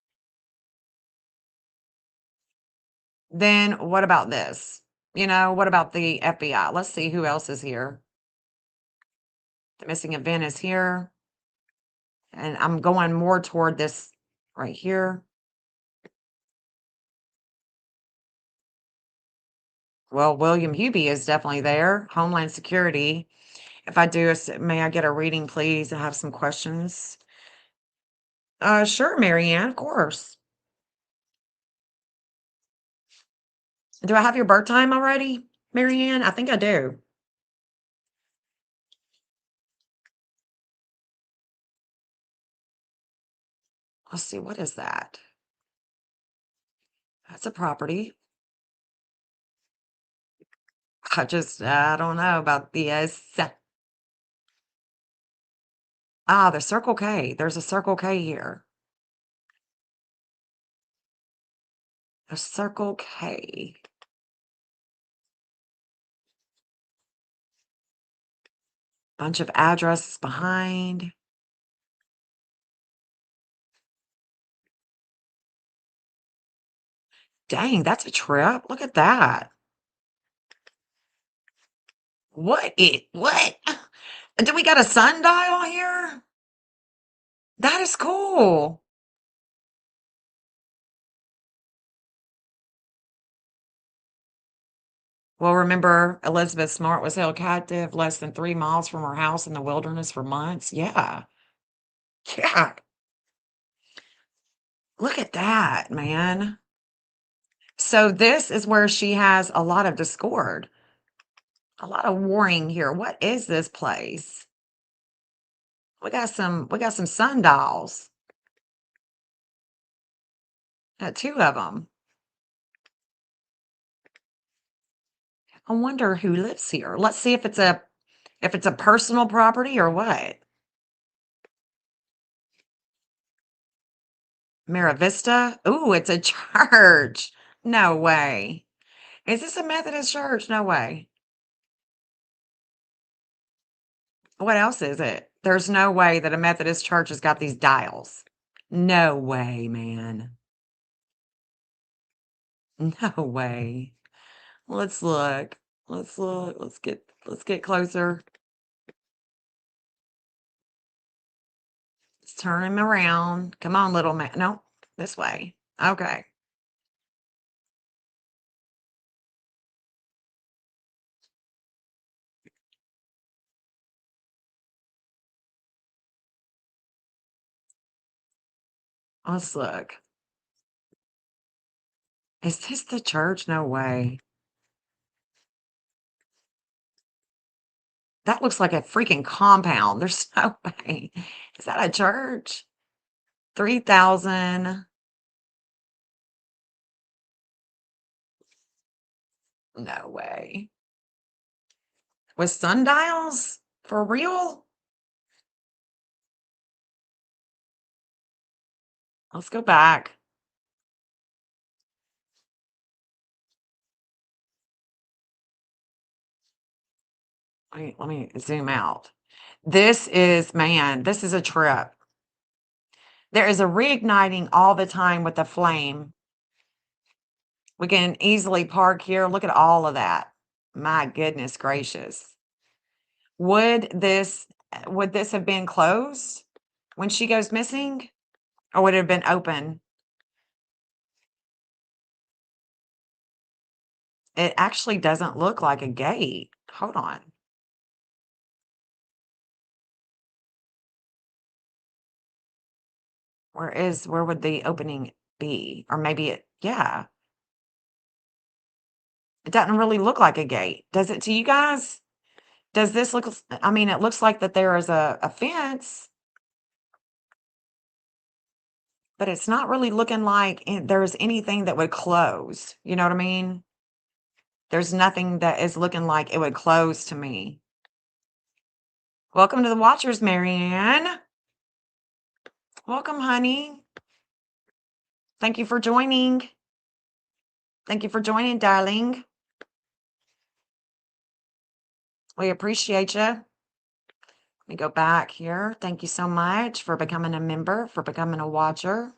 Speaker 2: then what about this? What about the FBI? Let's see who else is here. The missing event is here. And I'm going more toward this right here. Well, William Hubie is definitely there. Homeland Security. If I do, may I get a reading, please? I have some questions. Sure, Marianne, of course. Do I have your birth time already, Marianne? I think I do. Let's see, what is that? That's a property. I don't know about this. The Circle K. There's a Circle K here. A Circle K. Bunch of addresses behind. Dang, that's a trip. Look at that. What? Do we got a sundial here? That is cool. Well, remember Elizabeth Smart was held captive less than 3 miles from her house in the wilderness for months? Yeah. Yeah. Look at that, man. So this is where she has a lot of discord. A lot of warring here. What is this place? We got some sundials. Got 2 of them. I wonder who lives here. Let's see if it's a personal property or what. Mira Vista. Ooh, it's a church. No way. Is this a Methodist church? No way. What else is it? There's no way that a Methodist church has got these dials. No way, man. No way. Let's look. Let's look. Let's get closer. Let's turn him around. Come on, little man. No, this way. Okay. Let's look. Is this the church? No way. That looks like a freaking compound. There's no way. Is that a church? 3,000. No way. With sundials? For real? Let's go back. Let me zoom out. This is, man, this is a trip. There is a reigniting all the time with the flame. We can easily park here. Look at all of that. My goodness gracious. Would this have been closed? when she goes missing? Or would it have been open? It actually doesn't look like a gate. Hold on. Where would the opening be? Or maybe yeah. It doesn't really look like a gate. Does it to you guys? Does this look, I mean, it looks like that there is a fence, but it's not really looking like there's anything that would close. You know what I mean? There's nothing that is looking like it would close to me. Welcome to the Watchers, Marianne. Welcome, honey. Thank you for joining. Thank you for joining, darling. We appreciate you. Let me go back here. Thank you so much for becoming a member, for becoming a watcher.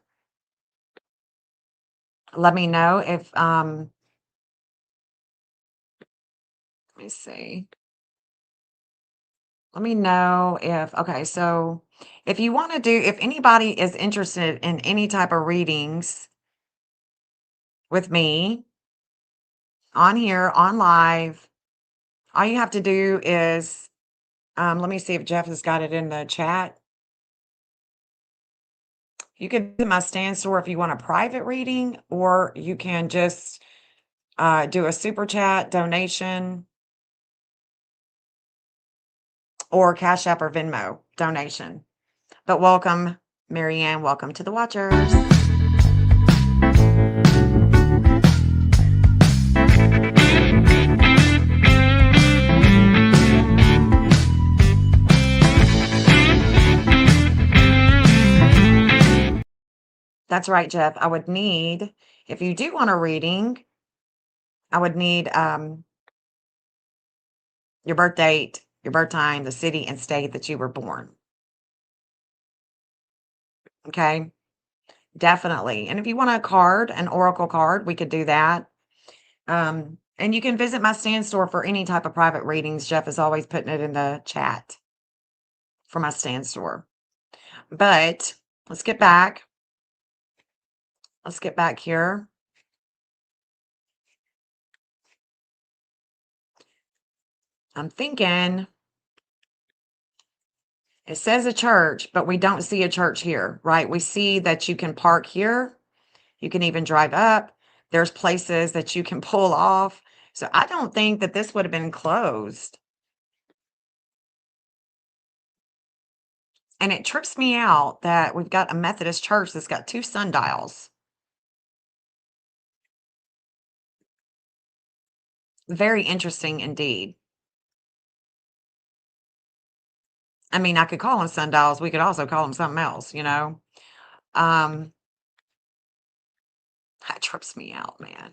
Speaker 2: Let me know if let me see. Let me know if okay, so if you want to do, if anybody is interested in any type of readings with me on here, on live, all you have to do is let me see if Jeff has got it in the chat. You can do my stand store if you want a private reading, or you can just do a super chat donation or Cash App or Venmo donation. But welcome, Marianne. Welcome to the Watchers. That's right, Jeff. I would need, if you do want a reading, I would need your birth date, your birth time, the city and state that you were born. Okay, definitely. And if you want a card, an oracle card, we could do that. And you can visit my stand store for any type of private readings. Jeff is always putting it in the chat for my stand store. But let's get back. Let's get back here. I'm thinking it says a church, but we don't see a church here, right? We see that you can park here. You can even drive up. There's places that you can pull off. So I don't think that this would have been closed. And it trips me out that we've got a Methodist church that's got 2 sundials. Very interesting indeed. I mean, I could call them sundials. We could also call them something else, you know? That trips me out, man.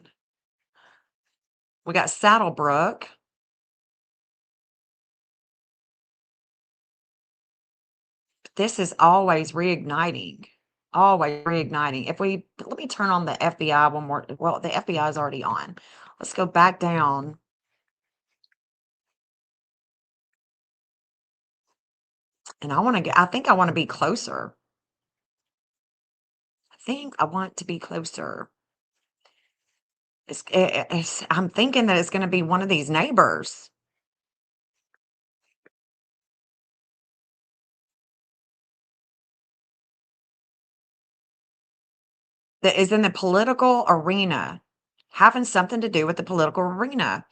Speaker 2: We got Saddlebrook. This is always reigniting. Always reigniting. Let me turn on the FBI one more. Well, the FBI is already on. Let's go back down. And I think I want to be closer. I think I want to be closer. I'm thinking that it's going to be one of these neighbors. That is in the political arena, having something to do with the political arena.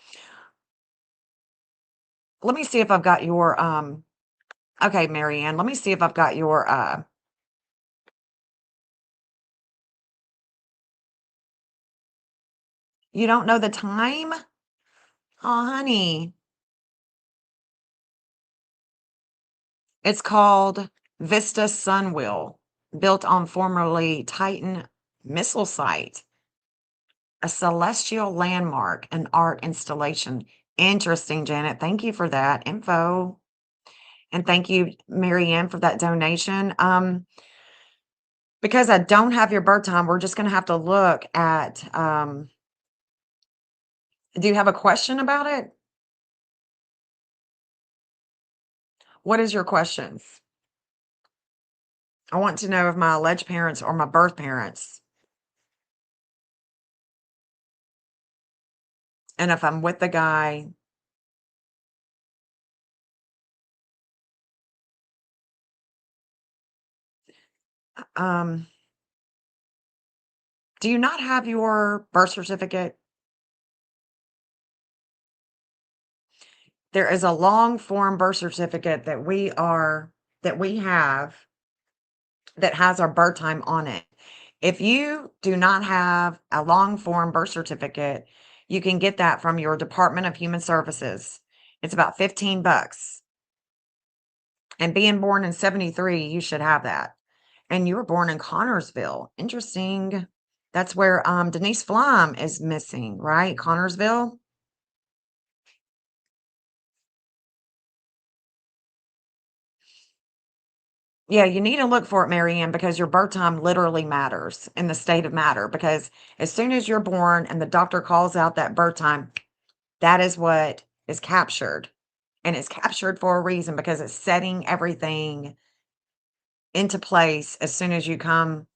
Speaker 2: Let me see if I've got your, okay, Marianne, let me see if I've got your, you don't know the time? Oh, honey. It's called Vista Sunwheel, built on formerly Titan missile site, a celestial landmark, an art installation. Interesting, Janet. Thank you for that info. And thank you, Marianne, for that donation. Because I don't have your birth time, we're just going to have to look at, do you have a question about it? What is your questions? I want to know if my alleged parents or my birth parents. And if I'm with the guy. Do you not have your birth certificate? There is a long form birth certificate that we have that has our birth time on it. If you do not have a long form birth certificate, you can get that from your Department of Human Services. It's about $15. And being born in 73, you should have that. And you were born in Connorsville. Interesting. That's where Denise Flom is missing, right? Connorsville. Yeah, you need to look for it, Marianne, because your birth time literally matters in the state of matter. Because as soon as you're born and the doctor calls out that birth time, that is what is captured. And it's captured for a reason because it's setting everything into place as soon as you come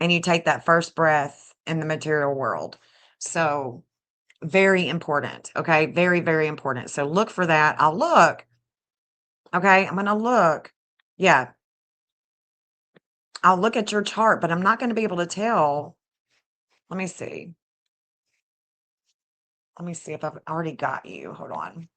Speaker 2: and you take that first breath in the material world. So, very important. Okay. Very, very important. So, look for that. I'll look. Okay. I'm going to look. Yeah. I'll look at your chart, but I'm not going to be able to tell. Let me see. Let me see if I've already got you. Hold on.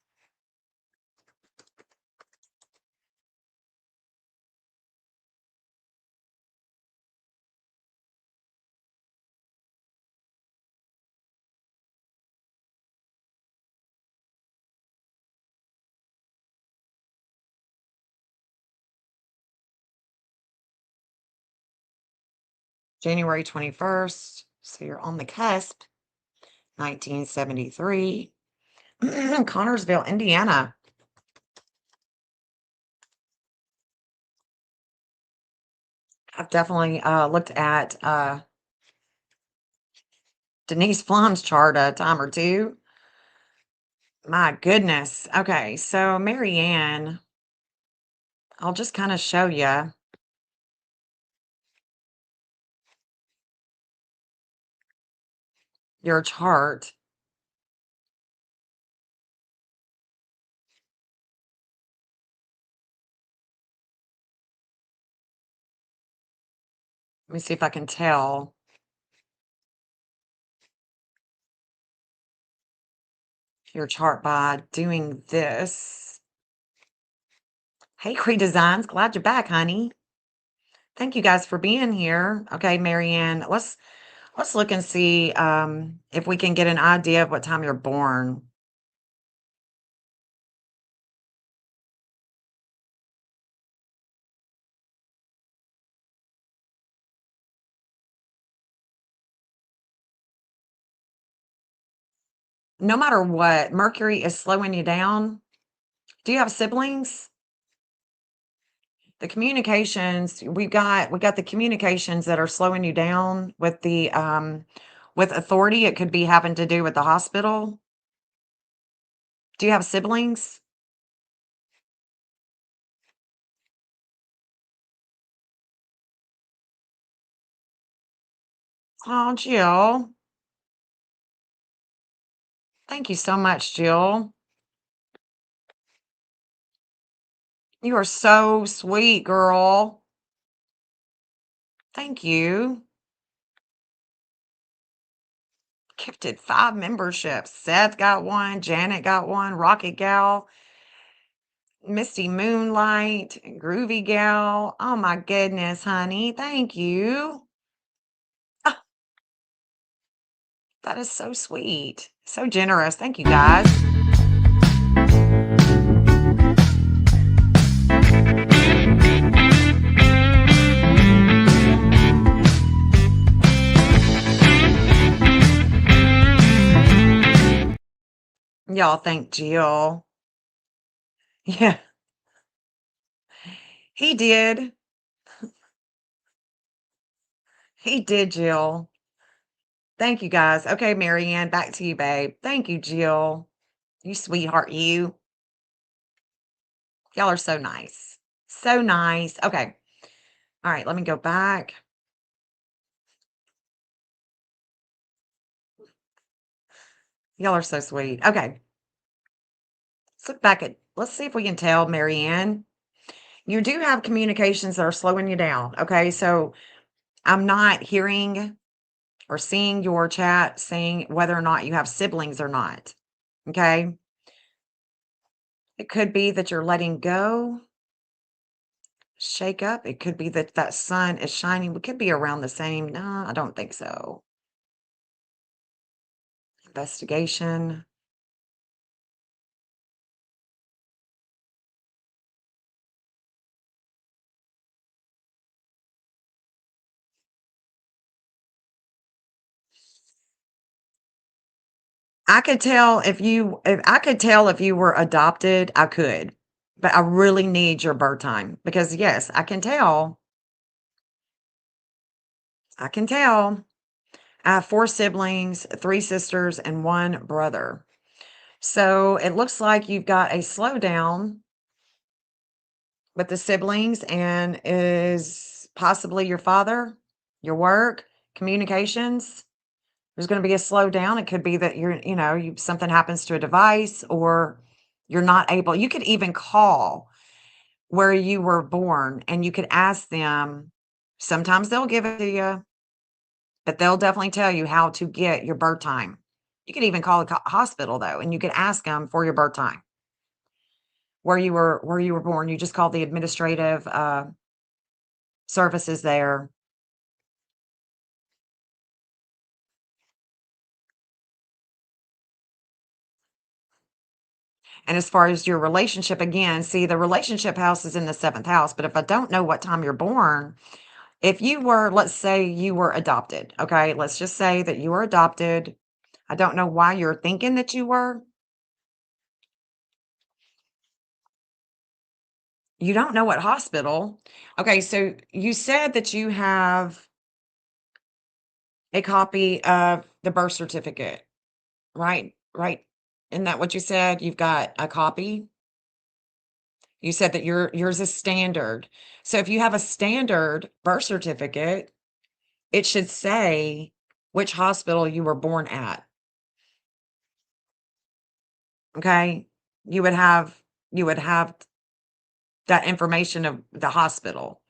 Speaker 2: January 21st. So you're on the cusp. 1973. Connorsville, Indiana. I've definitely looked at Denise Flom's chart a time or two. My goodness. Okay, so Marianne, I'll just kind of show you. Your chart. Let me see if I can tell. Your chart by doing this. Hey, Cree Designs, glad you're back, honey. Thank you guys for being here. Okay, Marianne, let's look and see if we can get an idea of what time you're born. No matter what, Mercury is slowing you down. Do you have siblings? The communications, we got the communications that are slowing you down with the with authority. It could be having to do with the hospital. Do you have siblings? Oh, Jill. Thank you so much, Jill. You are so sweet, girl. Thank you. Gifted 5 memberships. Seth got one, Janet got one, Rocket Gal, Misty Moonlight, Groovy Gal. Oh my goodness, honey. Thank you. Ah, that is so sweet. So generous. Thank you, guys. Y'all thank Jill. Yeah, he did. He did, Jill. Thank you, guys. Okay, Marianne, back to you, babe. Thank you, Jill. You sweetheart, you. Y'all are so nice. So nice. Okay. All right, let me go back. Y'all are so sweet. Okay. Let's look back at, let's see if we can tell, Marianne. You do have communications that are slowing you down. Okay. So I'm not hearing or seeing your chat saying whether or not you have siblings or not. Okay. It could be that you're letting go, shake up. It could be that that sun is shining. We could be around the same. No, I don't think so. Investigation. If I could tell if you were adopted, I could. But I really need your birth time because yes, I can tell. I can tell. I have 4 siblings, 3 sisters, and 1 brother. So it looks like you've got a slowdown with the siblings and is possibly your father, your work, communications. There's going to be a slowdown. It could be that something happens to a device or you're not able. You could even call where you were born and you could ask them. Sometimes they'll give it to you, but they'll definitely tell you how to get your birth time. You could even call the hospital though, and you could ask them for your birth time, where you were born. You just call the administrative services there. And as far as your relationship, again, see, the relationship house is in the 7th house. But if I don't know what time you're born, if you were, let's say you were adopted, okay, let's just say that you were adopted. I don't know why you're thinking that you were. You don't know what hospital. Okay, so you said that you have a copy of the birth certificate, right? Right. Isn't that what you said? You've got a copy? You said that yours is standard. So if you have a standard birth certificate, it should say which hospital you were born at. Okay? You would have that information of the hospital.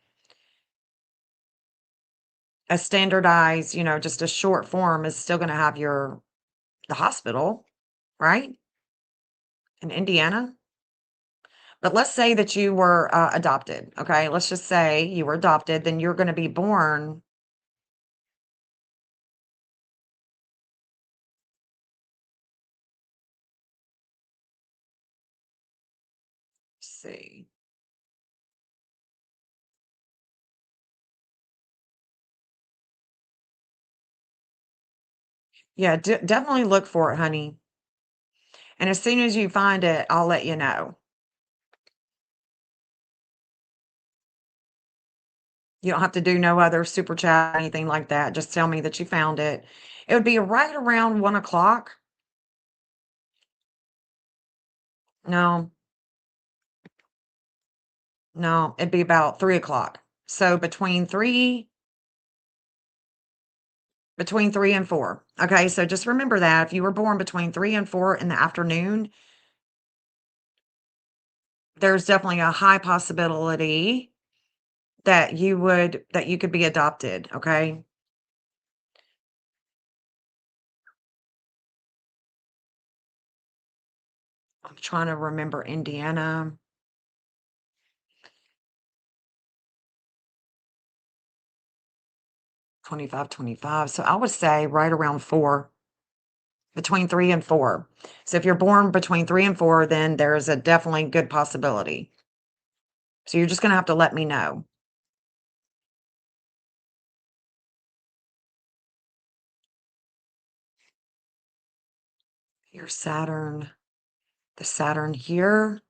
Speaker 2: A standardized, just a short form is still going to have the hospital, right? In Indiana. But let's say that you were adopted. Okay. Let's just say you were adopted, then you're going to be born. Let's see. Yeah, definitely look for it, honey. And as soon as you find it, I'll let you know. You don't have to do no other super chat, anything like that. Just tell me that you found it. It would be right around 1 o'clock. No, no, it'd be about 3 o'clock. So between 3 and 4. Okay, so just remember that if you were born between 3 and 4 in the afternoon, there's definitely a high possibility that you could be adopted, okay? I'm trying to remember Indiana. 25, 25. So I would say right around 4, between 3 and 4. So if you're born between 3 and 4, then there's a definitely good possibility. So you're just going to have to let me know. Your Saturn, the Saturn here.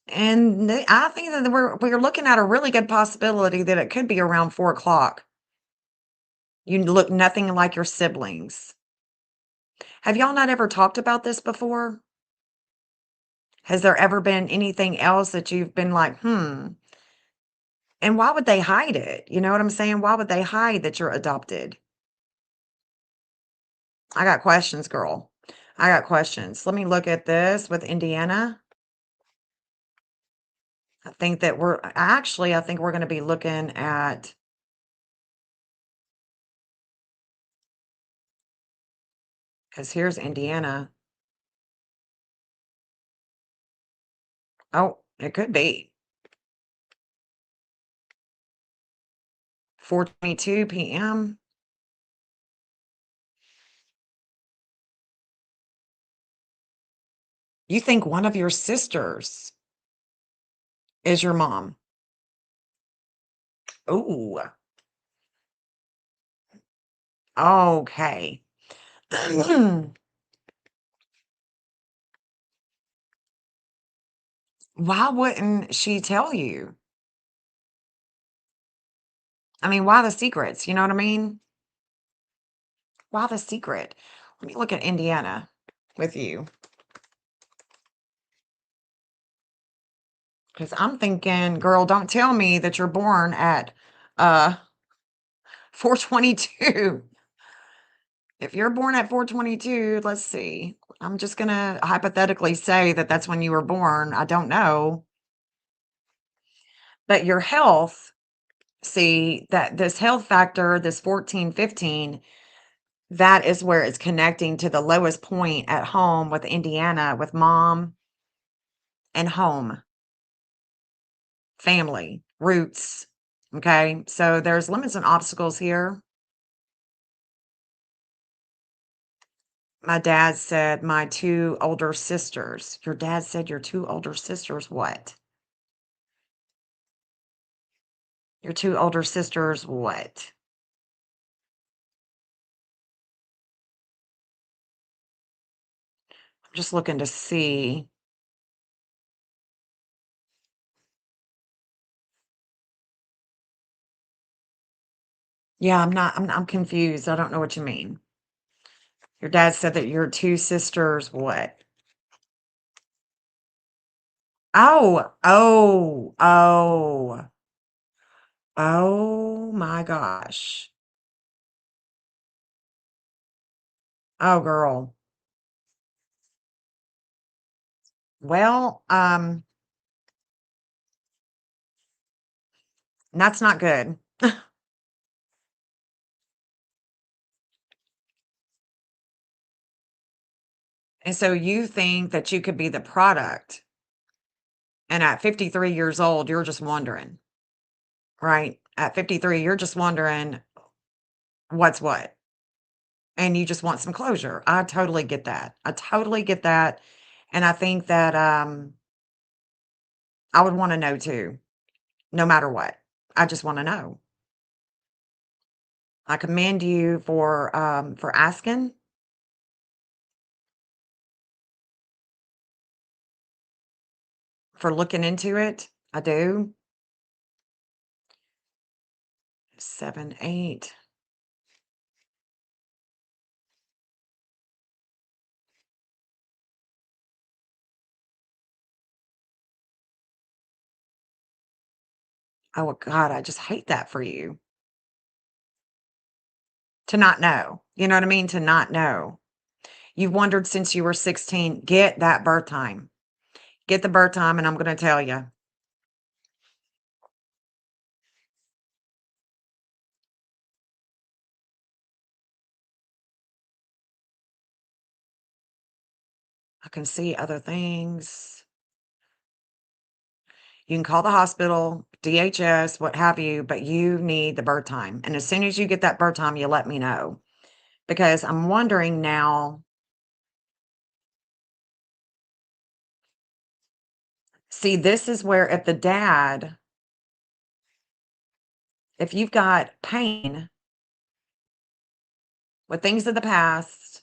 Speaker 2: And I think that we're looking at a really good possibility that it could be around 4 o'clock. You look nothing like your siblings. Have y'all not ever talked about this before? Has there ever been anything else that you've been like, And why would they hide it? You know what I'm saying? Why would they hide that you're adopted? I got questions, girl. I got questions. Let me look at this with Indiana. I think that I think we're going to be looking at, because here's Indiana. Oh, it could be 4:22 p.m. You think one of your sisters is your mom? Ooh, okay. Why wouldn't she tell you? I mean, why the secrets? You know what I mean? Why the secret? Let me look at Indiana with you. Because I'm thinking, girl, don't tell me that you're born at 4:22. If you're born at 4:22, let's see. I'm just going to hypothetically say that that's when you were born. I don't know. But your health, see, that this health factor, this 14, 15, that is where it's connecting to the lowest point at home with Indiana, with mom and home, family, roots. Okay. So there's limits and obstacles here. My dad said my two older sisters. Your dad said your two older sisters what? Your two older sisters what? I'm just looking to see. Yeah, I'm confused. I don't know what you mean. Your dad said that your two sisters what? Oh, oh, oh, oh my gosh. Oh, girl. Well, that's not good. And so you think that you could be the product, and at 53 years old, you're just wondering, right? At 53, you're just wondering what's what, and you just want some closure. I totally get that. I totally get that, and I think that, I would wanna know too, no matter what. I just wanna know. I commend you for asking, for looking into it. I do. 7, 8. Oh god, I just hate that for you, to not know. You know what I mean? To not know. You've wondered since you were 16. Get that birth time. Get the birth time, and I'm gonna tell you. I can see other things. You can call the hospital, DHS, what have you, but you need the birth time. And as soon as you get that birth time, you let me know. Because I'm wondering now, see, this is where if you've got pain with things of the past,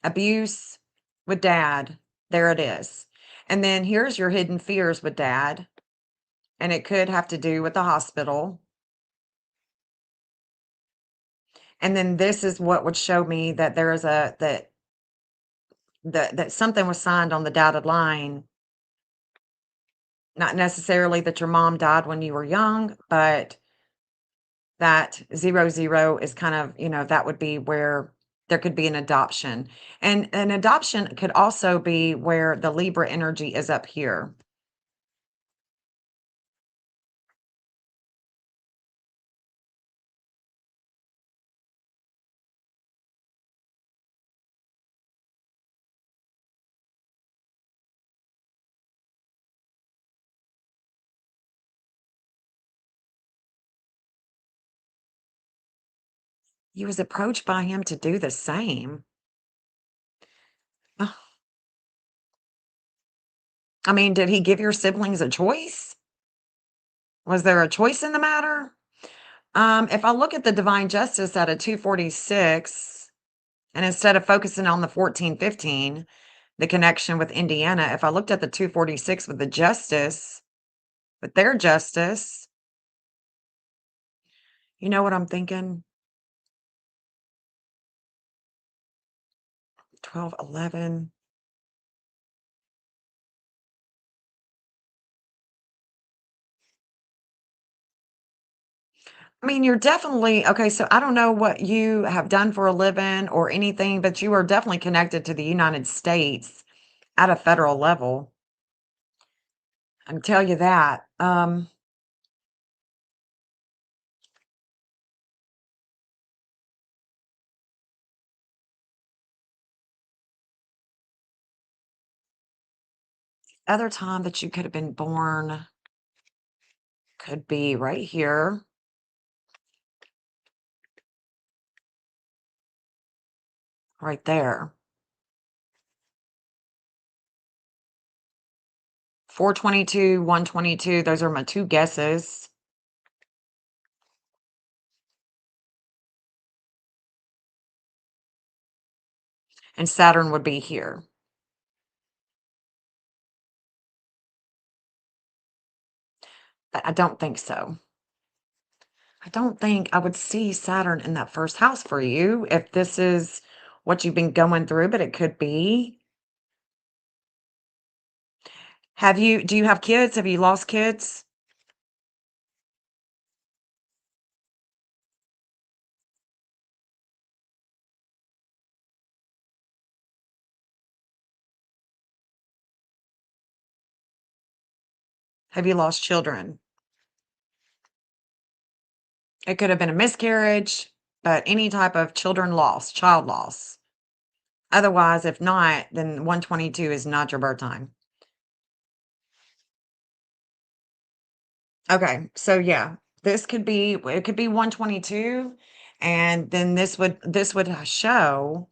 Speaker 2: abuse with dad, there it is. And then here's your hidden fears with dad. And it could have to do with the hospital. And then this is what would show me that there is that something was signed on the dotted line Not necessarily that your mom died when you were young, but that 00 is kind of, that would be where there could be an adoption. And an adoption could also be where the Libra energy is up here. You was approached by him to do the same. Ugh. I mean, did he give your siblings a choice? Was there a choice in the matter? If I look at the divine justice at a 246, and instead of focusing on the 1415, the connection with Indiana, if I looked at the 246 with the justice, with their justice, you know what I'm thinking? 12, 11. I mean, you're definitely okay. So I don't know what you have done for a living or anything, but you are definitely connected to the United States at a federal level. I can tell you that. Other time that you could have been born could be right here, right there. 422, 122. Those are my two guesses. And Saturn would be here. I don't think so. I don't think I would see Saturn in that first house for you if this is what you've been going through, but it could be. Do you have kids? Have you lost kids? Have you lost children? It could have been a miscarriage, but any type of children lost, child loss. Otherwise, if not, then 122 is not your birth time. Okay, so yeah, it could be 122, and then this would show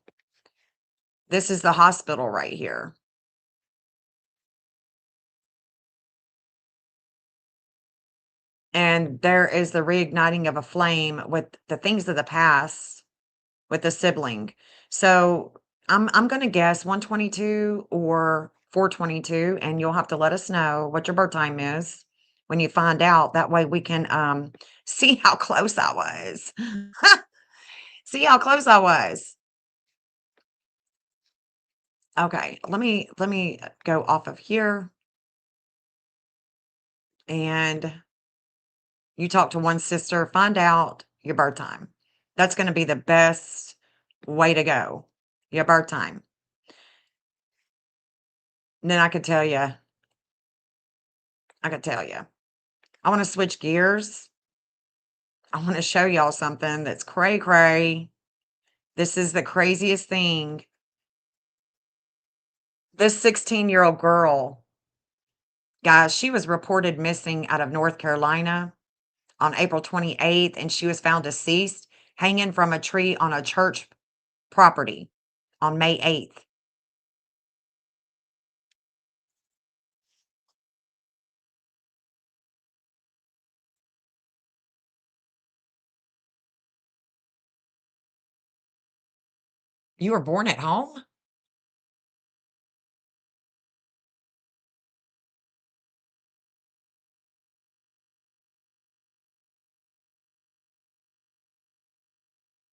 Speaker 2: this is the hospital right here. And there is the reigniting of a flame with the things of the past with the sibling. So I'm gonna guess 122 or 422, and you'll have to let us know what your birth time is when you find out. That way we can see how close I was. See how close I was. Okay, let me go off of here, and you talk to one sister, find out your birth time. That's going to be the best way to go. Your birth time. And then I could tell you. I want to switch gears. I want to show y'all something that's cray cray. This is the craziest thing. This 16-year-old girl, guys, she was reported missing out of North Carolina on April 28th, and she was found deceased hanging from a tree on a church property on May 8th. You were born at home?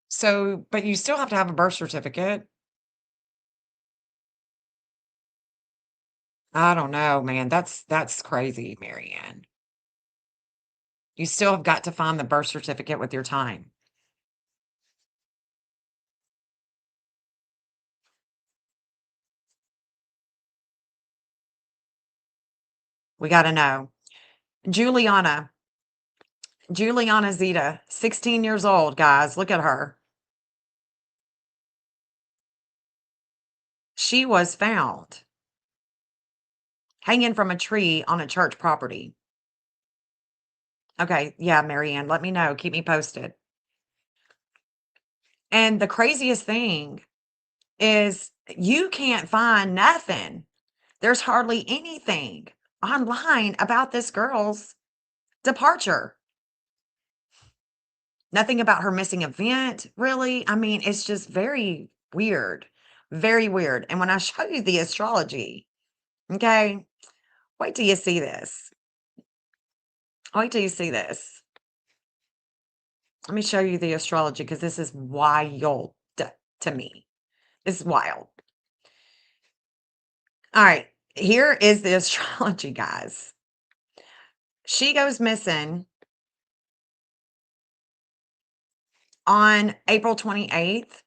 Speaker 2: So, but you still have to have a birth certificate. I don't know, man. That's crazy, Marianne. You still have got to find the birth certificate with your time. We got to know. Juliana Nzita, 16 years old, guys. Look at her. She was found hanging from a tree on a church property. Okay, yeah, Marianne, let me know. Keep me posted. And the craziest thing is you can't find nothing. There's hardly anything online about this girl's departure. Nothing about her missing event, really. I mean, it's just very weird. Very weird. And when I show you the astrology, okay, wait till you see this. Wait till you see this. Let me show you the astrology because this is wild to me. This is wild. All right, here is the astrology, guys. She goes missing on April 28th.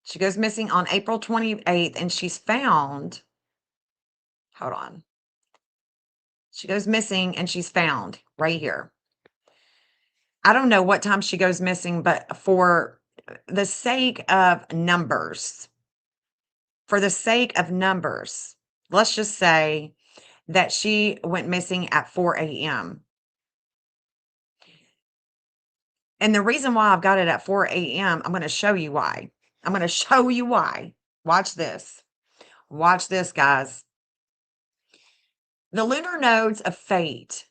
Speaker 2: She goes missing on April 28th and she's found. Hold on. She goes missing and she's found right here. I don't know what time she goes missing, but for the sake of numbers, let's just say that she went missing at 4 a.m. And the reason why I've got it at 4 a.m., I'm going to show you why. Watch this. Watch this, guys. The lunar nodes of fate,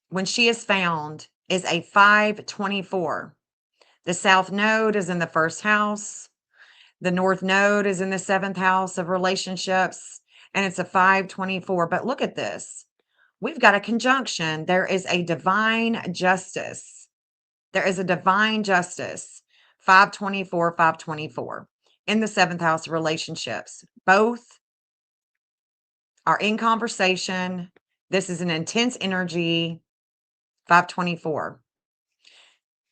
Speaker 2: when she is found, is a 524. The south node is in the first house. The north node is in the seventh house of relationships, and it's a 524. But look at this. We've got a conjunction. There is a divine justice. 524, 524 in the seventh house of relationships. Both are in conversation. This is an intense energy. 524.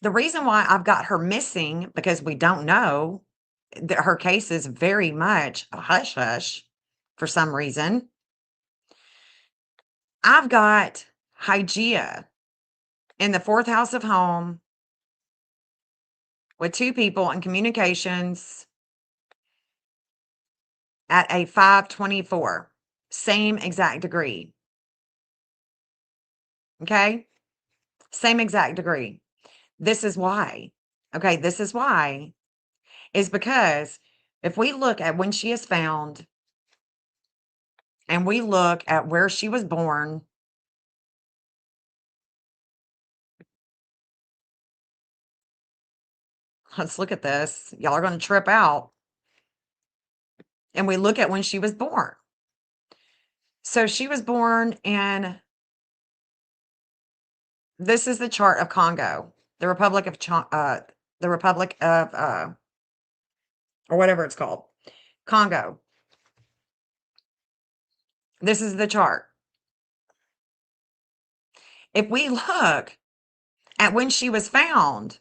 Speaker 2: The reason why I've got her missing, because we don't know, that her case is very much a hush hush for some reason. I've got Hygeia in the fourth house of home with two people in communications at a 524, same exact degree. Okay? Same exact degree. This is why. Okay, this is why. Is because if we look at when she is found and we look at where she was born, let's look at this. Y'all are going to trip out. And we look at when she was born. So she was born in, this is the chart of Congo, the Republic of, or whatever it's called, Congo. This is the chart. If we look at when she was found,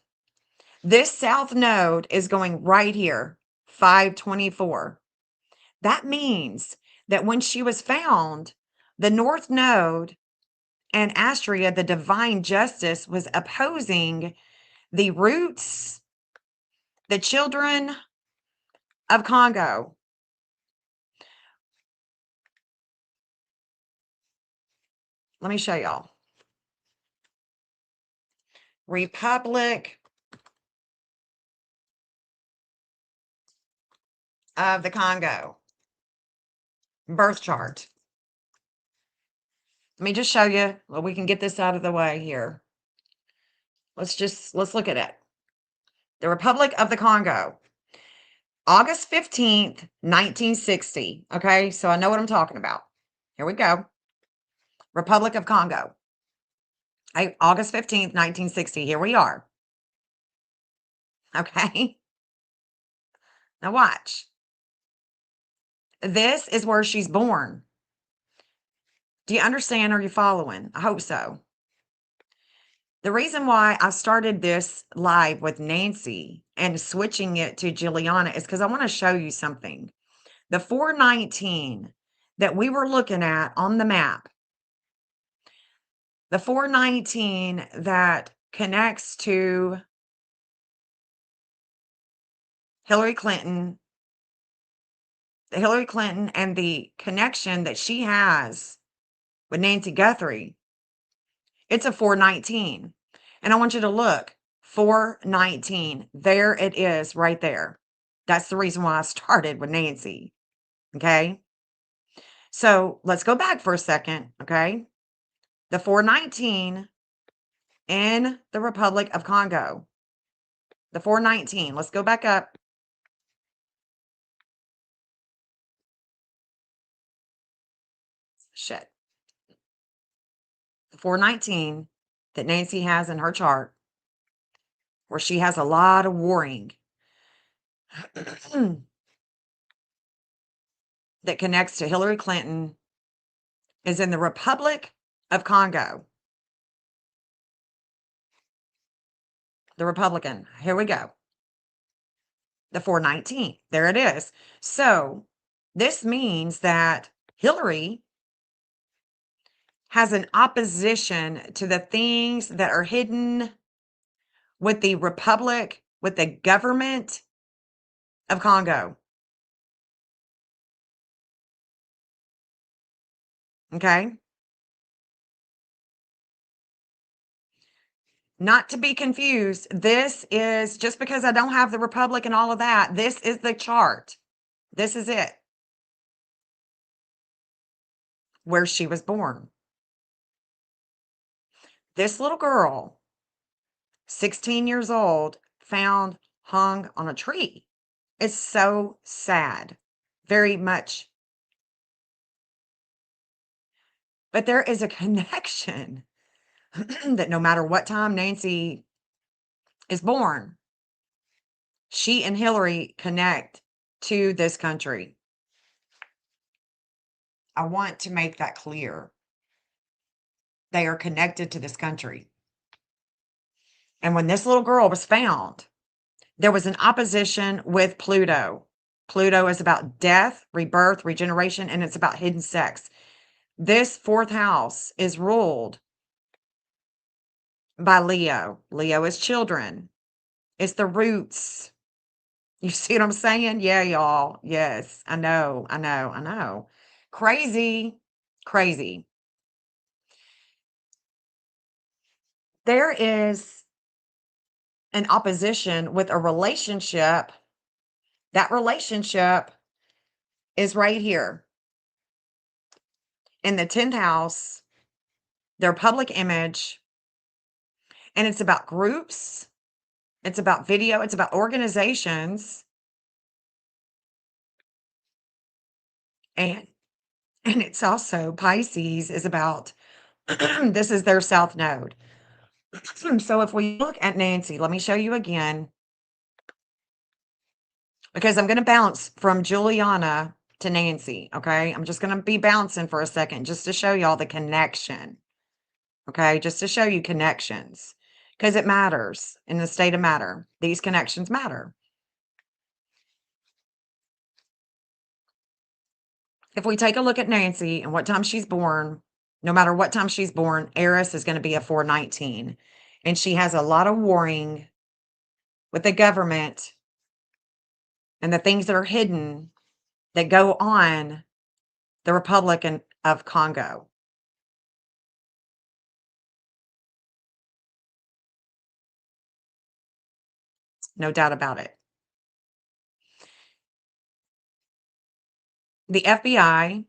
Speaker 2: this south node is going right here, 524. That means that when she was found, the north node and Astrea, the divine justice, was opposing the roots, the children of Congo. Let me show y'all. Republic of the Congo birth chart. Let me just show you. Well, we can get this out of the way here. Let's look at it. The Republic of the Congo, August 15th, 1960. Okay, so I know what I'm talking about. Here we go. Republic of Congo. August 15th, 1960. Here we are. Okay. Now watch. This is where she's born. Do you understand? Are you following? I hope so. The reason why I started this live with Nancy and switching it to Juliana is because I want to show you something. The 419 that we were looking at on the map, the 419 that connects to Hillary Clinton and the connection that she has with Nancy Guthrie, it's a 419. And I want you to look, 419. There it is right there. That's the reason why I started with Nancy. Okay. So let's go back for a second. Okay. The 419 in the Republic of Congo. The 419. Let's go back up. Shit. The 419 that Nancy has in her chart, where she has a lot of warring that connects to Hillary Clinton, is in the Republic of Congo. The Republican. Here we go. The 419. There it is. So this means that Hillary has an opposition to the things that are hidden with the Republic, with the government of Congo. Okay. Not to be confused. This is just because I don't have the Republic and all of that. This is the chart. This is it. Where she was born. This little girl, 16 years old, found hung on a tree. It's so sad. Very much. But there is a connection that no matter what time Nancy is born, she and Hillary connect to this country. I want to make that clear. They are connected to this country. And when this little girl was found, there was an opposition with Pluto. Pluto is about death, rebirth, regeneration, and it's about hidden sex. This fourth house is ruled by Leo. Leo is children. It's the roots. You see what I'm saying? Yeah, y'all. Yes, I know. Crazy. There is an opposition with a relationship. That relationship is right here in the 10th house, their public image. And it's about groups. It's about video. It's about organizations. And it's also Pisces is about, this is their south node. So if we look at Nancy, let me show you again, because I'm going to bounce from Juliana to Nancy. Okay. I'm just going to be bouncing for a second just to show y'all the connection. Okay. Just to show you connections, because it matters in the state of matter. These connections matter. If we take a look at Nancy and what time she's born, no matter what time she's born, Eris is going to be a 419. And she has a lot of warring with the government and the things that are hidden that go on the Republic of Congo. No doubt about it. The FBI,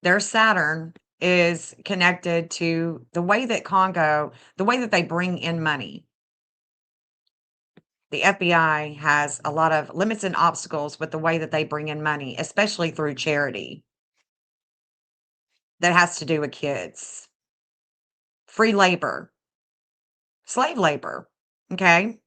Speaker 2: their Saturn is connected to the way that Congo, the way that they bring in money. The FBI has a lot of limits and obstacles with the way that they bring in money, especially through charity. That has to do with kids. Free labor. Slave labor. Okay.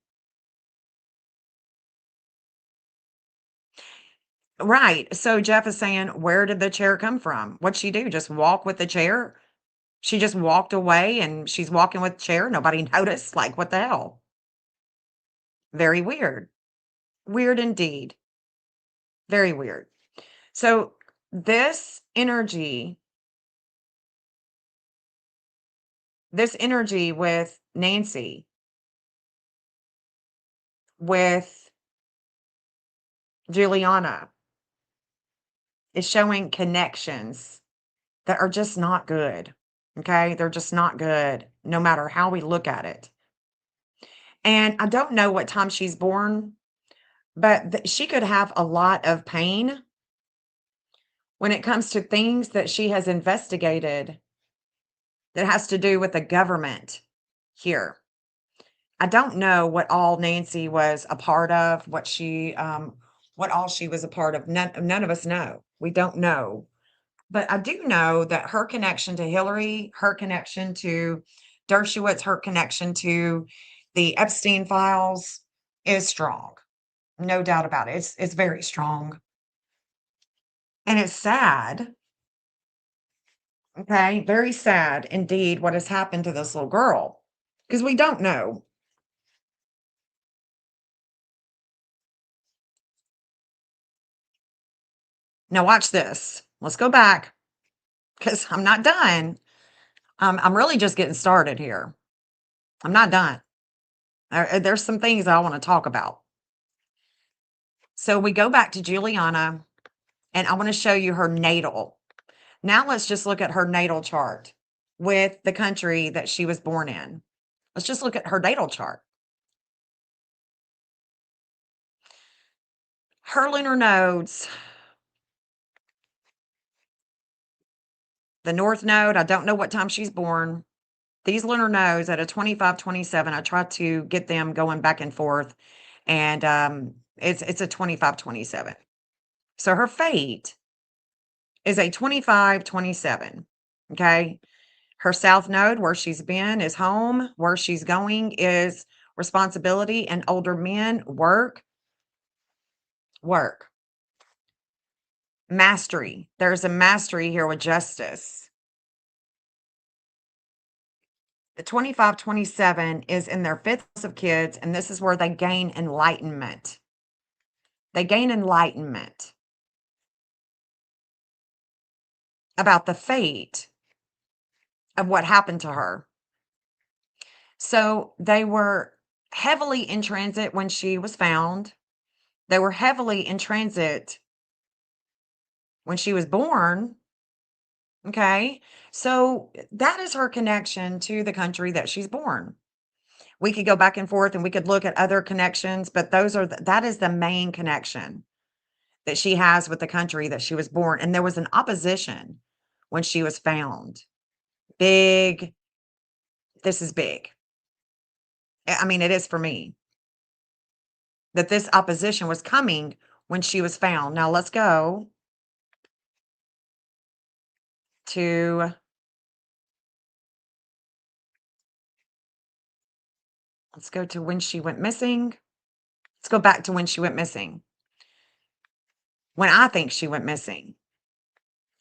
Speaker 2: Right. So Jeff is saying, where did the chair come from? What'd she do? Just walk with the chair? She just walked away and she's walking with the chair. Nobody noticed. Like, what the hell? Very weird. Weird indeed. Very weird. So this energy with Nancy, with Juliana, is showing connections that are just not good. Okay. They're just not good, no matter how we look at it. And I don't know what time she's born, but she could have a lot of pain when it comes to things that she has investigated that has to do with the government here. I don't know what all Nancy was a part of, what all she was a part of. None of us know. We don't know. But I do know that her connection to Hillary, her connection to Dershowitz, her connection to the Epstein files is strong. No doubt about it. It's very strong. And it's sad. Okay. Very sad indeed what has happened to this little girl. Because we don't know. Now watch this. Let's go back because I'm not done. I'm really just getting started here. I'm not done. There's some things I want to talk about. So we go back to Juliana, and I want to show you her natal. Now let's just look at her natal chart with the country that she was born in. Let's just look at her natal chart. Her lunar nodes, the North Node, I don't know what time she's born. These lunar nodes at a 25, 27, I try to get them going back and forth, and it's a 25, 27. So her fate is a 25, 27. Okay. Her south node, where she's been, is home. Where she's going is responsibility and older men, work. Mastery. There's a mastery here with justice. The 25, 27 is in their fifth house of kids, and this is where they gain enlightenment. They gain enlightenment about the fate of what happened to her. So they were heavily in transit when she was found. They were heavily in transit when she was born. Okay. So that is her connection to the country that she's born. We could go back and forth and we could look at other connections, but that is the main connection that she has with the country that she was born. And there was an opposition when she was found. Big. This is big. I mean, it is for me that this opposition was coming when she was found. Now let's go to when she went missing. Let's go back to when she went missing. When I think she went missing.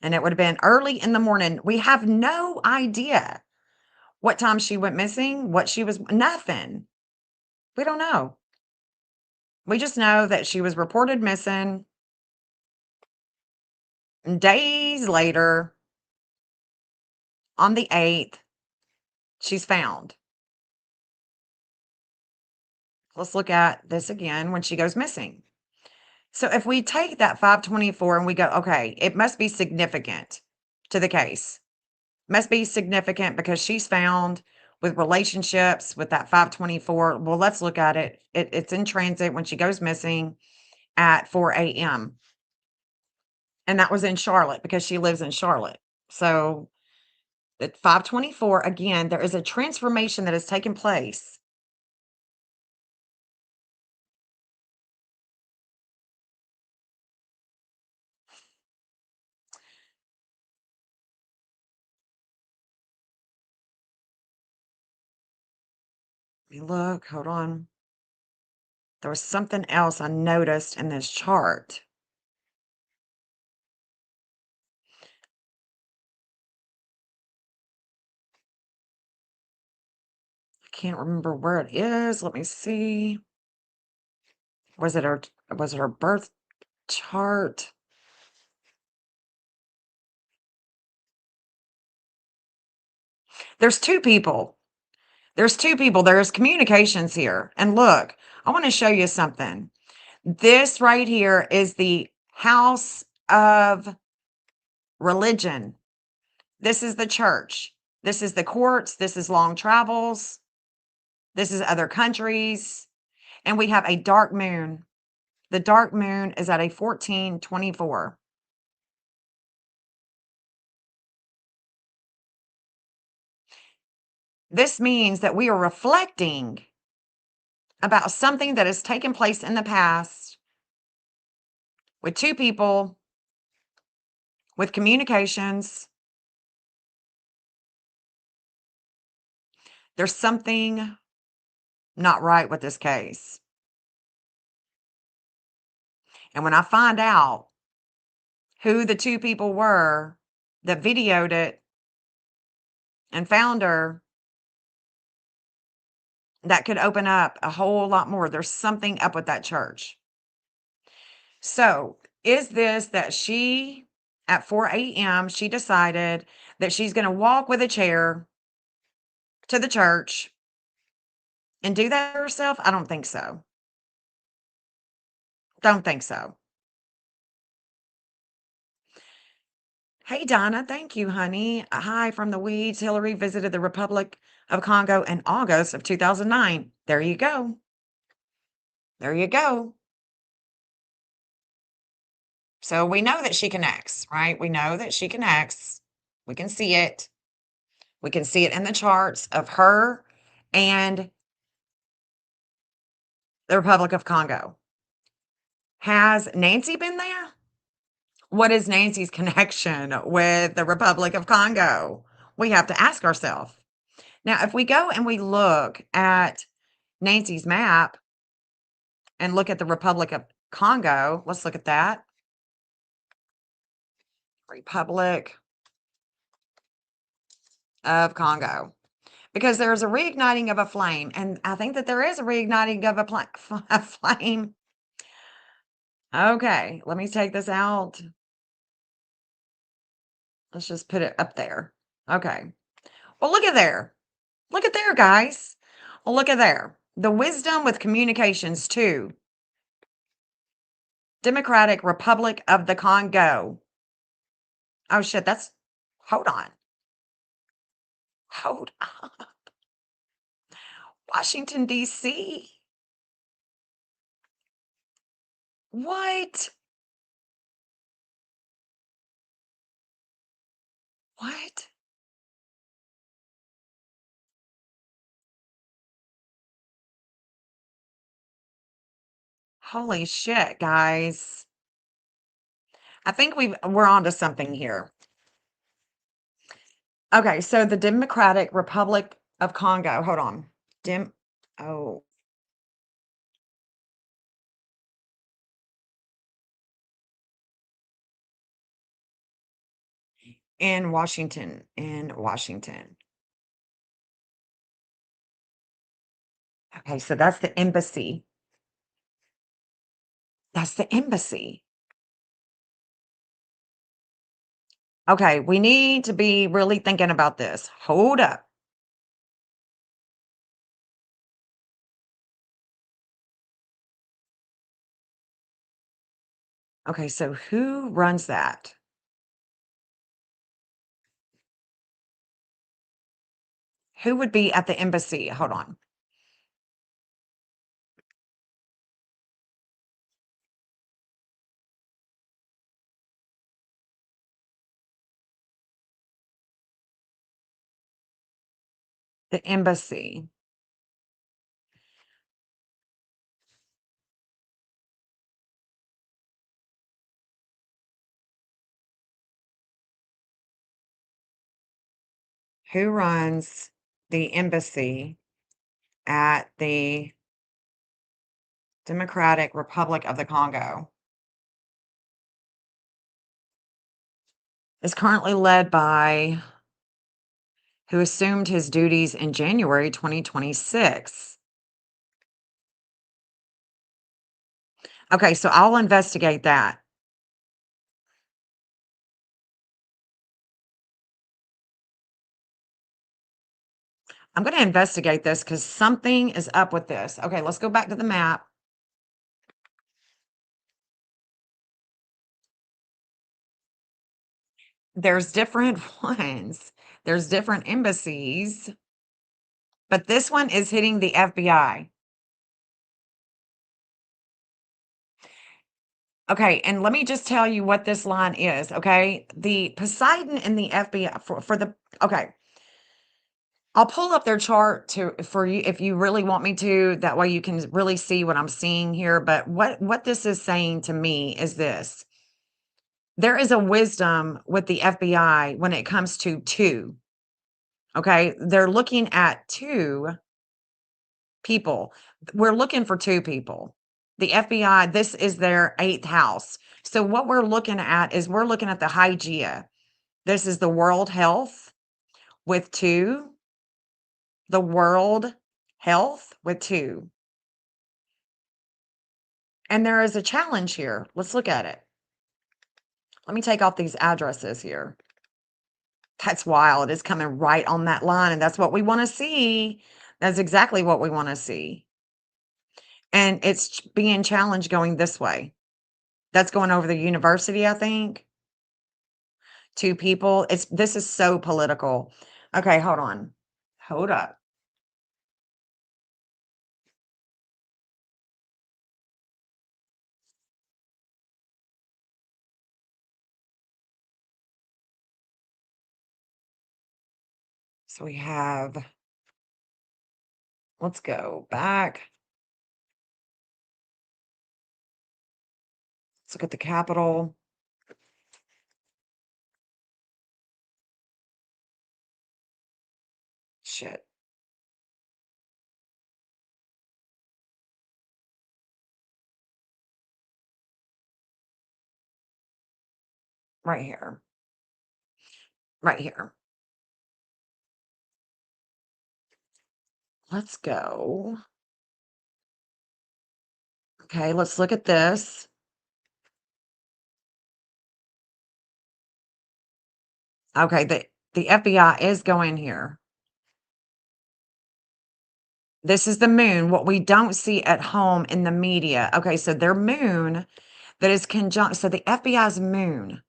Speaker 2: And it would have been early in the morning. We have no idea what time she went missing, nothing. We don't know. We just know that she was reported missing. Days later, on the 8th, she's found. Let's look at this again when she goes missing. So if we take that 524 and we go, okay, it must be significant to the case. Must be significant because she's found with relationships with that 524. Well, let's look at it. It's in transit when she goes missing at 4 a.m. And that was in Charlotte because she lives in Charlotte. So at 524, again, there is a transformation that has taken place. Let me look, hold on. There was something else I noticed in this chart. can't remember where it is. Let me see. Was it her birth chart? There's two people. There's two people. There's communications here. And look, I want to show you something. This right here is the house of religion. This is the church. This is the courts. This is long travels. This is other countries. And we have a dark moon. The dark moon is at a 1424. This means that we are reflecting about something that has taken place in the past with two people, with communications. There's something not right with this case. And when I find out who the two people were that videoed it and found her, that could open up a whole lot more. There's something up with that church. So, is this that she, at 4 a.m., she decided that she's going to walk with a chair to the church and do that herself? I don't think so. Don't think so. Hey, Donna. Thank you, honey. Hi from the weeds. Hillary visited the Republic of Congo in August of 2009. There you go. There you go. So we know that she connects, right? We know that she connects. We can see it. We can see it in the charts of her and the Republic of Congo. Has Nancy been there? What is Nancy's connection with the Republic of Congo? We have to ask ourselves. Now, if we go and we look at Nancy's map and look at the Republic of Congo, let's look at that. Republic of Congo. Because there's a reigniting of a flame, and I think that there is a reigniting of a flame. Okay, let me take this out. Let's just put it up there. Okay. Well, look at there. Look at there, guys. Well, look at there. The wisdom with communications too. Democratic Republic of the Congo. Oh, shit. Hold on. Hold up. Washington, D.C. What? What? Holy shit, guys. I think we're onto something here. Okay, so the Democratic Republic of Congo. Hold on. Oh. In Washington. Okay, so that's the embassy. That's the embassy. Okay, we need to be really thinking about this. Hold up. Okay, so who runs that? Who would be at the embassy? Hold on. The embassy. Who runs the embassy at the Democratic Republic of the Congo? Is currently led by who assumed his duties in January 2026. Okay, so I'll investigate that. I'm going to investigate this because something is up with this. Okay, let's go back to the map. There's different ones. There's different embassies. But this one is hitting the FBI. Okay, and let me just tell you what this line is, okay? The Poseidon and the FBI for the okay. I'll pull up their chart for you if you really want me to. That way you can really see what I'm seeing here. But what this is saying to me is this. There is a wisdom with the FBI when it comes to two. Okay, they're looking at two people. We're looking for two people. The FBI, this is their 8th house. So what we're looking at is we're looking at the Hygeia. This is the world health with 2. The world health with 2. And there is a challenge here. Let's look at it. Let me take off these addresses here. That's wild. It's coming right on that line. And that's what we want to see. That's exactly what we want to see. And it's being challenged going this way. That's going over the university, I think. 2 people. This is so political. Okay, hold on. Hold up. So we have, let's go back. Let's look at the capital. Shit. Right here. Right here. Let's go. Okay, let's look at this. Okay, the FBI is going here. This is the moon, what we don't see at home in the media. Okay, so their moon that is conjunct, so the FBI's moon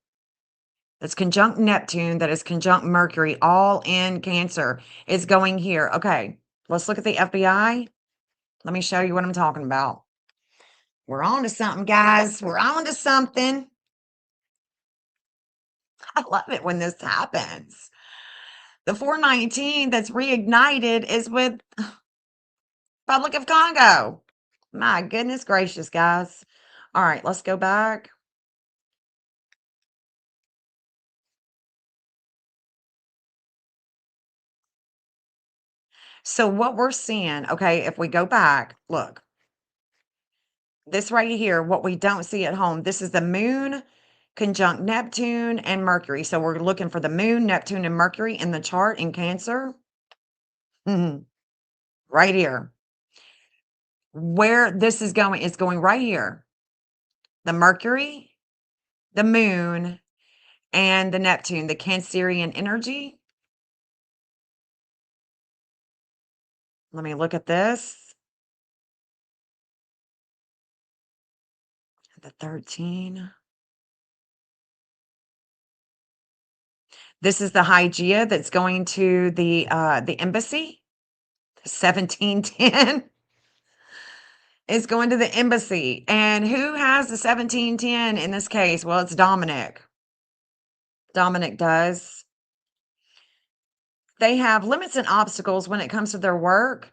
Speaker 2: that's conjunct Neptune, that is conjunct Mercury, all in Cancer, is going here. Okay, let's look at the FBI. Let me show you what I'm talking about. We're on to something, guys. We're on to something. I love it when this happens. The 419 that's reignited is with Republic of Congo. My goodness gracious, guys. All right, let's go back. So what we're seeing, okay, if we go back, look. This right here, what we don't see at home, this is the moon conjunct Neptune and Mercury. So we're looking for the moon, Neptune, and Mercury in the chart in Cancer. Right here. Where this is going, it's going right here. The Mercury, the moon, and the Neptune, the Cancerian energy. Let me look at this. The 13. This is the Hygeia that's going to the embassy. 1710 is going to the embassy. And who has the 1710 in this case? Well, it's Dominic. Dominic does. They have limits and obstacles when it comes to their work.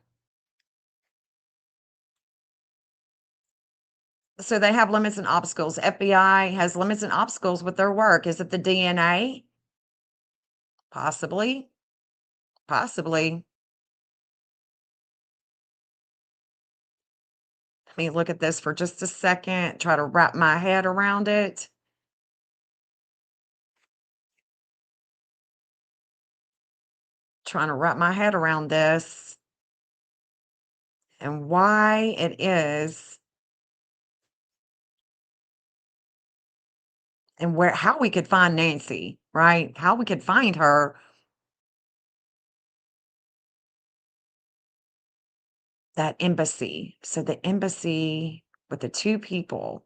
Speaker 2: So they have limits and obstacles. FBI has limits and obstacles with their work. Is it the DNA? Possibly. Possibly. Let me look at this for just a second, try to wrap my head around it. trying to wrap my head around this and why it is and how we could find Nancy, right? How we could find her. That embassy. So the embassy with the two people,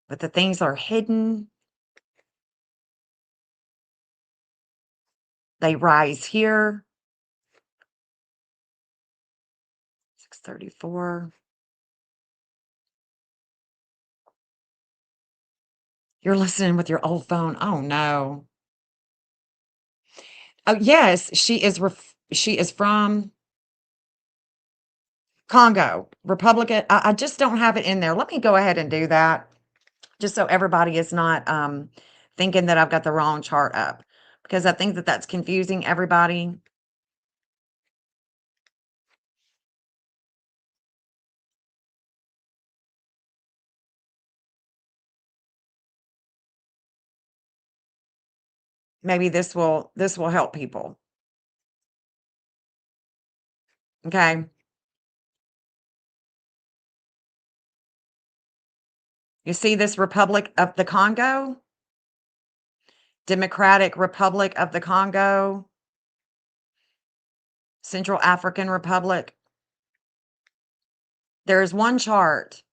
Speaker 2: but the things are hidden. They rise here. 634. You're listening with your old phone. Oh no. Oh yes, she is from Congo, Republic. I just don't have it in there. Let me go ahead and do that, just so everybody is not thinking that I've got the wrong chart up, because I think that that's confusing everybody. Maybe this will help people. Okay. You see this Republic of the Congo? Democratic Republic of the Congo, Central African Republic. There is one chart,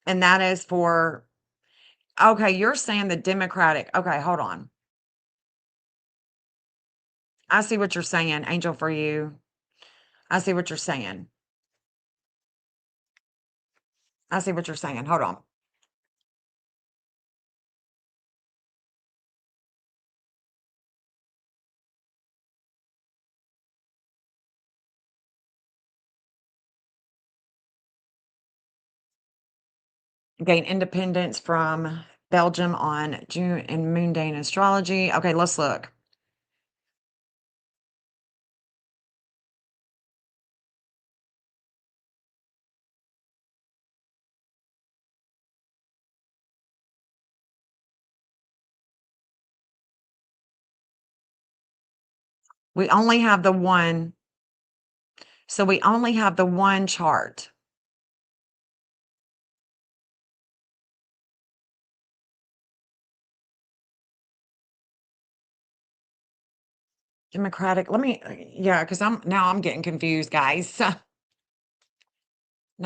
Speaker 2: and that is for, okay, you're saying the Democratic. Okay, hold on. I see what you're saying, Angel for you. I see what you're saying. I see what you're saying. Hold on. Gain independence from Belgium on June and Moon Day in Astrology. Okay, let's look. We only have the one. So we only have the one chart. Democratic. Let me, yeah, because I'm getting confused, guys. Now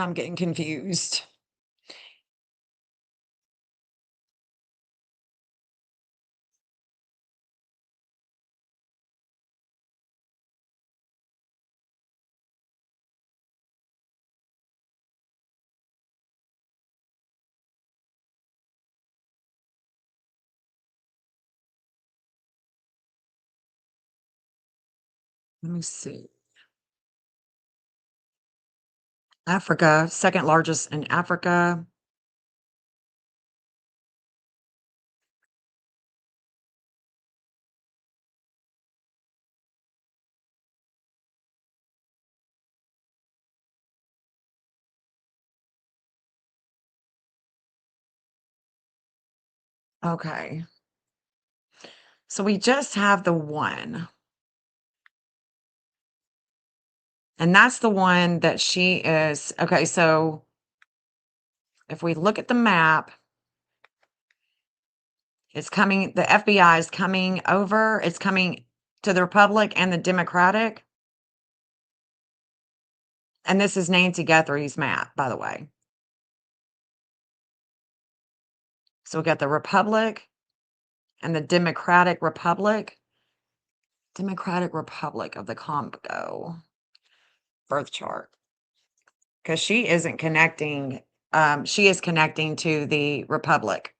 Speaker 2: I'm getting confused. Let me see. Africa, second largest in Africa. Okay. So we just have the one. And that's the one that she is. Okay, so if we look at the map, it's coming, the FBI is coming over, it's coming to the Republic and the Democratic. And this is Nancy Guthrie's map, by the way. So we got the Republic and the Democratic Republic. Democratic Republic of the Congo birth chart. Because she isn't connecting, she is connecting to the Republic.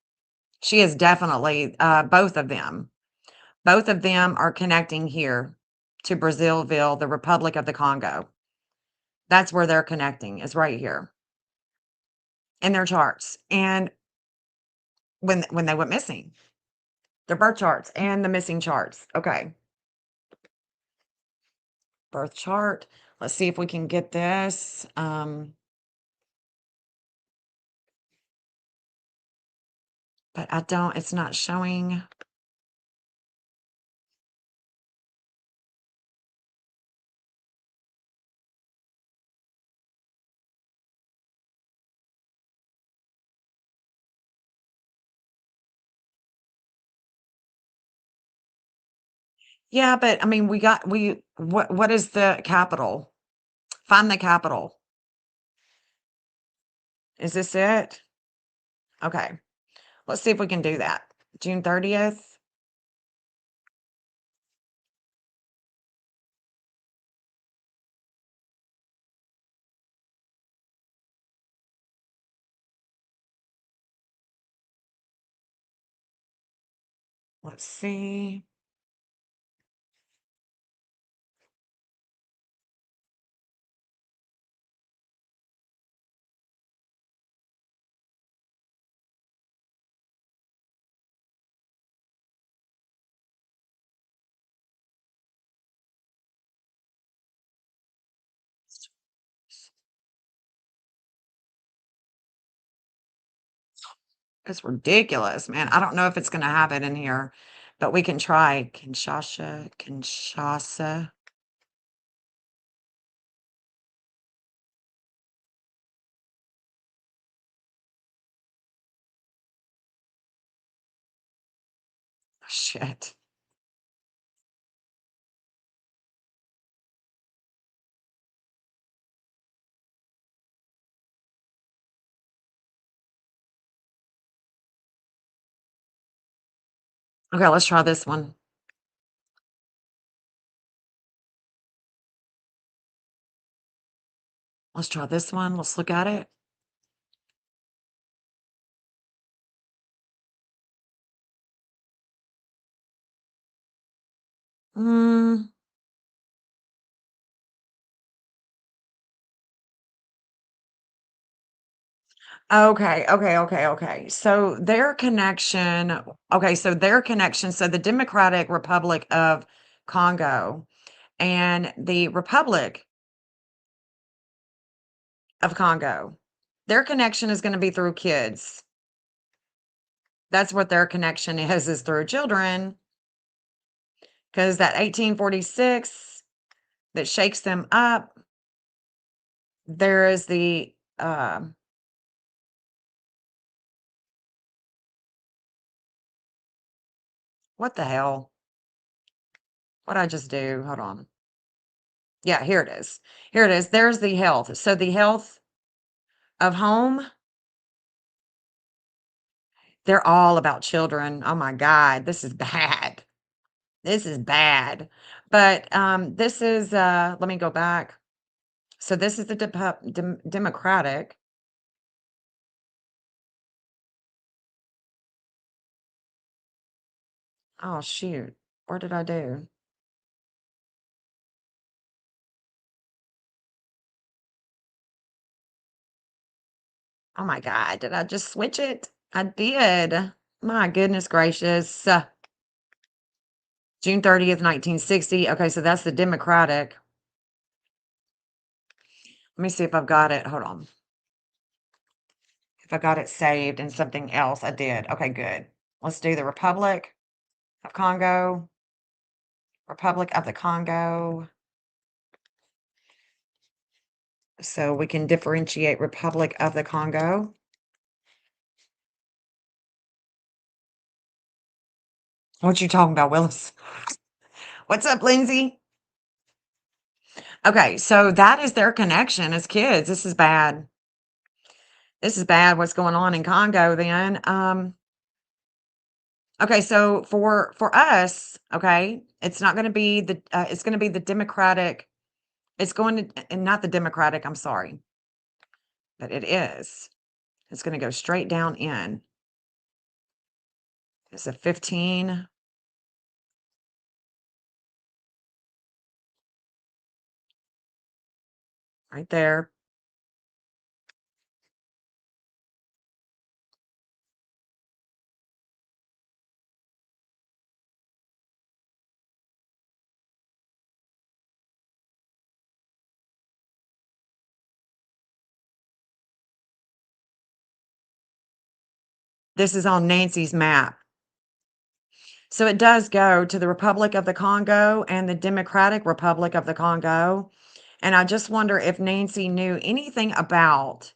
Speaker 2: She is definitely, both of them. Both of them are connecting here to Brazilville, the Republic of the Congo. That's where they're connecting, is right here in their charts. And when they went missing, their birth charts and the missing charts. Okay. Birth chart. Let's see if we can get this. But it's not showing. Yeah, but I mean, what is the capital? Find the capital. Is this it? Okay. Let's see if we can do that. June 30th. Let's see. It's ridiculous, man. I don't know if it's gonna have it in here, but we can try. Kinshasa. Oh, shit. Okay, let's try this one. Let's try this one. Let's look at it. Mm, okay. So their connection, so the Democratic Republic of Congo and the Republic of Congo, their connection is going to be through kids. That's what their connection is through children. Because that 1846 that shakes them up, there is the what the hell? What'd I just do? Hold on. Yeah, here it is. Here it is. There's the health. So the health of home, they're all about children. Oh my God, this is bad. This is bad. But this is let me go back. So this is the Democratic. Oh shoot. What did I do? Oh my God, did I just switch it? I did. My goodness gracious. June 30th, 1960. Okay, so that's the Democratic. Let me see if I've got it. Hold on. If I got it saved in something else. I did. Okay, good. Let's do the Republic of Congo. Republic of the Congo. So we can differentiate Republic of the Congo. What you talking about, Willis? What's up, Lindsay? Okay, so that is their connection as kids. This is bad. This is bad what's going on in Congo then. Okay, so for us, okay, it's not going to be it's going to be the Democratic. It's going to and not the Democratic, I'm sorry. But it is. It's going to go straight down in. It's a 15. Right there. This is on Nancy's map. So it does go to the Republic of the Congo and the Democratic Republic of the Congo. And I just wonder if Nancy knew anything about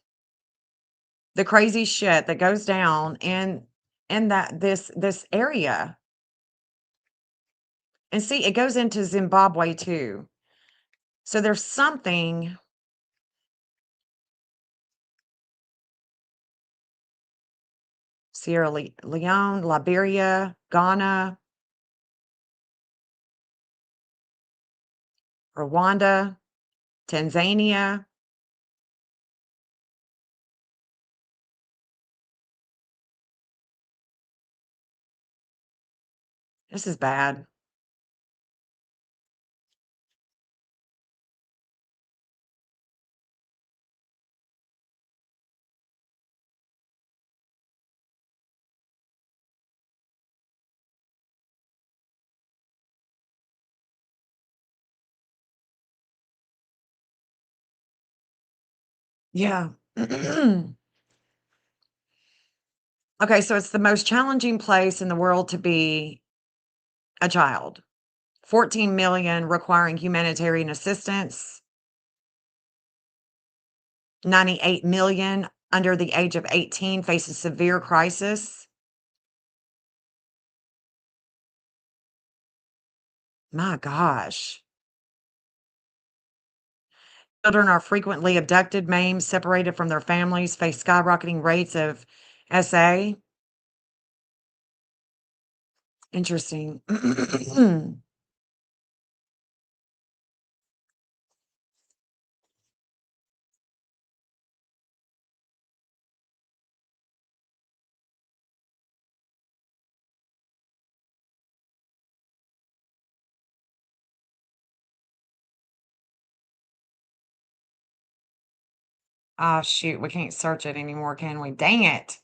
Speaker 2: the crazy shit that goes down in that this area. And see, it goes into Zimbabwe too. So there's something. Sierra Leone, Liberia, Ghana, Rwanda, Tanzania. This is bad. Yeah. Okay, so it's the most challenging place in the world to be a child. 14 million requiring humanitarian assistance. 98 million under the age of 18 faces severe crisis. My gosh. Children are frequently abducted, maimed, separated from their families, face skyrocketing rates of SA. Interesting. Ah, shoot, we can't search it anymore, can we? Dang it.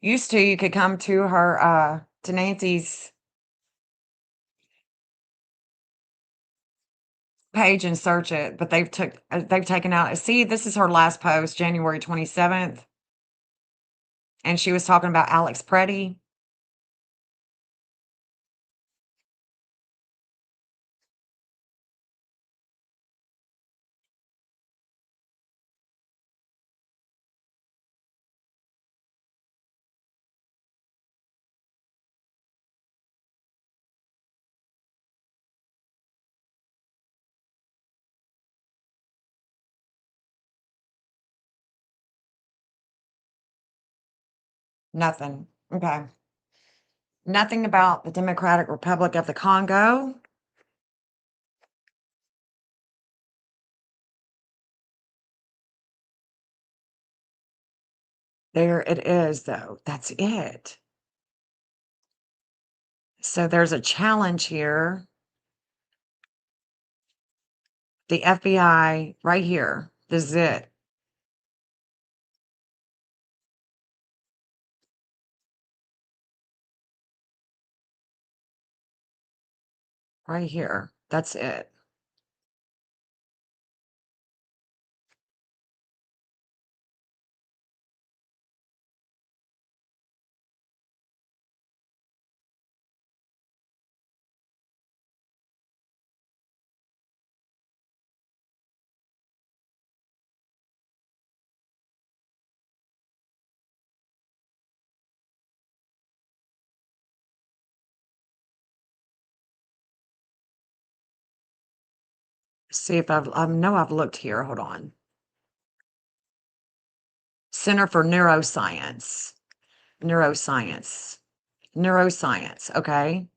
Speaker 2: Used to, you could come to her, to Nancy's page and search it, but they've taken out. See, this is her last post, January 27th, and she was talking about Alex Preddy. Nothing. Okay. Nothing about the Democratic Republic of the Congo. There it is, though. That's it. So there's a challenge here. The FBI right here. This is it. Right here. That's it. See if I know I've looked here. Hold on. Center for Neuroscience. Neuroscience. Neuroscience. Okay.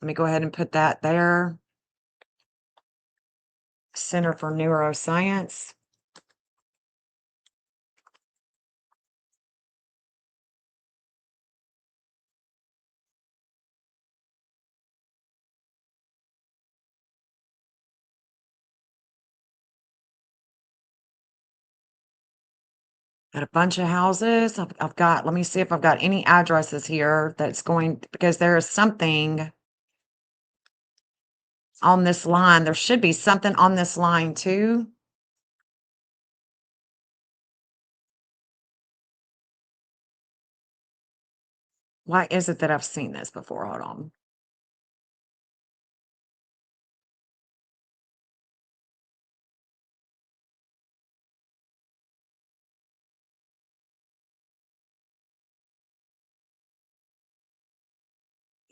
Speaker 2: Let me go ahead and put that there. Center for Neuroscience. Got a bunch of houses. I've got, let me see if I've got any addresses here that's going, because there is something on this line. There should be something on this line too. Why is it that I've seen this before? Hold on.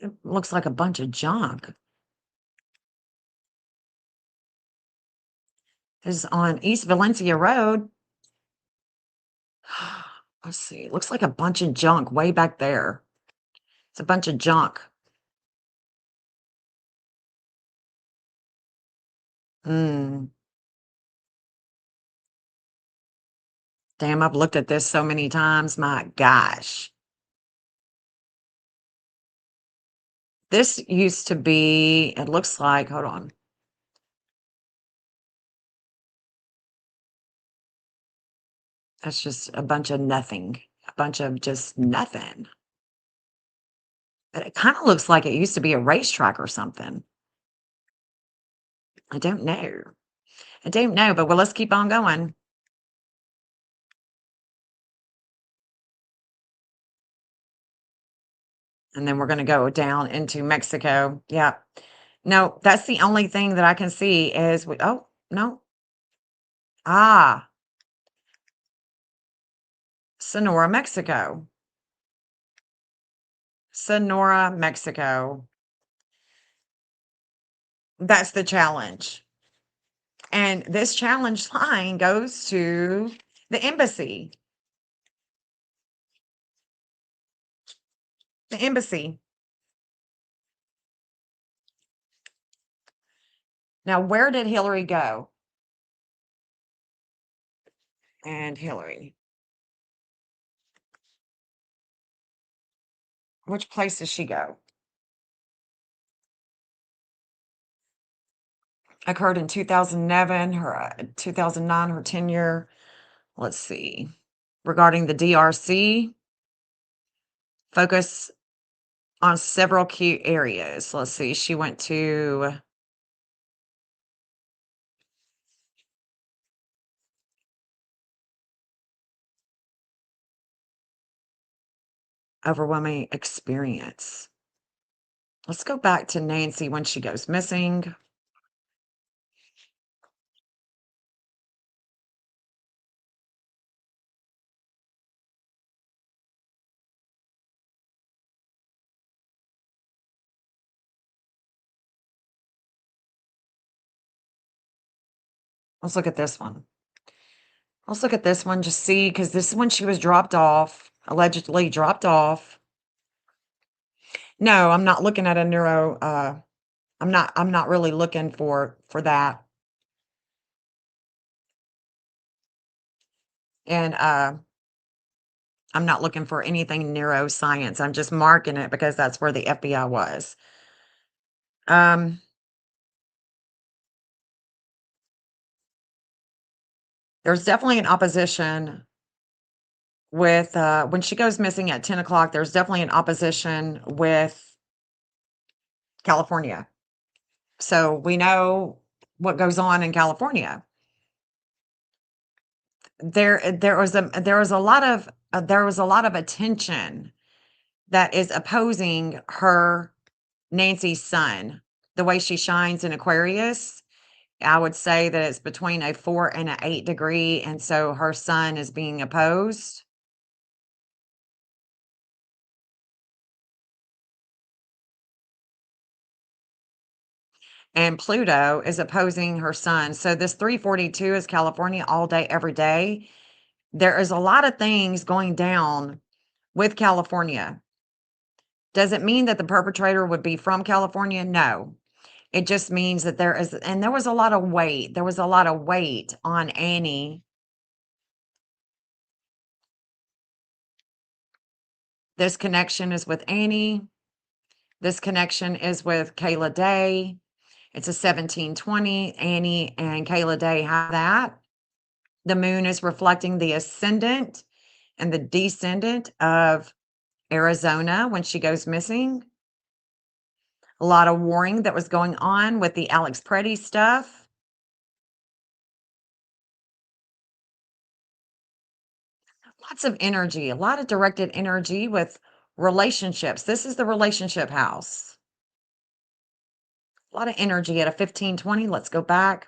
Speaker 2: It looks like a bunch of junk. This is on East Valencia Road. Let's see. It looks like a bunch of junk way back there. It's a bunch of junk. Hmm. Damn, I've looked at this so many times. My gosh. This used to be, it looks like, hold on. That's just a bunch of nothing. A bunch of just nothing. But it kind of looks like it used to be a racetrack or something. I don't know. I don't know, but well, let's keep on going. And then we're going to go down into Mexico. Yeah. No, that's the only thing that I can see is oh, no. Ah, Sonora, Mexico. Sonora, Mexico. That's the challenge. And this challenge line goes to the embassy. The embassy. Now, where did Hillary go? And Hillary. Which place does she go? Occurred in 2009, her 2009, her tenure. Let's see. Regarding the DRC, focus on several key areas. Let's see. She went to overwhelming experience. Let's go back to Nancy when she goes missing. Let's look at this one. Let's look at this one, just see, because this is when she was dropped off, allegedly dropped off. No, I'm not looking at a neuro. I'm not really looking for that. And I'm not looking for anything neuroscience. I'm just marking it because that's where the FBI was. There's definitely an opposition with when she goes missing at 10 o'clock. There's definitely an opposition with California. So we know what goes on in California. There was a lot of attention that is opposing her, Nancy's son. The way she shines in Aquarius, I would say that it's between a 4 and an 8 degree, and so her sun is being opposed. And Pluto is opposing her sun. So this 342 is California all day, every day. There is a lot of things going down with California. Does it mean that the perpetrator would be from California? No. It just means that there is, and there was a lot of weight. There was a lot of weight on Annie. This connection is with Annie. This connection is with Kayla Day. It's a 1720. Annie and Kayla Day have that. The moon is reflecting the ascendant and the descendant of Arizona when she goes missing. A lot of warring that was going on with the Alex Preddy stuff. Lots of energy, a lot of directed energy with relationships. This is the relationship house. A lot of energy at a 1520. Let's go back.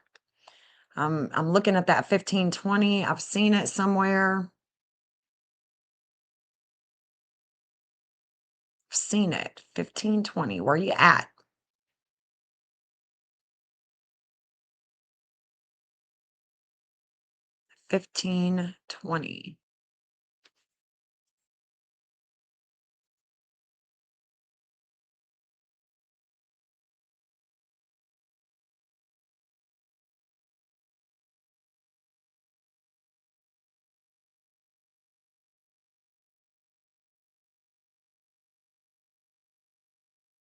Speaker 2: I'm looking at that 1520. I've seen it somewhere. seen it. 1520. Where you at? $15.20.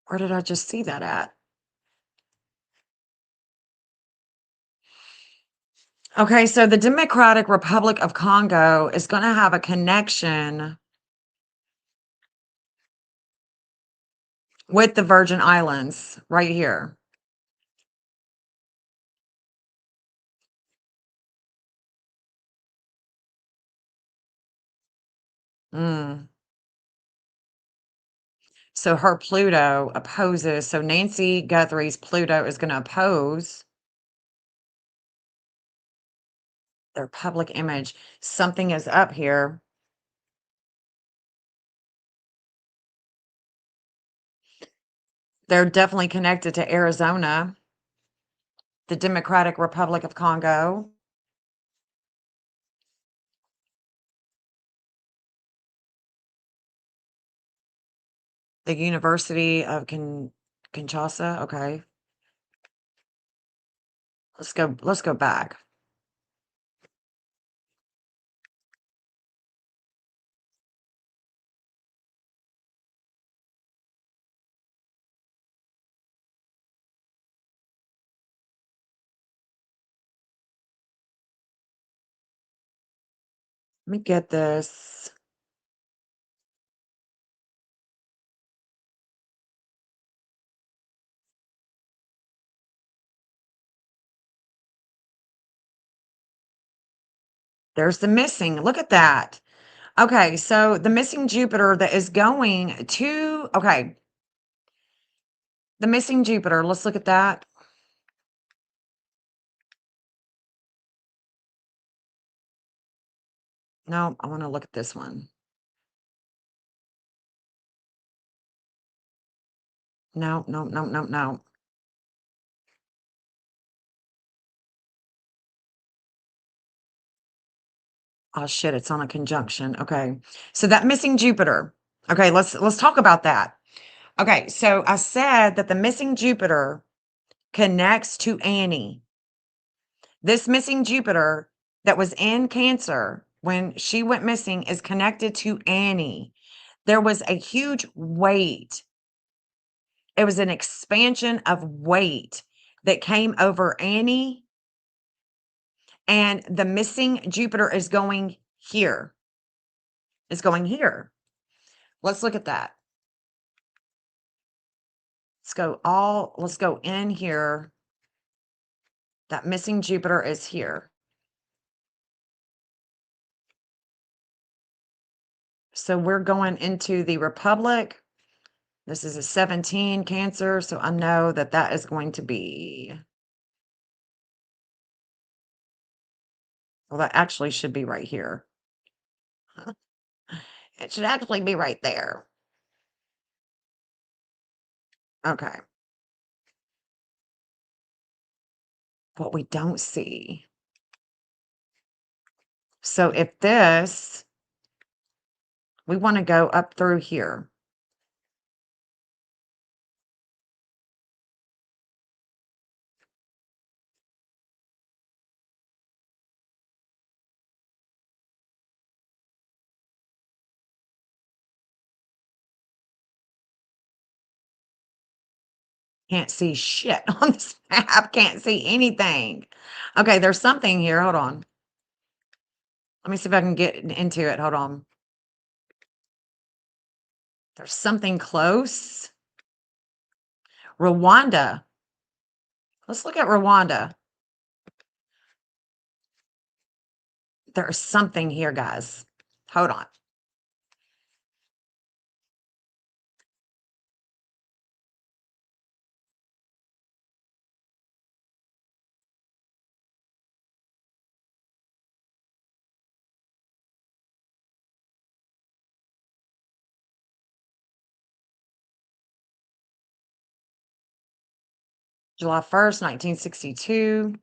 Speaker 2: Where did I just see that at? Okay, so the Democratic Republic of Congo is going to have a connection with the Virgin Islands right here. Mm. So her Pluto opposes. So Nancy Guthrie's Pluto is going to oppose their public image. Something is up here. They're definitely connected to Arizona, the Democratic Republic of Congo. The University of Kinshasa. Okay. Let's go back. Let me get this. There's the missing. Look at that. Okay, so the missing Jupiter that is going to, okay. The missing Jupiter, let's look at that. No, I want to look at this one. No, no, no, no, no. Oh shit, it's on a conjunction. Okay. So that missing Jupiter. Okay, let's talk about that. Okay, so I said that the missing Jupiter connects to Annie. This missing Jupiter that was in Cancer when she went missing is connected to Annie. There was a huge weight. It was an expansion of weight that came over Annie, and the missing Jupiter is going here. It's going here. Let's look at that. Let's go in here. That missing Jupiter is here. So we're going into the Republic. This is a 17 Cancer, so I know that that is going to be, well, that actually should be right here. It should actually be right there. Okay. What we don't see. So if this, we want to go up through here. Can't see shit on this map. Can't see anything. Okay, there's something here. Hold on. Let me see if I can get into it. Hold on. There's something close. Rwanda. Let's look at Rwanda. There's something here, guys. Hold on. July 1st, 1962.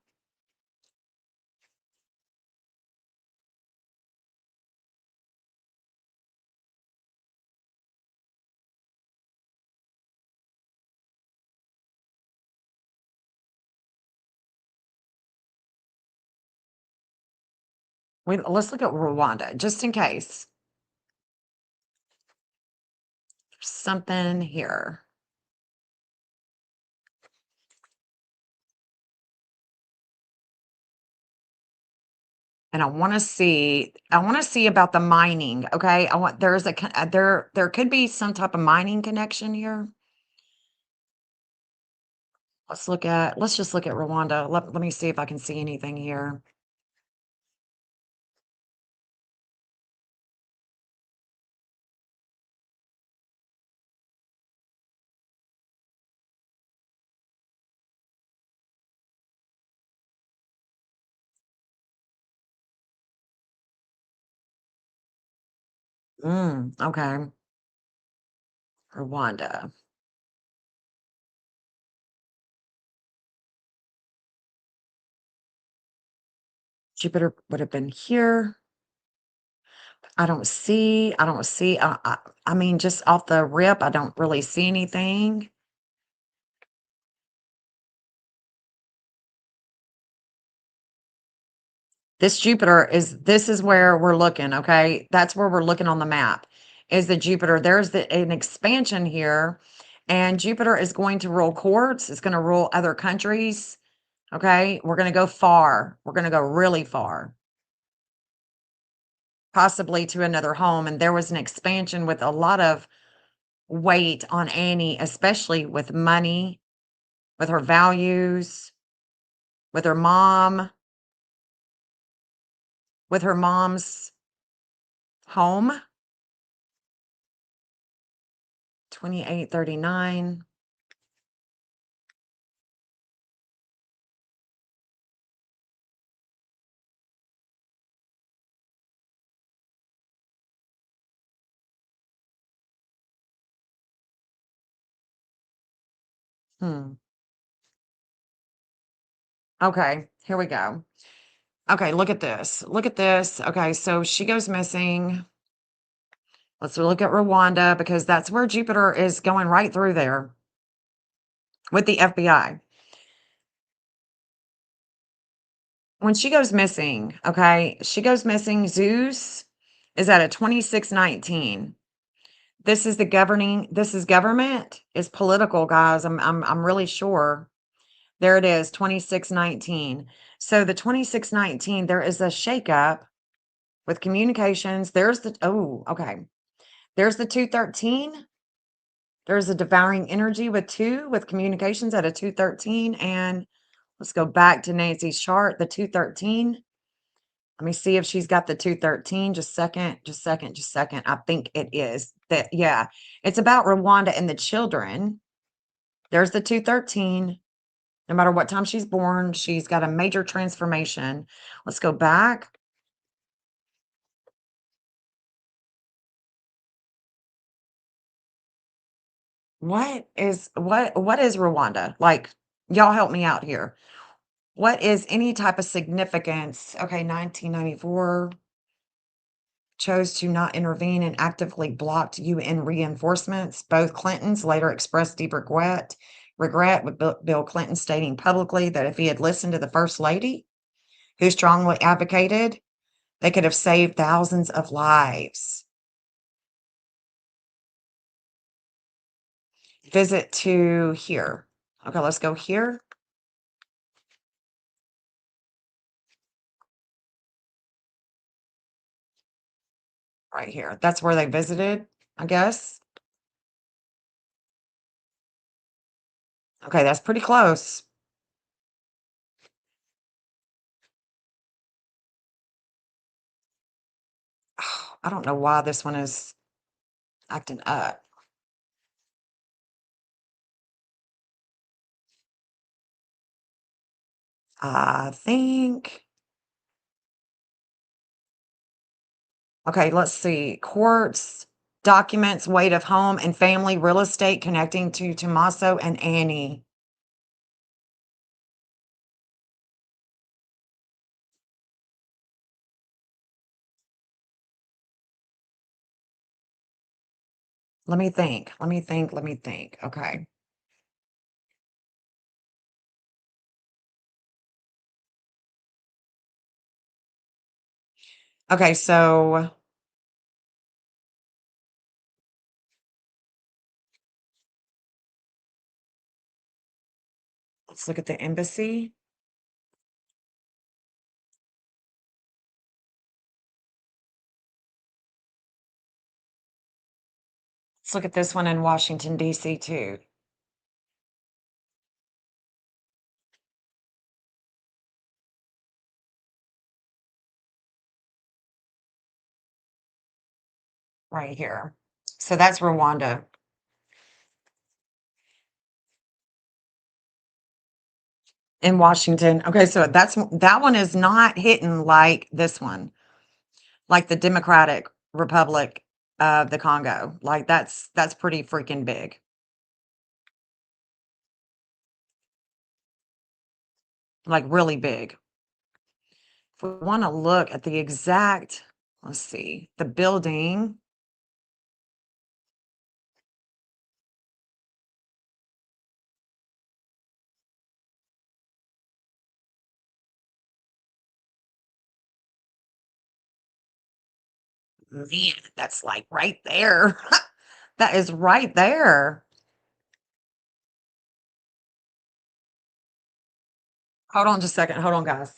Speaker 2: Let's look at Rwanda, just in case. There's something here. And I want to see about the mining. Okay. There could be some type of mining connection here. Let's just look at Rwanda. Let me see if I can see anything here. Okay. Rwanda. Jupiter would have been here. I don't see, I mean, just off the rip, I don't really see anything. This is where we're looking, okay? That's where we're looking on the map, is the Jupiter. There's an expansion here, and Jupiter is going to rule courts. It's going to rule other countries, okay? We're going to go far. We're going to go really far, possibly to another home. And there was an expansion with a lot of weight on Annie, especially with money, with her values, with her mom, with her mom's home. 2839. Okay, here we go. Okay, look at this. Look at this. Okay, so she goes missing. Let's look at Rwanda, because that's where Jupiter is going right through there with the FBI. When she goes missing, okay, she goes missing. Zeus is at a 2619. This is government, is political, guys. I'm really sure. There it is, 2619. So the 2619, there is a shakeup with communications. There's the There's the 213. There's a devouring energy with 2, with communications at a 213. And let's go back to Nancy's chart, the 213. Let me see if she's got the 213. Just second. I think it is. Yeah. It's about Rwanda and the children. There's the 213. No matter what time she's born, she's got a major transformation. Let's go back. What is Rwanda? Like, y'all help me out here. What is any type of significance? Okay, 1994 chose to not intervene and actively blocked UN reinforcements. Both Clintons later expressed deep regret with Bill Clinton stating publicly that if he had listened to the First Lady, who strongly advocated, they could have saved thousands of lives. Visit to here. Okay, let's go here. Right here. That's where they visited, I guess. Okay, that's pretty close. I don't know why this one is acting up. I think. Okay, let's see. Courts, documents, weight of home and family real estate connecting to Tommaso and Annie. Let me think. Let me think. Let me think. Okay. Okay, so let's look at the embassy. Let's look at this one in Washington, D.C. too. Right here. So that's Rwanda. In Washington. Okay, so that one is not hitting like this one, like the Democratic Republic of the Congo. Like that's pretty freaking big. Like really big. If we want to look at the exact, let's see, the building. Man, that's like right there. That is right there. Hold on just a second. Hold on, guys.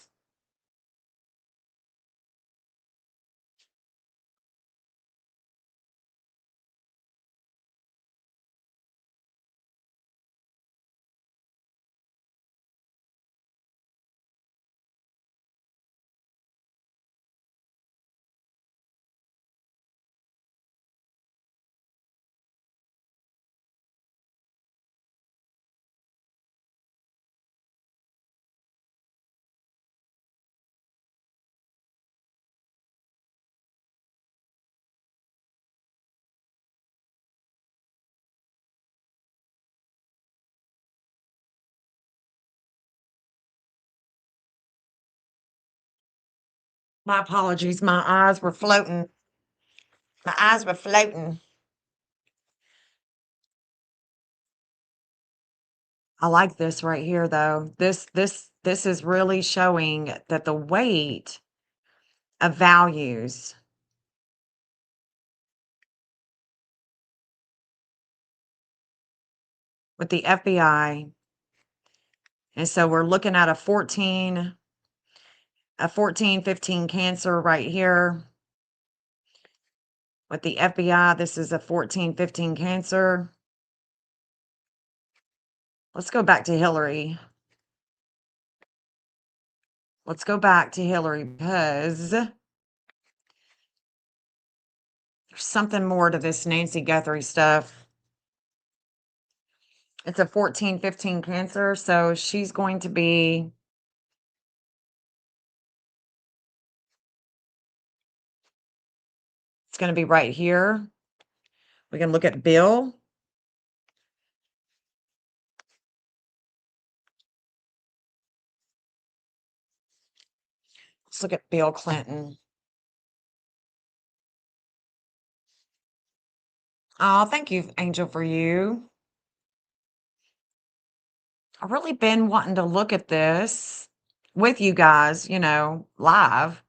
Speaker 2: My apologies. My eyes were floating. My eyes were floating. I like this right here though. This is really showing that the weight of values with the FBI. And so we're looking at a 14, 15 Cancer right here. With the FBI, this is a 14, 15 Cancer. Let's go back to Hillary. Let's go back to Hillary because there's something more to this Nancy Guthrie stuff. It's a 14, 15 Cancer, so she's going to be it's going to be right here. We can look at Bill. Let's look at Bill Clinton. Oh, thank you, Angel, for you. I've really been wanting to look at this with you guys, live.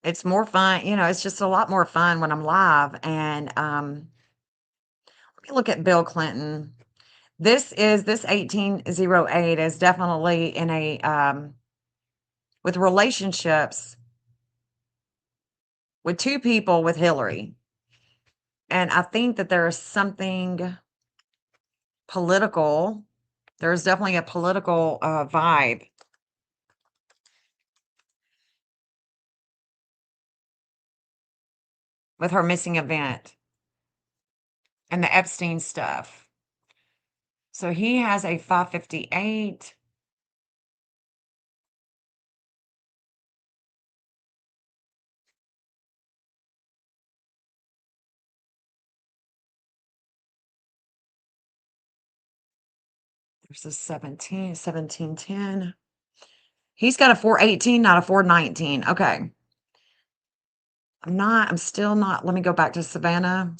Speaker 2: It's more fun, it's just a lot more fun when I'm live. And let me look at Bill Clinton. This 1808 is definitely in a with relationships with two people with Hillary. And I think that there is something political. There's definitely a political vibe. With her missing event and the Epstein stuff. So he has a 558. There's a 1710. He's got a 418, not a 419. Okay. I'm still not. Let me go back to Savannah.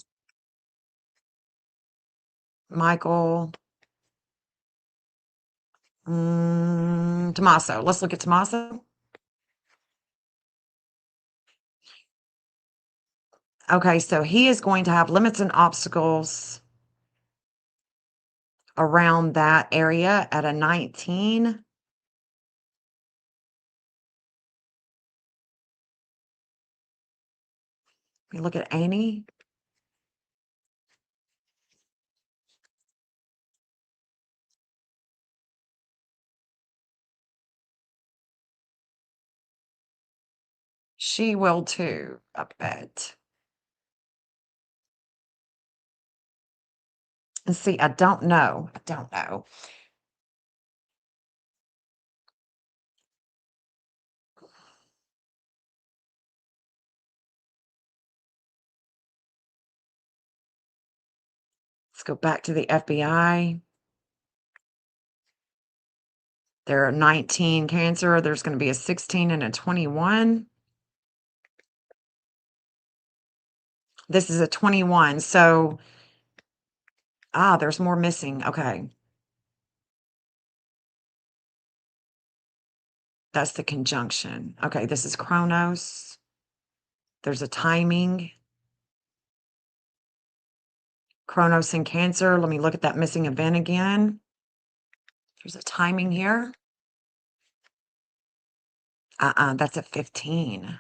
Speaker 2: Michael. Tommaso. Let's look at Tommaso. Okay, so he is going to have limits and obstacles around that area at a 19. We look at Annie. She will too, I bet. And see, I don't know. I don't know. Let's go back to the FBI. There are 19 Cancer. There's going to be a 16 and a 21. This is a 21. So, there's more missing. Okay. That's the conjunction. Okay, this is Chronos. There's a timing. Chronos in Cancer. Let me look at that missing event again. There's a timing here. That's a 15.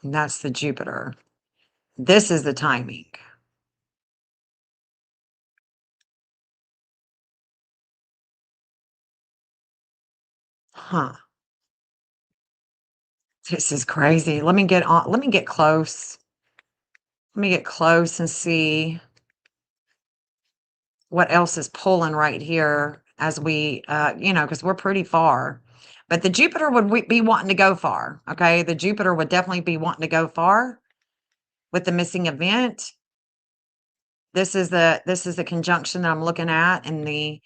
Speaker 2: And that's the Jupiter. This is the timing. Huh. This is crazy. Let me get on. Let me get close. Let me get close and see what else is pulling right here as we, because we're pretty far. But the Jupiter would be wanting to go far. Okay, the Jupiter would definitely be wanting to go far with the missing event. This is the conjunction that I'm looking at in the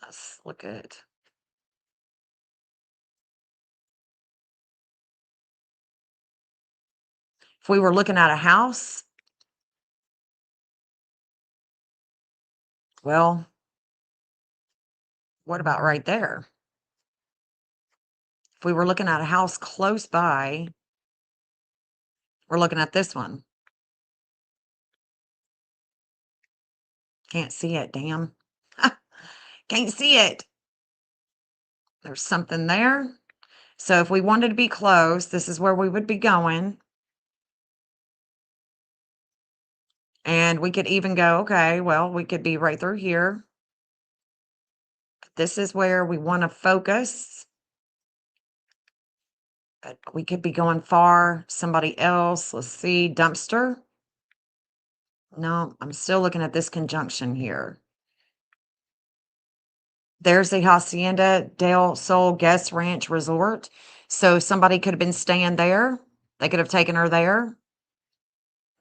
Speaker 2: let's look at if we were looking at a house. Well, what about right there? If we were looking at a house close by, we're looking at this one. Can't see it, damn. Can't see it. There's something there. So if we wanted to be close, this is where we would be going. And we could even go, okay, well, we could be right through here. This is where we want to focus. But we could be going far. Somebody else. Let's see. Dumpster. No, I'm still looking at this conjunction here. There's the Hacienda del Sol Guest Ranch Resort. So somebody could have been staying there. They could have taken her there.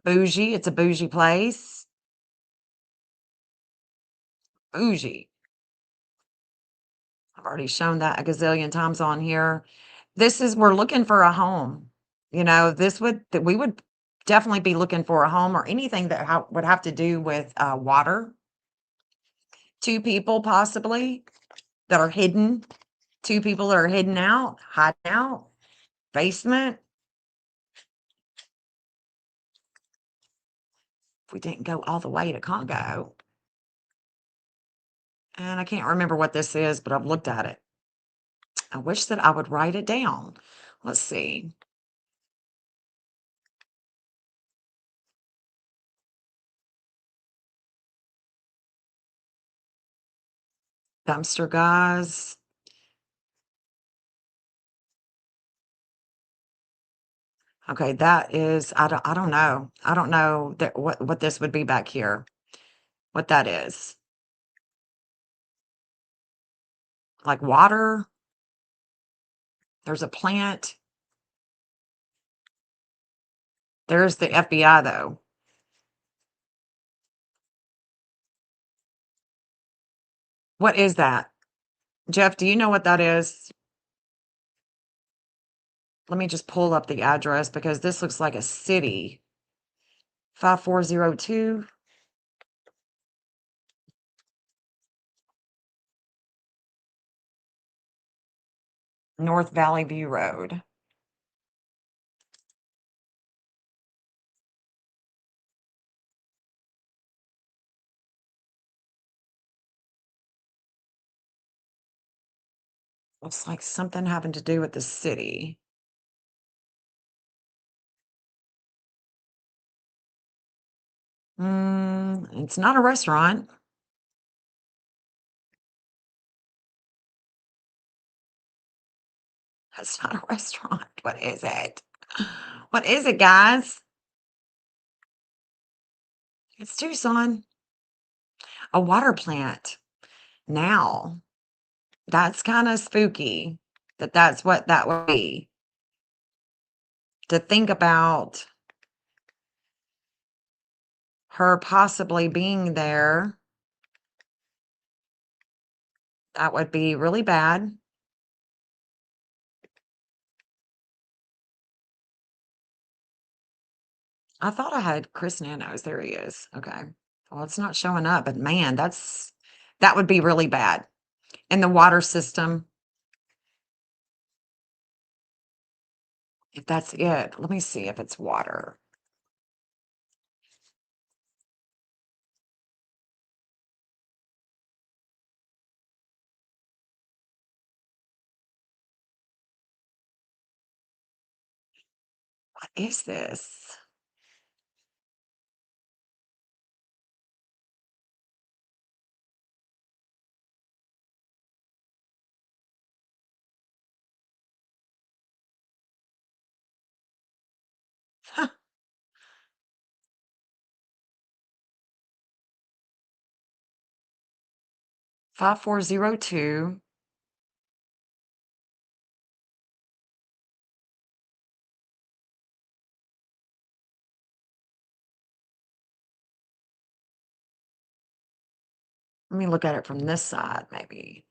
Speaker 2: Bougie. It's a bougie place. Bougie. I've already shown that a gazillion times on here. We're looking for a home. We would definitely be looking for a home or anything that would have to do with water. 2 people possibly that are hidden. 2 people that are hidden out, hiding out, basement. If we didn't go all the way to Congo. And I can't remember what this is, but I've looked at it. I wish that I would write it down. Let's see. Dumpster guys. Okay, that is, I don't know. I don't know that what this would be back here. What that is. Like water. There's a plant. There's the FBI, though. What is that? Jeff, do you know what that is? Let me just pull up the address because this looks like a city. 5402. North Valley View Road. Looks like something having to do with the city. It's not a restaurant. It's not a restaurant. What is it? What is it, guys? It's Tucson. A water plant. Now, that's kind of spooky that's what that would be. To think about her possibly being there, that would be really bad. I thought I had Chris Nanos. There he is. Okay. Well, it's not showing up, but man, that would be really bad. In the water system. If that's it, let me see if it's water. What is this? Huh. 5402. Let me look at it from this side, maybe.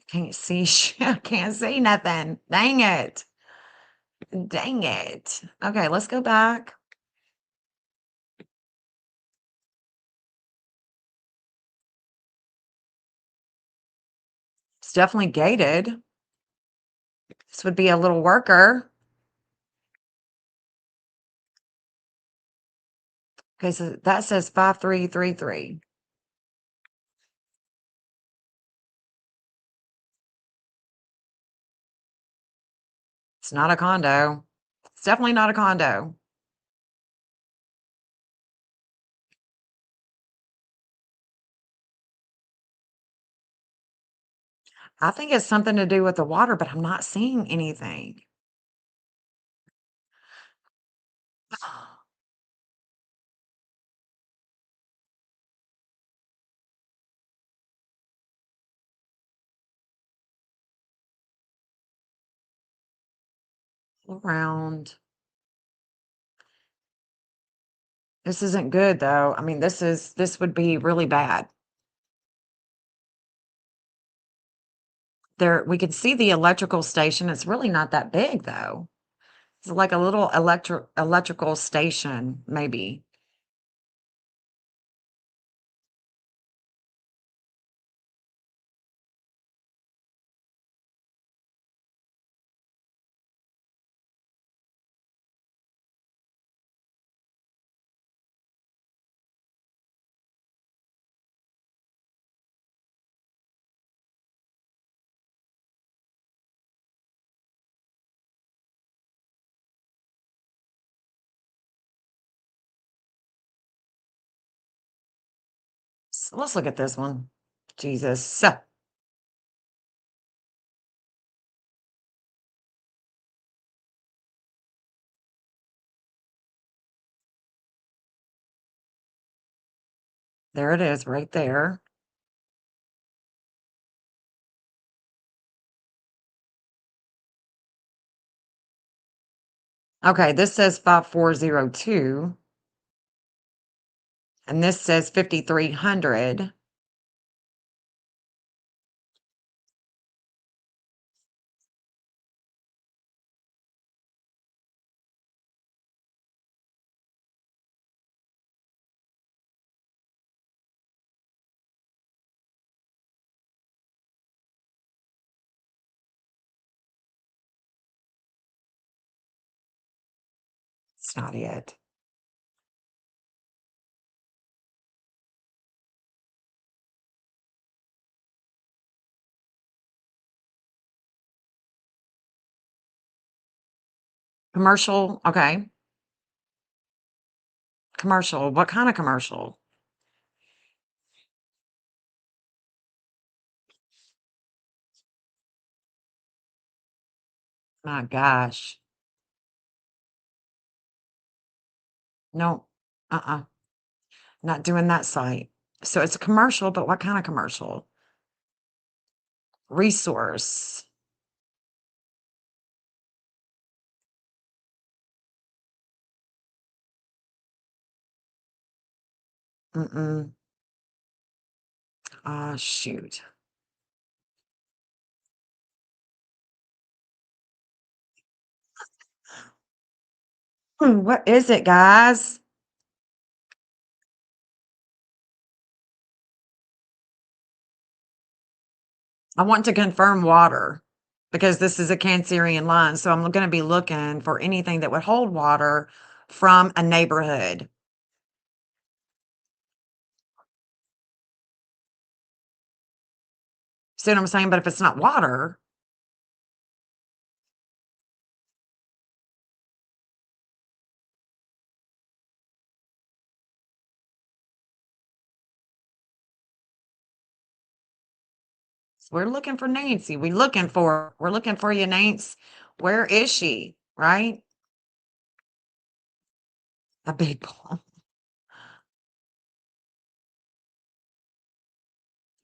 Speaker 2: Can't see shit. Can't see nothing. Dang it. Dang it. Okay, let's go back. It's definitely gated. This would be a little worker. Okay, so that says 5333. It's not a condo. It's definitely not a condo. I think it's something to do with the water, but I'm not seeing anything. Around. This isn't good though. I mean, this would be really bad. There we could see the electrical station. It's really not that big though. It's like a little electrical station, maybe. So let's look at this one. Jesus. There it is right there. Okay, this says 5402. And this says 5300. It's not it. Commercial, okay. Commercial, what kind of commercial? My gosh. No, uh-uh. Not doing that site. So it's a commercial, but what kind of commercial? Resource. Mm-mm. Ah, shoot. What is it, guys? I want to confirm water because this is a Cancerian line. So I'm going to be looking for anything that would hold water from a neighborhood. See what I'm saying? But if it's not water, we're looking for Nancy. We're looking for you, Nance. Where is she? Right? A big ball.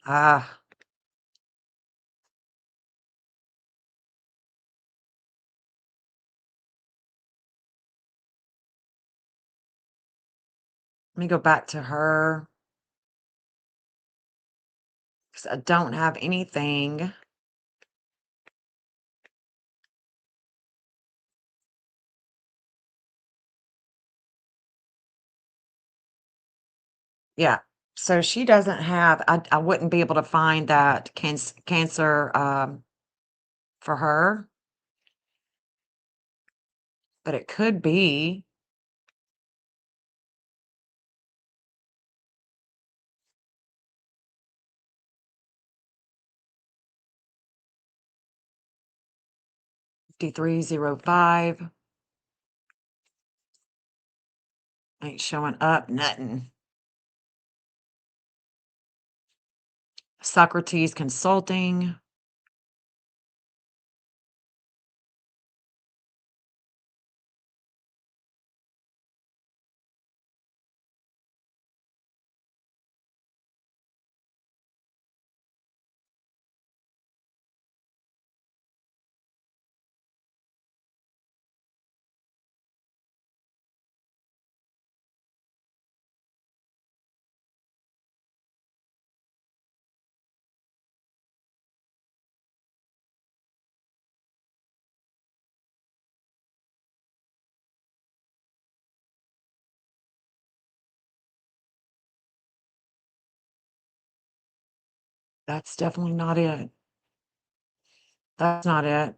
Speaker 2: Ah, let me go back to her because I don't have anything. Yeah. So she doesn't have, I wouldn't be able to find that cancer for her, but it could be. D305 ain't showing up nothing. Socrates Consulting. That's definitely not it. That's not it.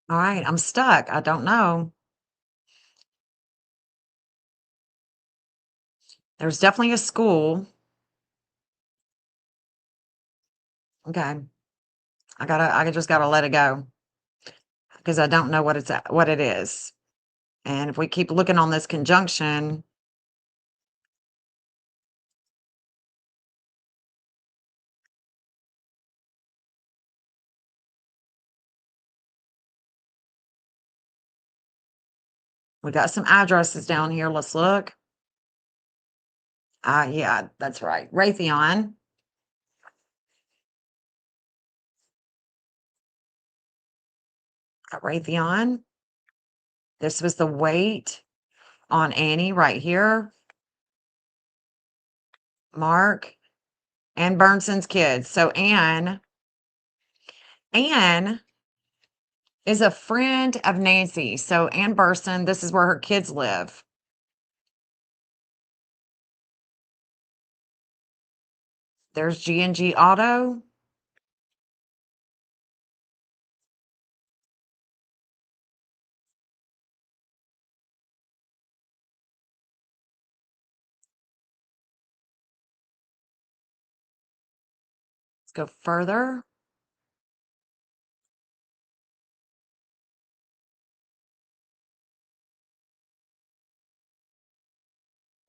Speaker 2: All right, I'm stuck. I don't know. There's definitely a school. Okay. I just gotta let it go because I don't know what it is. And if we keep looking on this conjunction, We got some addresses down here. Let's look. Yeah, that's right. Raytheon. Got Raytheon. This was the weight on Annie right here. Mark and Bernson's kids. So Anne is a friend of Nancy. So Ann Burson, this is where her kids live. There's G&G Auto. Let's go further.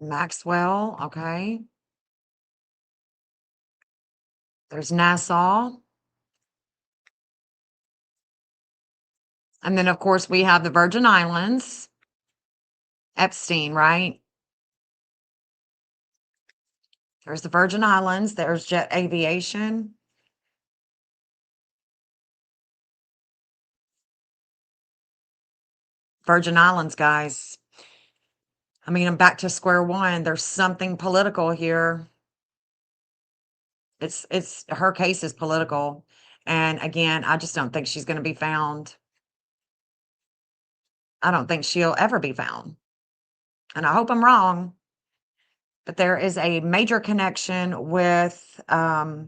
Speaker 2: Maxwell, okay. There's Nassau. And then, of course, we have the Virgin Islands. Epstein, right? There's the Virgin Islands. There's Jet Aviation. Virgin Islands, guys. I mean, I'm back to square one. There's something political here. It's her case is political. And again, I just don't think she's going to be found. I don't think she'll ever be found. And I hope I'm wrong. But there is a major connection with her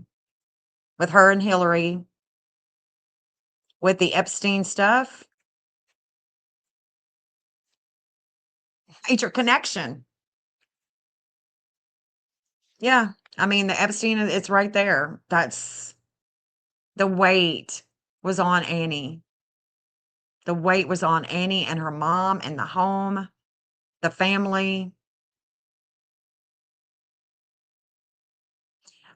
Speaker 2: and Hillary, with the Epstein stuff. Major connection. Yeah. I mean, the Epstein, it's right there. That's the weight was on Annie. The weight was on Annie and her mom and the home, the family.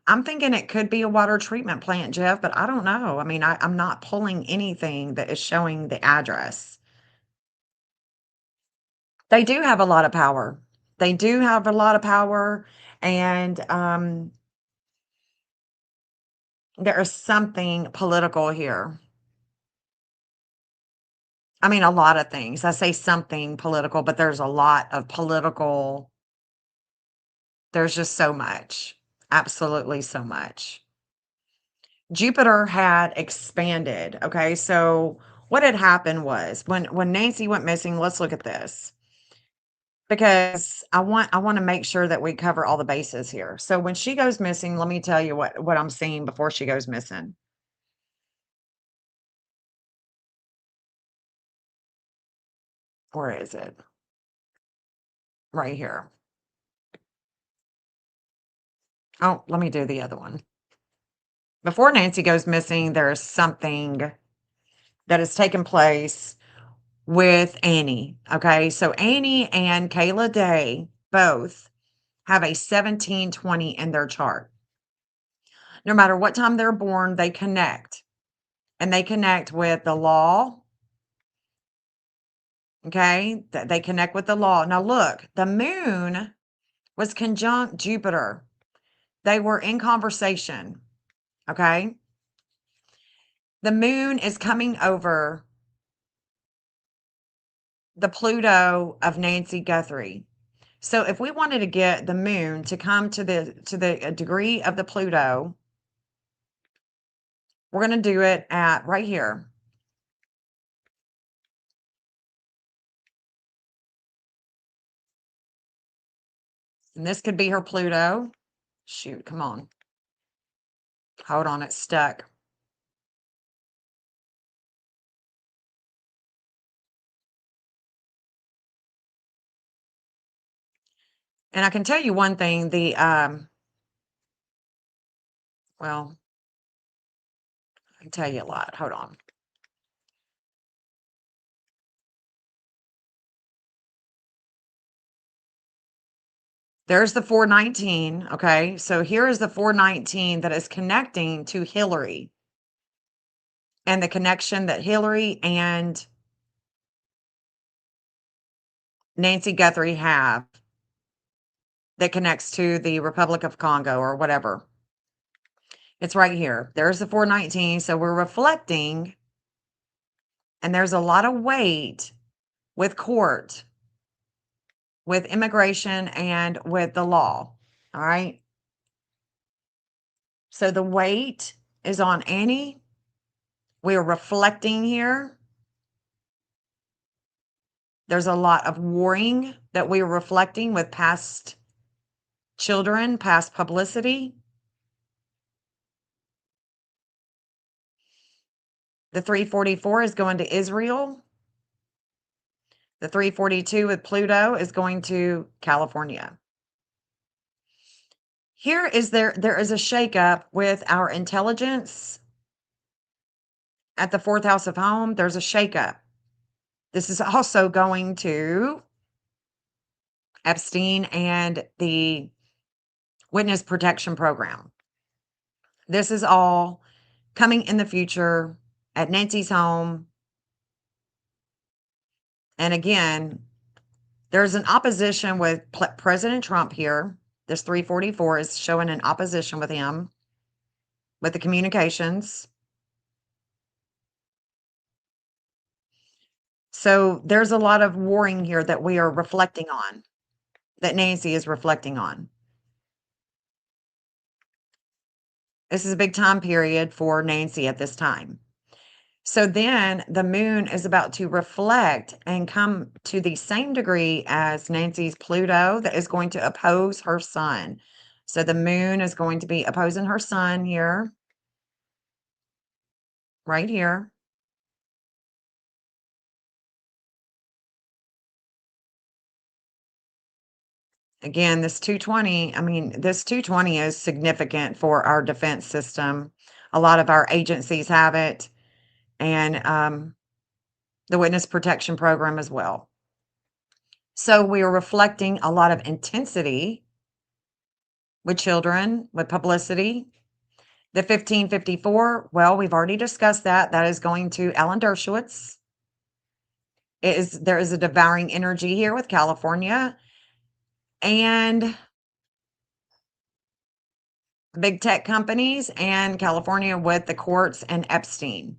Speaker 2: I'm thinking it could be a water treatment plant, Jeff, but I don't know. I mean, I'm not pulling anything that is showing the address. They do have a lot of power. They do have a lot of power, and there is something political here. I mean, a lot of things. I say something political, but there's a lot of political. There's just so much. Absolutely so much. Jupiter had expanded. Okay. So what had happened was when Nancy went missing, let's look at this. Because I want to make sure that we cover all the bases here. So when she goes missing, let me tell you what I'm seeing before she goes missing. Where is it? Right here. Oh, let me do the other one. Before Nancy goes missing, there's something that has taken place with Annie. Okay. So Annie and Kayla Day both have a 1720 in their chart. No matter what time they're born, they connect. And they connect with the law. Okay. They connect with the law. Now, look, the moon was conjunct Jupiter. They were in conversation. Okay. The moon is coming over the Pluto of Nancy Guthrie. So if we wanted to get the moon to come to the degree of the Pluto, we're going to do it at right here. And this could be her Pluto. Shoot, come on. Hold on, it's stuck. And I can tell you one thing, well, I can tell you a lot. Hold on. There's the 419, okay? So here is the 419 that is connecting to Hillary. And the connection that Hillary and Nancy Guthrie have that connects to the Republic of Congo or whatever? It's right here. There's the 419. So we're reflecting, and there's a lot of weight with court, with immigration, and with the law. All right. So the weight is on Annie. We are reflecting here. There's a lot of warring that we are reflecting with past children, past publicity. The 344 is going to Israel. The 342 with Pluto is going to California. Here is there is a shakeup with our intelligence at the 4th house of home. There's a shakeup. This is also going to Epstein and the witness protection program. This is all coming in the future at Nancy's home. And again, there's an opposition with President Trump here. This 344 is showing an opposition with him, with the communications. So there's a lot of warring here that we are reflecting on, that Nancy is reflecting on. This is a big time period for Nancy at this time. So then the moon is about to reflect and come to the same degree as Nancy's Pluto that is going to oppose her sun. So the moon is going to be opposing her sun here, right here. Again, this 220, this 220 is significant for our defense system. A lot of our agencies have it, and the witness protection program as well. So we are reflecting a lot of intensity with children, with publicity. The 1554, well, we've already discussed that. That is going to Alan Dershowitz. There is a devouring energy here with California and big tech companies, and California with the courts and Epstein.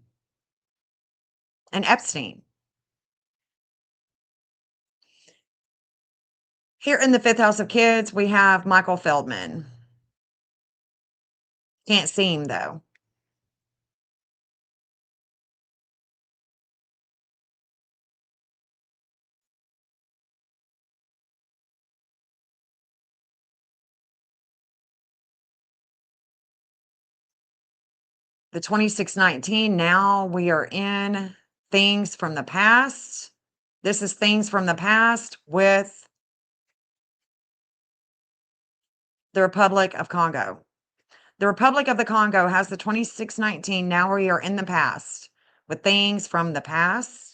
Speaker 2: Here in the 5th house of kids, we have Michael Feldman. Can't see him though. The 2619, now we are in things from the past. This is things from the past with the Republic of Congo. The Republic of the Congo has the 2619. Now we are in the past with things from the past.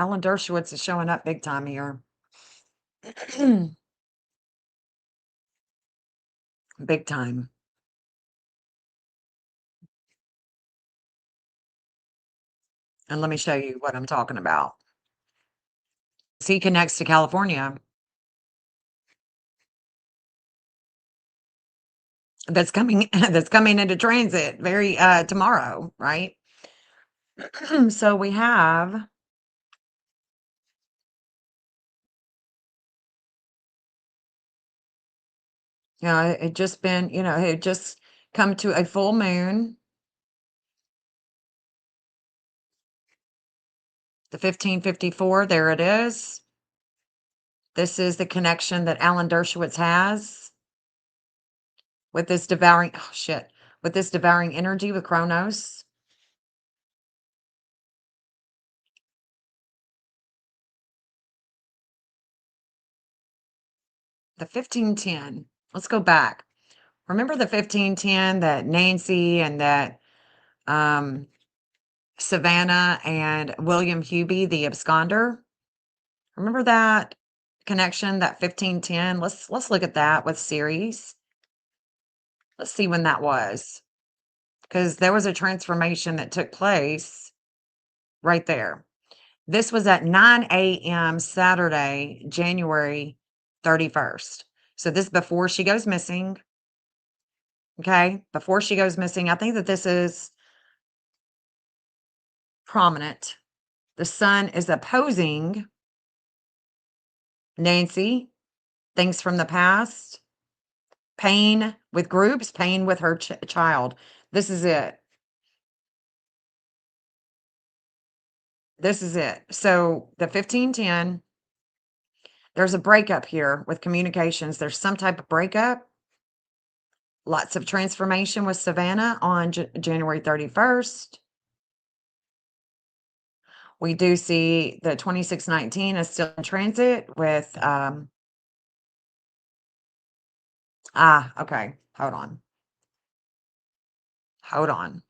Speaker 2: Alan Dershowitz is showing up big time here. Big time. And let me show you what I'm talking about. He connects to California. That's coming into transit very tomorrow, right? So we have it just been, it just come to a full moon. The 1554, there it is. This is the connection that Alan Dershowitz has with this devouring, with this devouring energy with Kronos. The 1510, let's go back. Remember the 1510 that Nancy and that Savannah and William Hubie, the absconder. Remember that connection, that 1510? Let's look at that with series. Let's see when that was, because there was a transformation that took place right there. This was at 9 a.m. Saturday, January 31st. So this is before she goes missing. Okay, before she goes missing. I think that this is prominent. The sun is opposing Nancy, things from the past, pain with groups, pain with her child. This is it. This is it. So the 1510, there's a breakup here with communications. There's some type of breakup. Lots of transformation with Savannah on January 31st. We do see the 2619 is still in transit with, okay, hold on. Hold on.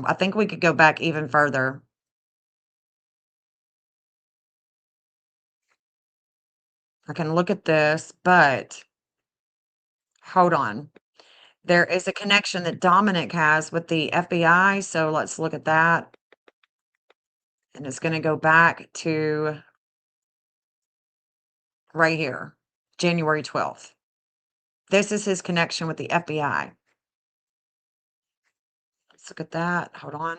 Speaker 2: I think we could go back even further. I can look at this, but hold on. There is a connection that Dominic has with the FBI, so let's look at that. And it's going to go back to right here, January 12th. This is his connection with the FBI. Let's look at that. Hold on.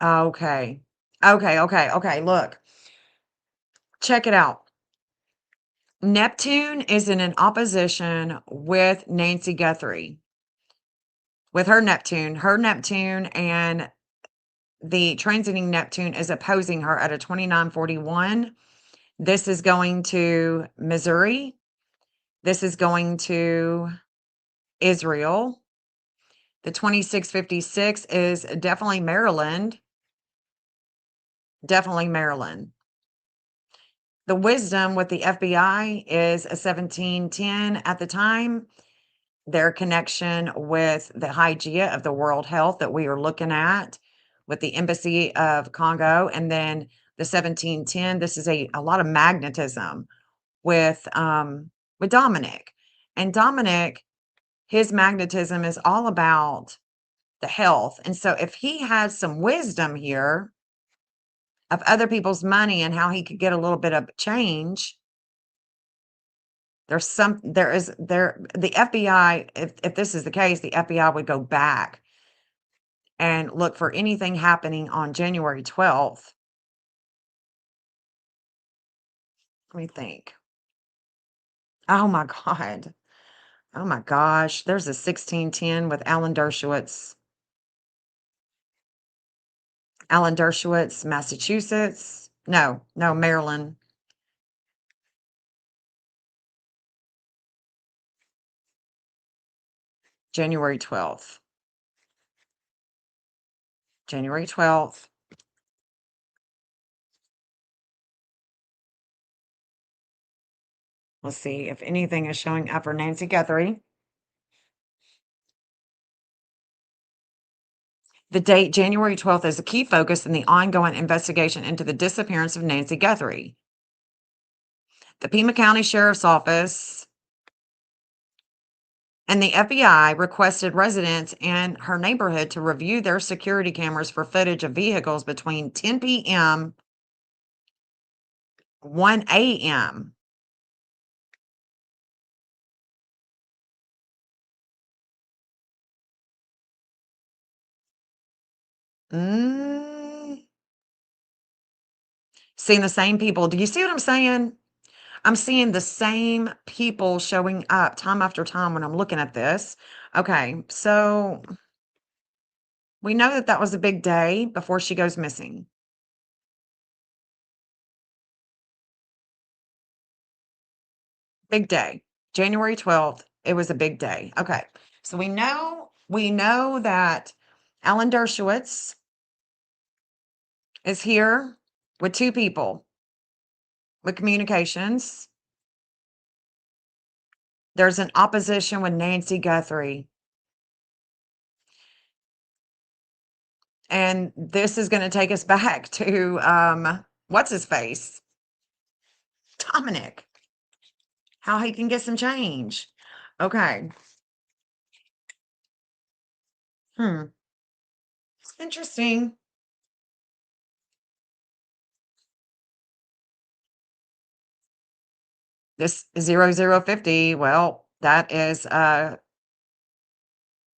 Speaker 2: Okay. Okay. Look, check it out. Neptune is in an opposition with Nancy Guthrie. With her Neptune and the transiting Neptune is opposing her at a 2941. This is going to Missouri. This is going to Israel. The 2656 is definitely Maryland. Definitely Maryland. The wisdom with the FBI is a 1710 at the time. Their connection with the Hygeia of the World Health that we are looking at with the Embassy of Congo. And then the 1710, this is a lot of magnetism with Dominic. And Dominic, his magnetism is all about the health. And so if he has some wisdom here of other people's money and how he could get a little bit of change, the FBI, if this is the case, the FBI would go back and look for anything happening on January 12th. Let me think. Oh my God. Oh my gosh. There's a 1610 with Alan Dershowitz. Alan Dershowitz, Massachusetts. No, Maryland. January 12th. January 12th. Let's see if anything is showing up for Nancy Guthrie. The date, January 12th, is a key focus in the ongoing investigation into the disappearance of Nancy Guthrie. The Pima County Sheriff's Office and the FBI requested residents in her neighborhood to review their security cameras for footage of vehicles between 10 p.m. 1 a.m. Seeing the same people. Do you see what I'm saying? I'm seeing the same people showing up time after time when I'm looking at this. Okay, so we know that that was a big day before she goes missing. Big day. January 12th, it was a big day. Okay, so we know that Alan Dershowitz is here with two people with communications. There's an opposition with Nancy Guthrie. And this is going to take us back to what's his face? Dominic. How he can get some change. Okay. It's interesting. This 0050, well, that is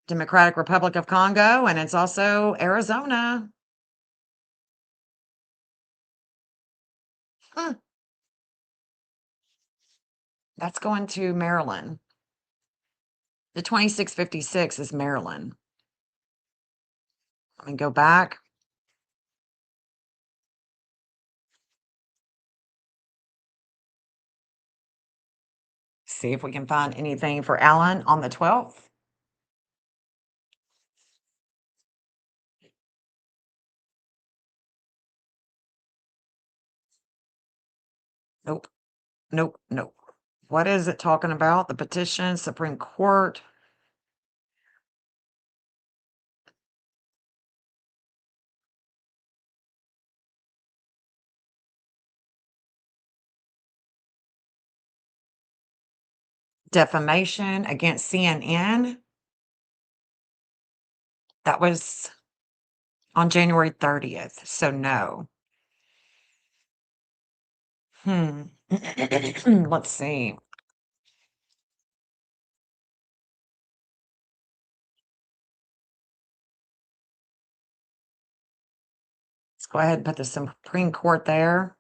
Speaker 2: Democratic Republic of Congo, and it's also Arizona. That's going to Maryland. The 2656 is Maryland. Let me go back. See if we can find anything for Alan on the 12th. Nope. Nope. Nope. What is it talking about? The petition, Supreme Court. Defamation against CNN. That was on January 30th. So no. Let's see. Let's go ahead and put the Supreme Court there.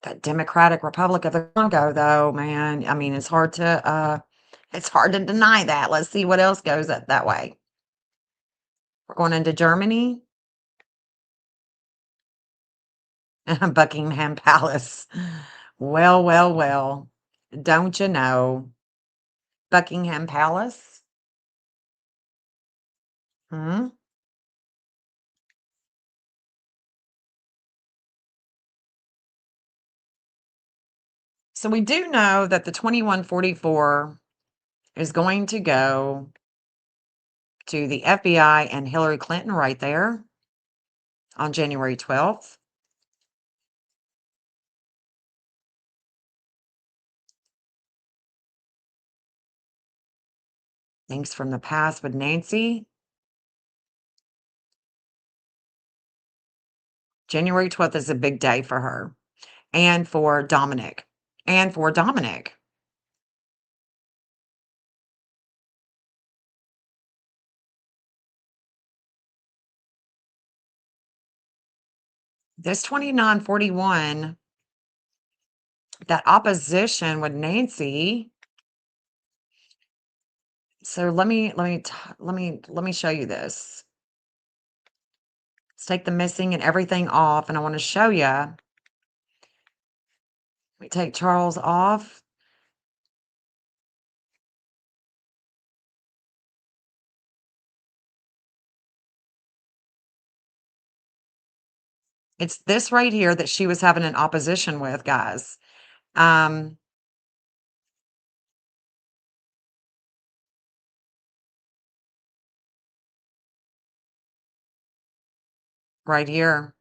Speaker 2: That Democratic Republic of the Congo, though, man. I mean, it's hard to deny that. Let's see what else goes that way. We're going into Germany. Buckingham Palace. Well, well, well. Don't you know? Buckingham Palace. So we do know that the 2144 is going to go to the FBI and Hillary Clinton right there on January 12th. Things from the past with Nancy. January 12th is a big day for her and for Dominic. This 2941, that opposition with Nancy. So let me show you this. Let's take the missing and everything off, and I want to show you. We take Charles off. It's this right here that she was having an opposition with, guys. Right here.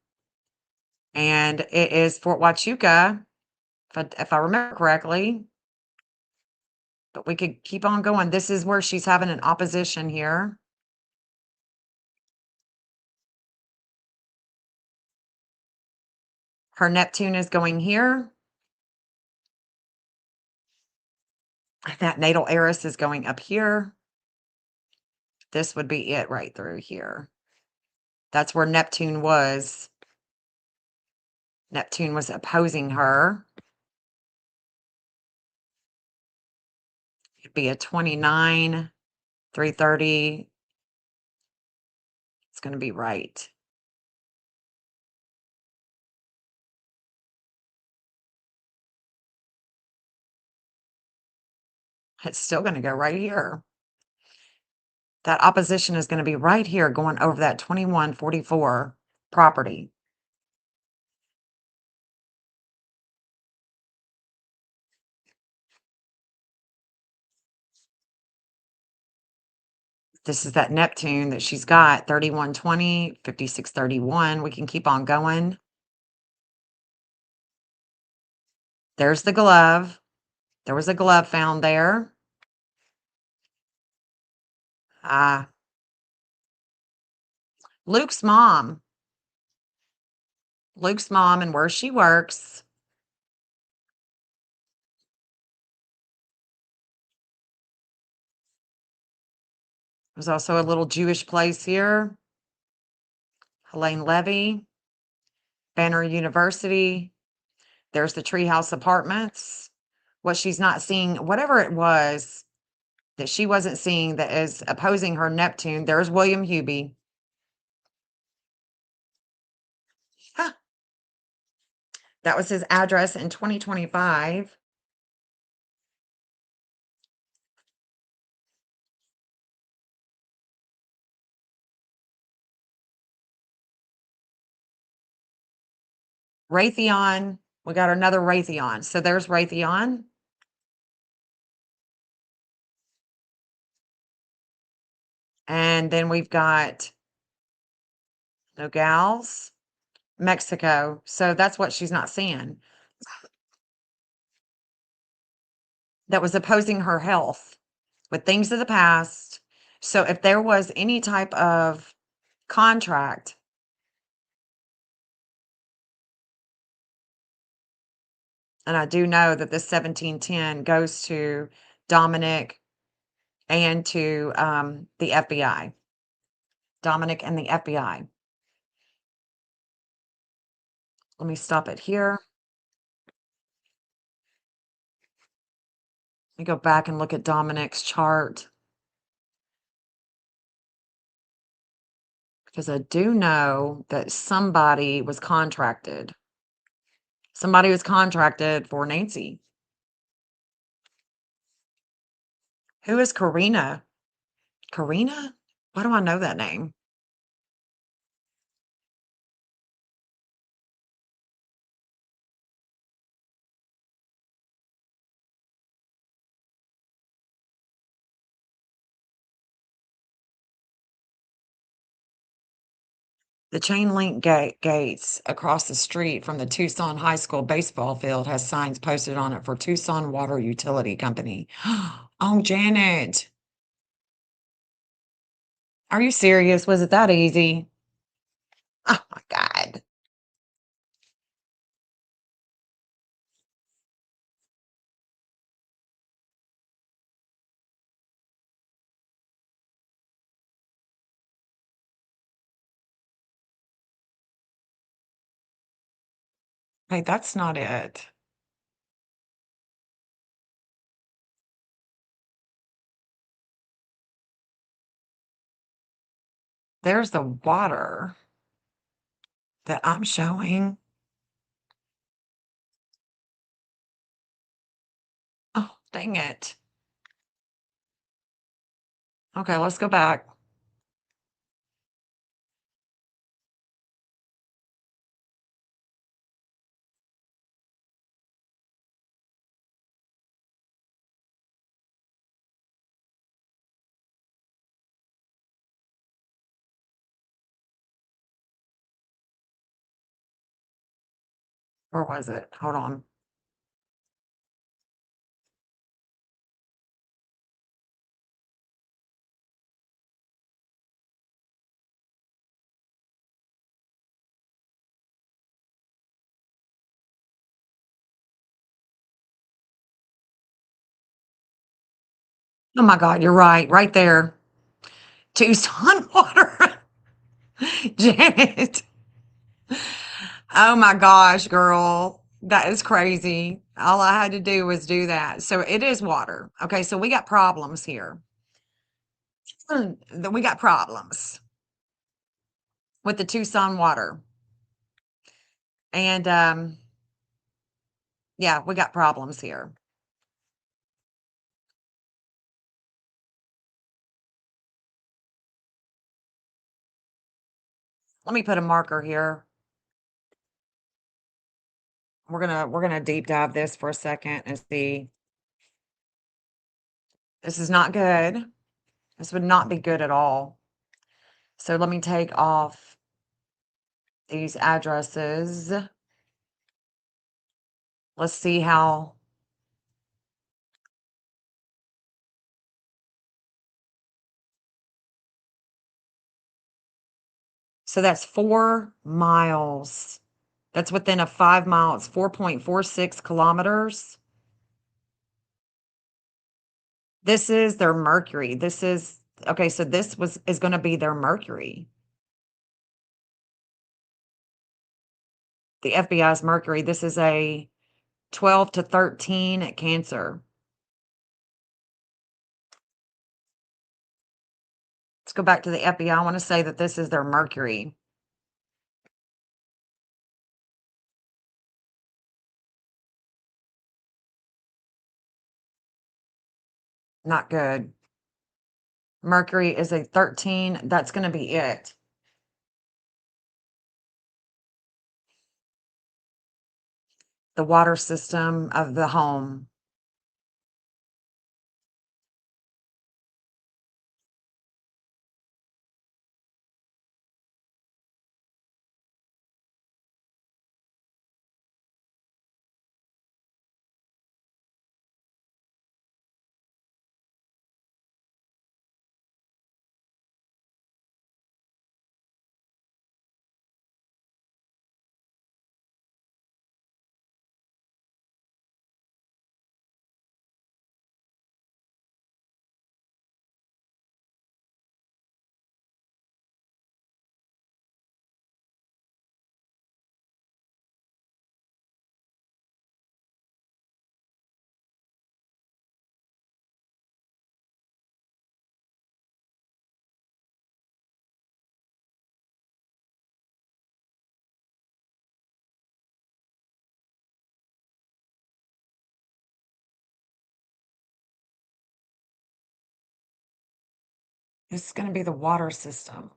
Speaker 2: And it is Fort Huachuca, if I remember correctly. But we could keep on going. This is where she's having an opposition here. Her Neptune is going here. That natal heiress is going up here. This would be it right through here. That's where Neptune was. Neptune was opposing her. It'd be a 29, 330. It's going to be right. It's still going to go right here. That opposition is going to be right here going over that 2144 property. This is that Neptune that she's got, 3120, 5631. We can keep on going. There's the glove. There was a glove found there. Luke's mom. Luke's mom and where she works. There's also a little Jewish place here. Helene Levy, Banner University. There's the Treehouse Apartments. What she's not seeing, whatever it was that she wasn't seeing that is opposing her Neptune. There's William Hubie. Huh. That was his address in 2025. Raytheon. We got another Raytheon. So there's Raytheon. And then we've got Nogales, Mexico. So that's what she's not seeing. That was opposing her health with things of the past. So if there was any type of contract, and I do know that this 1710 goes to Dominic and to the FBI. Dominic and the FBI. Let me stop it here. Let me go back and look at Dominic's chart. Because I do know that somebody was contracted. Somebody was contracted for Nancy. Who is Karina? Karina? Why do I know that name? The chain link gates across the street from the Tucson High School baseball field has signs posted on it for Tucson Water Utility Company. Oh, Janet. Are you serious? Was it that easy? Oh my God. Hey, that's not it. There's the water that I'm showing. Oh, dang it. Okay, let's go back. Where was it? Hold on. Oh my God, you're right. Right there. Tucson water. Janet. Oh my gosh, girl. That is crazy. All I had to do was do that. So it is water. Okay, so we got problems here. We got problems with the Tucson water. And yeah, we got problems here. Let me put a marker here. We're gonna deep dive this for a second and see. This is not good. This would not be good at all. So let me take off these addresses. Let's see how. So that's 4 miles. That's within a 5 mile. It's 4.46 kilometers. This is their Mercury. This is, okay, so this is going to be their Mercury. The FBI's Mercury. This is a 12 to 13 at Cancer. Let's go back to the FBI. I want to say that this is their Mercury. Not good. Mercury is a 13. That's going to be it. The water system of the home. This is going to be the water system.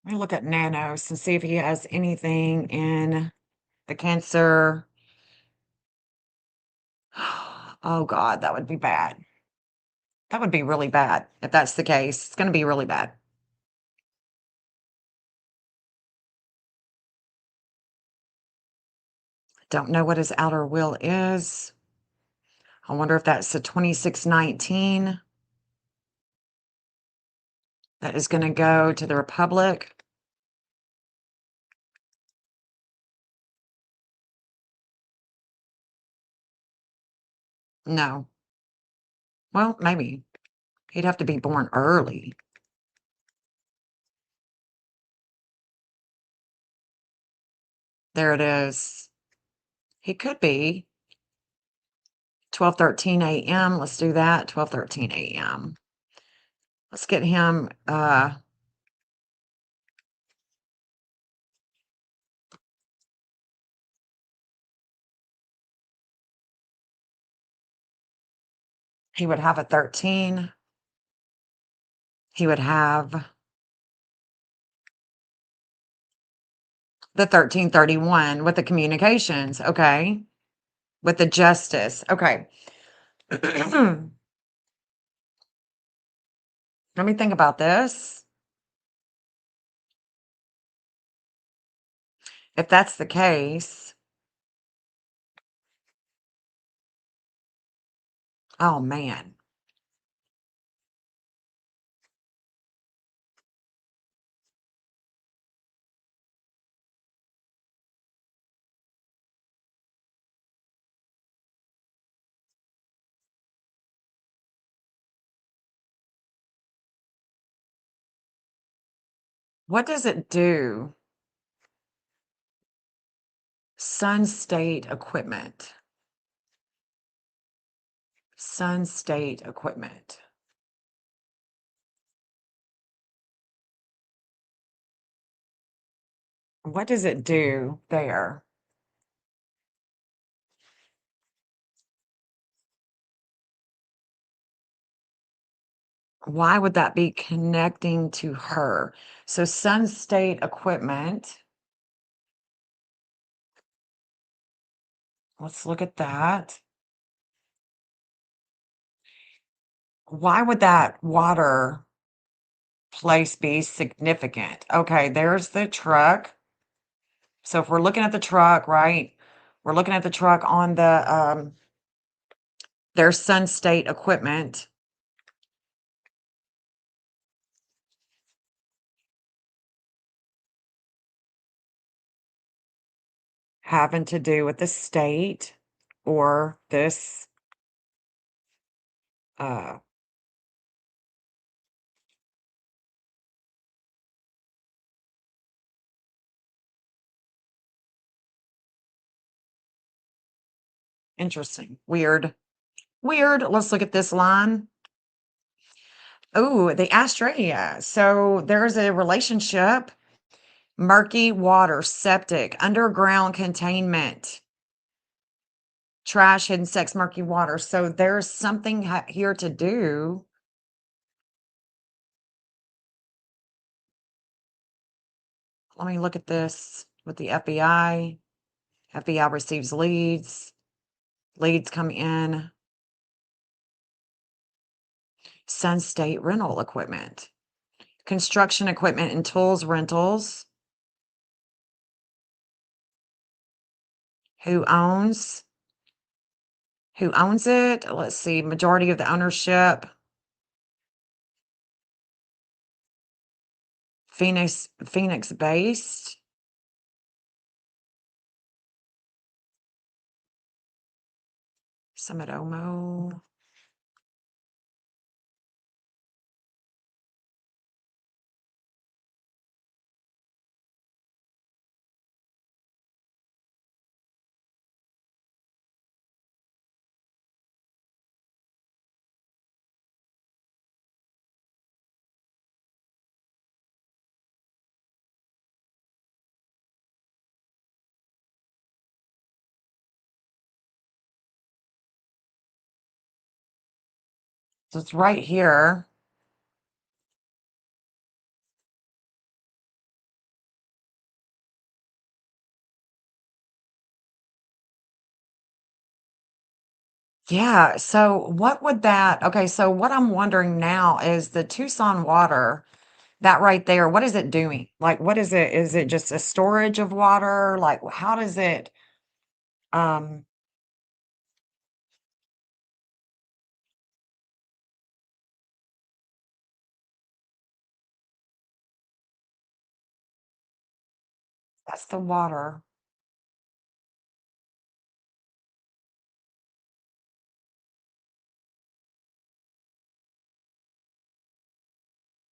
Speaker 2: Let me look at Nanos and see if he has anything in the Cancer. Oh, God, that would be bad. That would be really bad if that's the case. It's going to be really bad. Don't know what his outer will is. I wonder if that's the 2619 that is going to go to the Republic. No. Well, maybe. He'd have to be born early. There it is. He could be 12:13 a.m. Let's do that. 12:13 a.m. Let's get him he would have a 13. He would have the 1331 with the communications. Okay. With the justice. Okay. Let me think about this. If that's the case, oh man. What does it do? Sun state equipment. Sun state equipment. What does it do there? Why would that be connecting to her? So sun state equipment. Let's look at that. Why would that water place be significant? Okay, there's the truck. So if we're looking at the truck, right? We're looking at the truck on the their Sun State equipment. Having to do with the state or this uh interesting. Weird. Weird. Let's look at this line. Oh, the Australia. So there's a relationship, murky water, septic, underground containment, trash, hidden sex, murky water. So there's something here to do. Let me look at this with the FBI. FBI receives leads. Leads come in. Sun State rental equipment, construction equipment and tools rentals. Who owns? Who owns it? Let's see. Majority of the ownership. Phoenix based. Summit Omo. So it's right here. Yeah. So what would that, okay, so what I'm wondering now is the Tucson water, that right there, what is it doing? Like, what is it? Is it just a storage of water? Like, how does it, um, that's the water.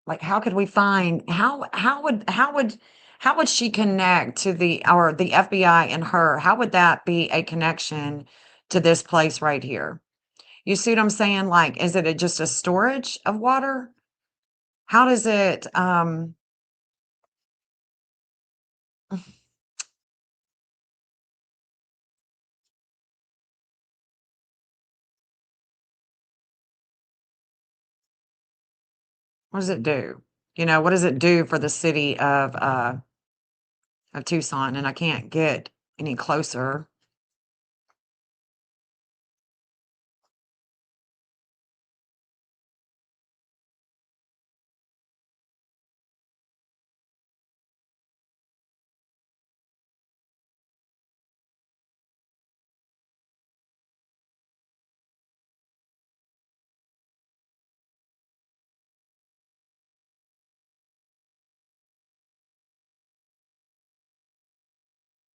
Speaker 2: Like, how could we find, how would she connect to the, or the FBI and her? How would that be a connection to this place right here? You see what I'm saying? Like, is it just a storage of water? How does it, what does it do? You know, what does it do for the city of Tucson? And I can't get any closer.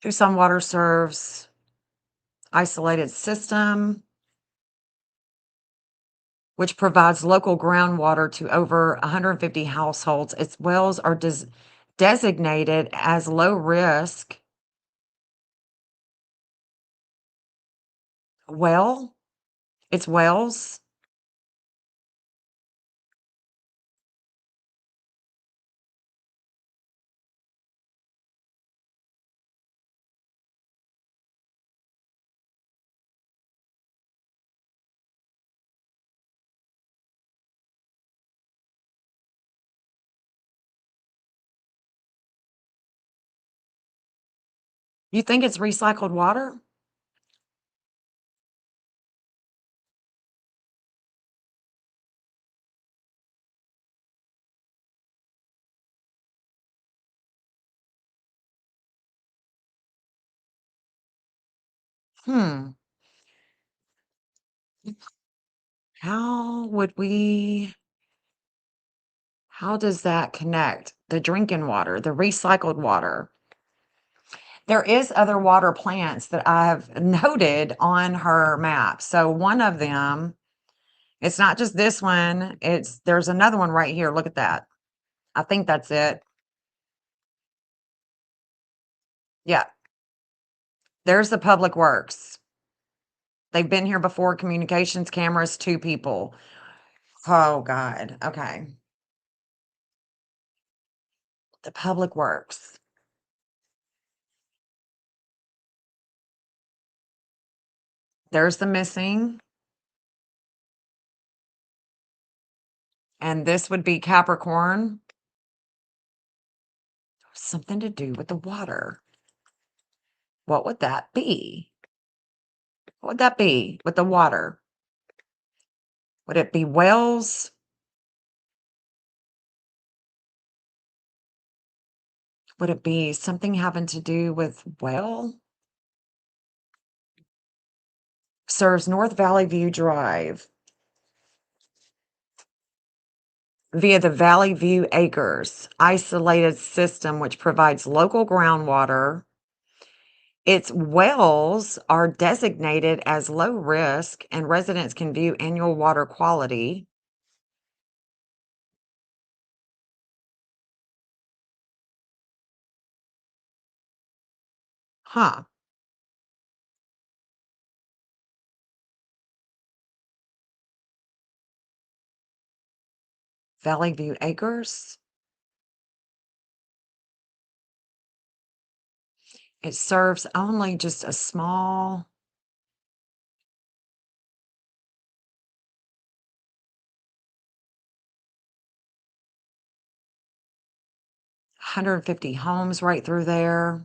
Speaker 2: Tucson Water serves isolated system, which provides local groundwater to over 150 households. Its wells are designated as low risk. Well, it's wells. You think it's recycled water? Hmm. How would we, how does that connect? The drinking water, the recycled water. There is other water plants that I've noted on her map. So one of them, it's not just this one, there's another one right here. Look at that. I think that's it. Yeah. There's the public works. They've been here before. Communications cameras, 2 people. Oh God. Okay. The public works. There's the missing. And this would be Capricorn. Something to do with the water. What would that be? What would that be with the water? Would it be wells? Would it be something having to do with well? Serves North Valley View Drive via the Valley View Acres isolated system, which provides local groundwater. Its wells are designated as low risk, and residents can view annual water quality. Huh. Valley View Acres. It serves only just a small. $150 homes right through there.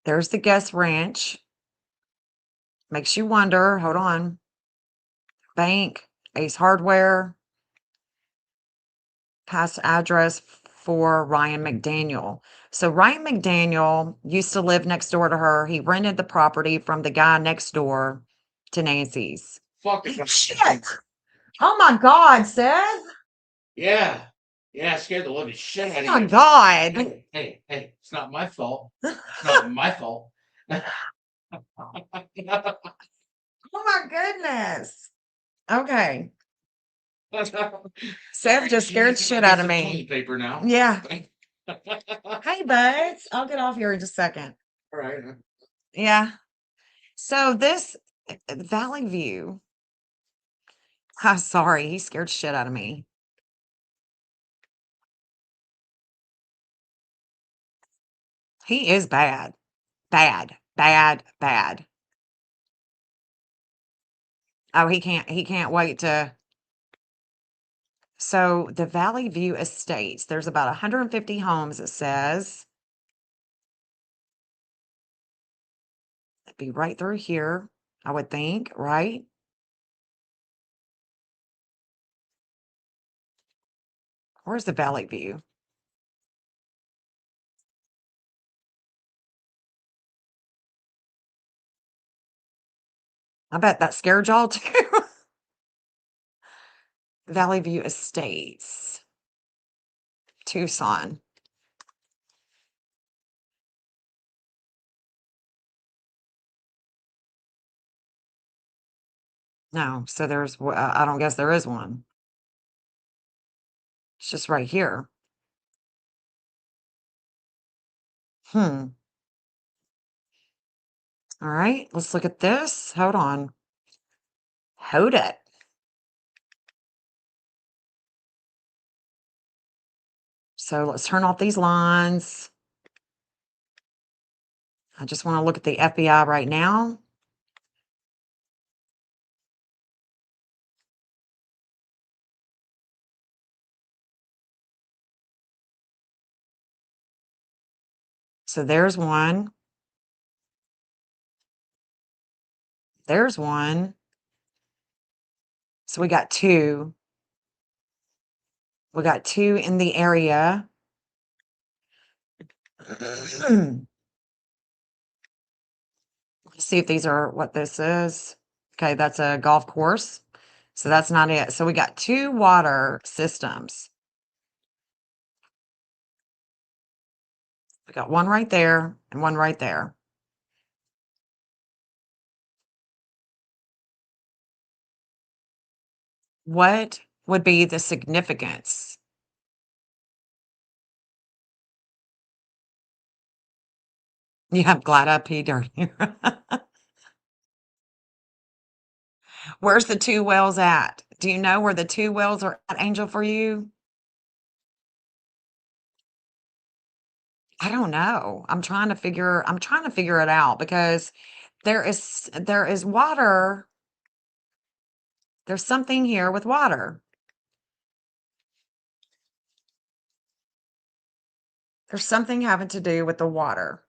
Speaker 2: There's the guest ranch. Makes you wonder. Hold on. Bank, Ace Hardware. Past address for Ryan McDaniel. So Ryan McDaniel used to live next door to her. He rented the property from the guy next door to Nancy's.
Speaker 9: Fuck it.
Speaker 2: Shit! Oh my God, Seth!
Speaker 9: Yeah. Yeah, scared the living shit out of you.
Speaker 2: Oh my God!
Speaker 9: Hey, it's not my fault. It's not my fault.
Speaker 2: Oh my goodness. Okay. Seth just scared the shit out of me.
Speaker 9: Toilet paper now.
Speaker 2: Yeah. Hey, buds. I'll get off here in just a second.
Speaker 9: All right.
Speaker 2: Yeah. So this Valley View. I'm sorry, he scared shit out of me. He is bad. Bad. Bad. Bad. Oh, he can't wait to. So the Valley View Estates, there's about 150 homes, it says. It'd be right through here, I would think, right? Where's the Valley View? I bet that scared y'all too. Valley View Estates, Tucson. No, so there's, I don't guess there is one. It's just right here. All right, let's look at this. Hold on. Hold it. So let's turn off these lines. I just want to look at the FBI right now. So there's one. There's one. So we got 2. We got 2 in the area. See if these are what this is. Okay, that's a golf course. So that's not it. So we got 2 water systems. We got one right there and one right there. What would be the significance? Yeah, I'm glad I peed earlier. Where's the 2 wells at? Do you know where the 2 wells are at, Angel, for you? I don't know. I'm trying to figure it out because there is water. There's something here with water. There's something having to do with the water.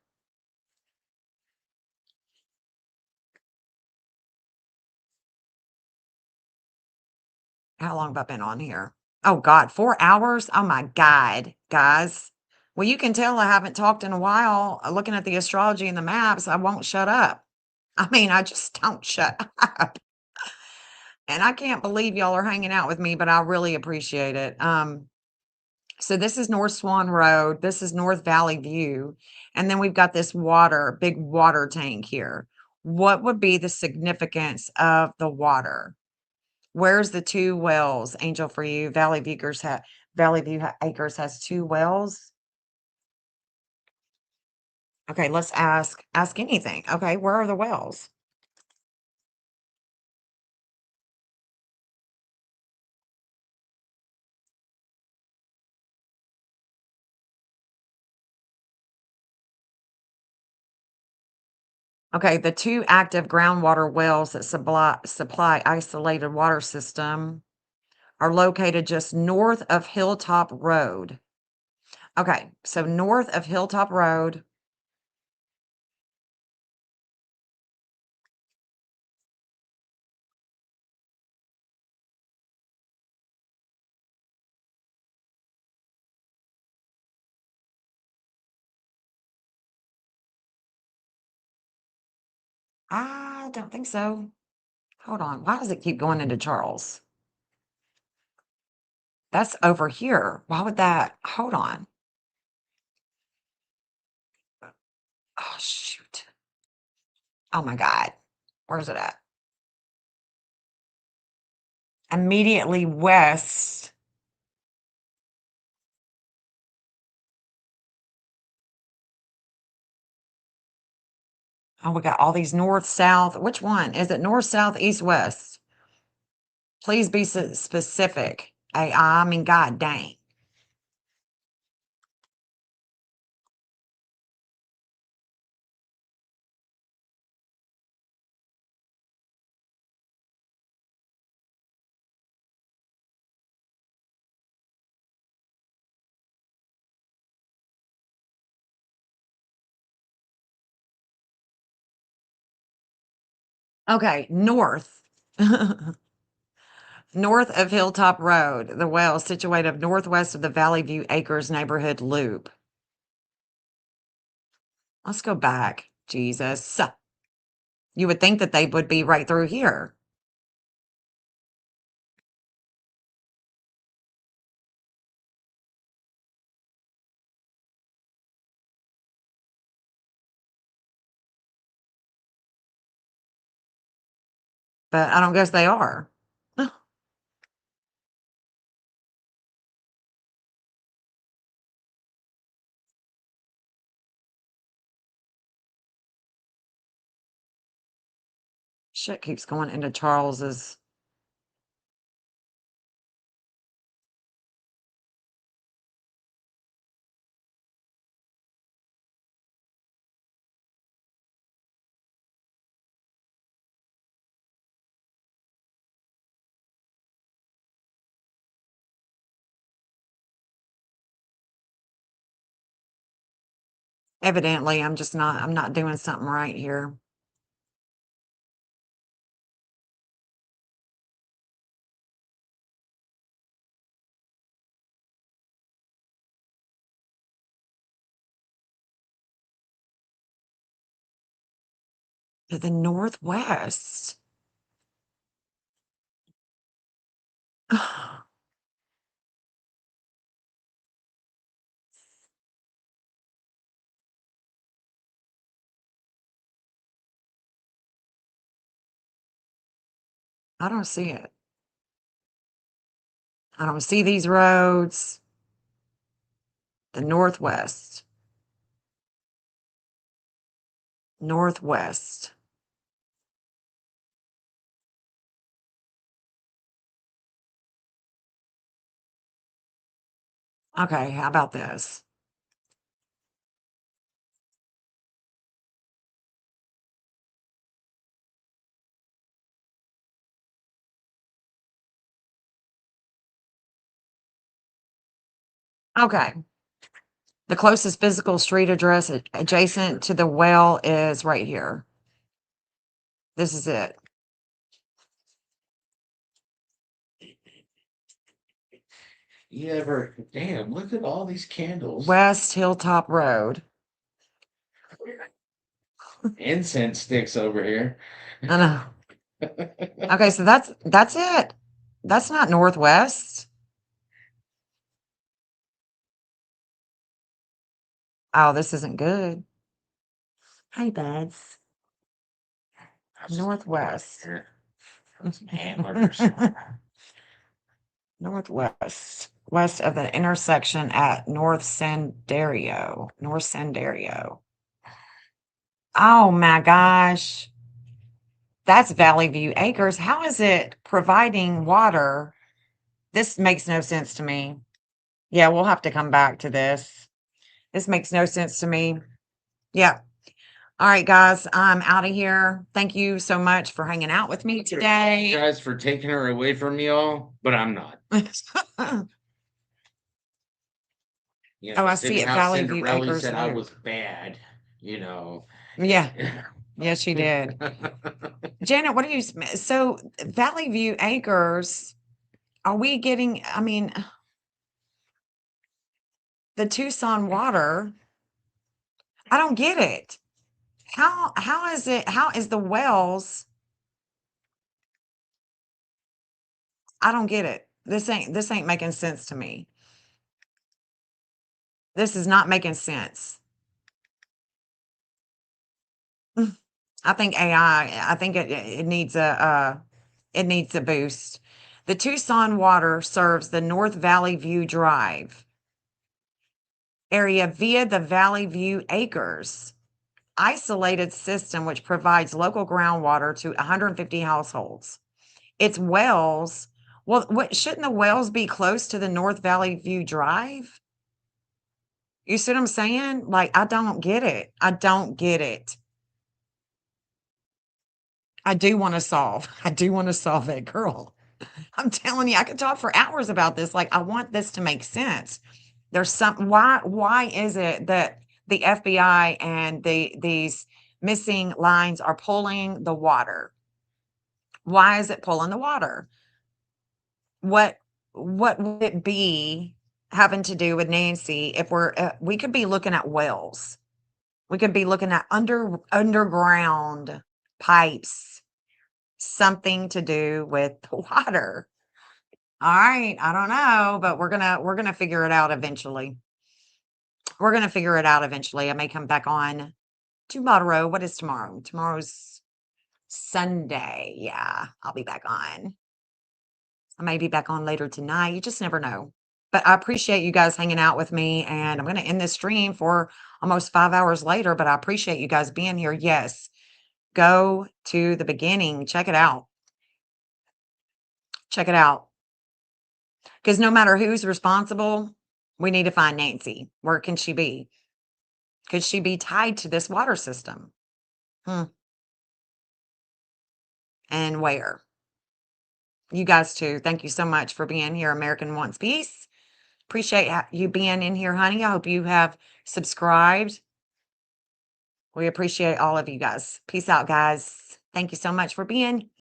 Speaker 2: How long have I been on here? Oh God, 4 hours? Oh my God, guys. Well, you can tell I haven't talked in a while. Looking at the astrology and the maps, I won't shut up. I mean, I just don't shut up. And I can't believe y'all are hanging out with me, but I really appreciate it. So this is North Swan Road. This is North Valley View. And then we've got this big water tank here. What would be the significance of the water? Where's the 2 wells, Angel, for you? Valley View Acres has 2 wells. Okay, let's ask anything. Okay, where are the wells? Okay, the 2 active groundwater wells that supply isolated water system are located just north of Hilltop Road. Okay, so north of Hilltop Road. I don't think so. Hold on. Why does it keep going into Charles? That's over here. Why would that? Hold on. Oh, shoot. Oh my God. Where's it at? Immediately west. Oh, we got all these north, south. Which one? Is it north, south, east, west? Please be specific. I mean, God dang. Okay, north. North of Hilltop Road, the well situated northwest of the Valley View Acres neighborhood loop. Let's go back. Jesus. You would think that they would be right through here. But I don't guess they are. Shit keeps going into Charles's. Evidently, I'm not doing something right here. to the northwest. I don't see it. I don't see these roads. The northwest. Northwest. Okay, how about this? Okay. The closest physical street address adjacent to the well is right here. This is it.
Speaker 9: You ever, damn, look at all these candles.
Speaker 2: West Hilltop Road.
Speaker 9: Incense sticks over here.
Speaker 2: I know. Okay, so that's it. That's not northwest. Oh, this isn't good. Hey, buds. Northwest.
Speaker 9: Some hamburgers.
Speaker 2: Northwest. West of the intersection at North Sandario. Oh my gosh. That's Valley View Acres. How is it providing water? This makes no sense to me. Yeah, we'll have to come back to this. This makes no sense to me. Yeah. All right, guys, I'm out of here. Thank you so much for hanging out with me today.
Speaker 9: Guys, for taking her away from y'all, but I'm not. You know,
Speaker 2: Oh, I see it. Valley View
Speaker 9: Cinderella
Speaker 2: Acres.
Speaker 9: said I
Speaker 2: there.
Speaker 9: was bad, you know.
Speaker 2: Yeah. Yes, she did. Janet, what do you, so Valley View Acres, are we getting, I mean, the Tucson water, I don't get it. How is it, how is the wells? I don't get it. This ain't making sense to me. This is not making sense. I think AI, I think it needs a boost. The Tucson water serves the North Valley View Drive area via the Valley View Acres isolated system, which provides local groundwater to 150 households. Its wells, well, what shouldn't the wells be close to the North Valley View Drive? You see what I'm saying? Like, I don't get it. I don't get it. I do want to solve it, girl. I'm telling you, I could talk for hours about this. Like, I want this to make sense. There's some, why is it that the FBI and these missing lines are pulling the water? Why is it pulling the water? What would it be having to do with Nancy if we could be looking at wells. We could be looking at underground pipes, something to do with the water. All right, I don't know, but we're gonna figure it out eventually. We're gonna figure it out eventually. I may come back on tomorrow. What is tomorrow? Tomorrow's Sunday. Yeah, I'll be back on. I may be back on later tonight. You just never know. But I appreciate you guys hanging out with me, and I'm going to end this stream for almost 5 hours later, but I appreciate you guys being here. Yes, go to the beginning. Check it out. Check it out. Because no matter who's responsible, we need to find Nancy. Where can she be? Could she be tied to this water system? And where? You guys too. Thank you so much for being here. American Wants Peace. Appreciate you being in here, honey. I hope you have subscribed. We appreciate all of you guys. Peace out, guys. Thank you so much for being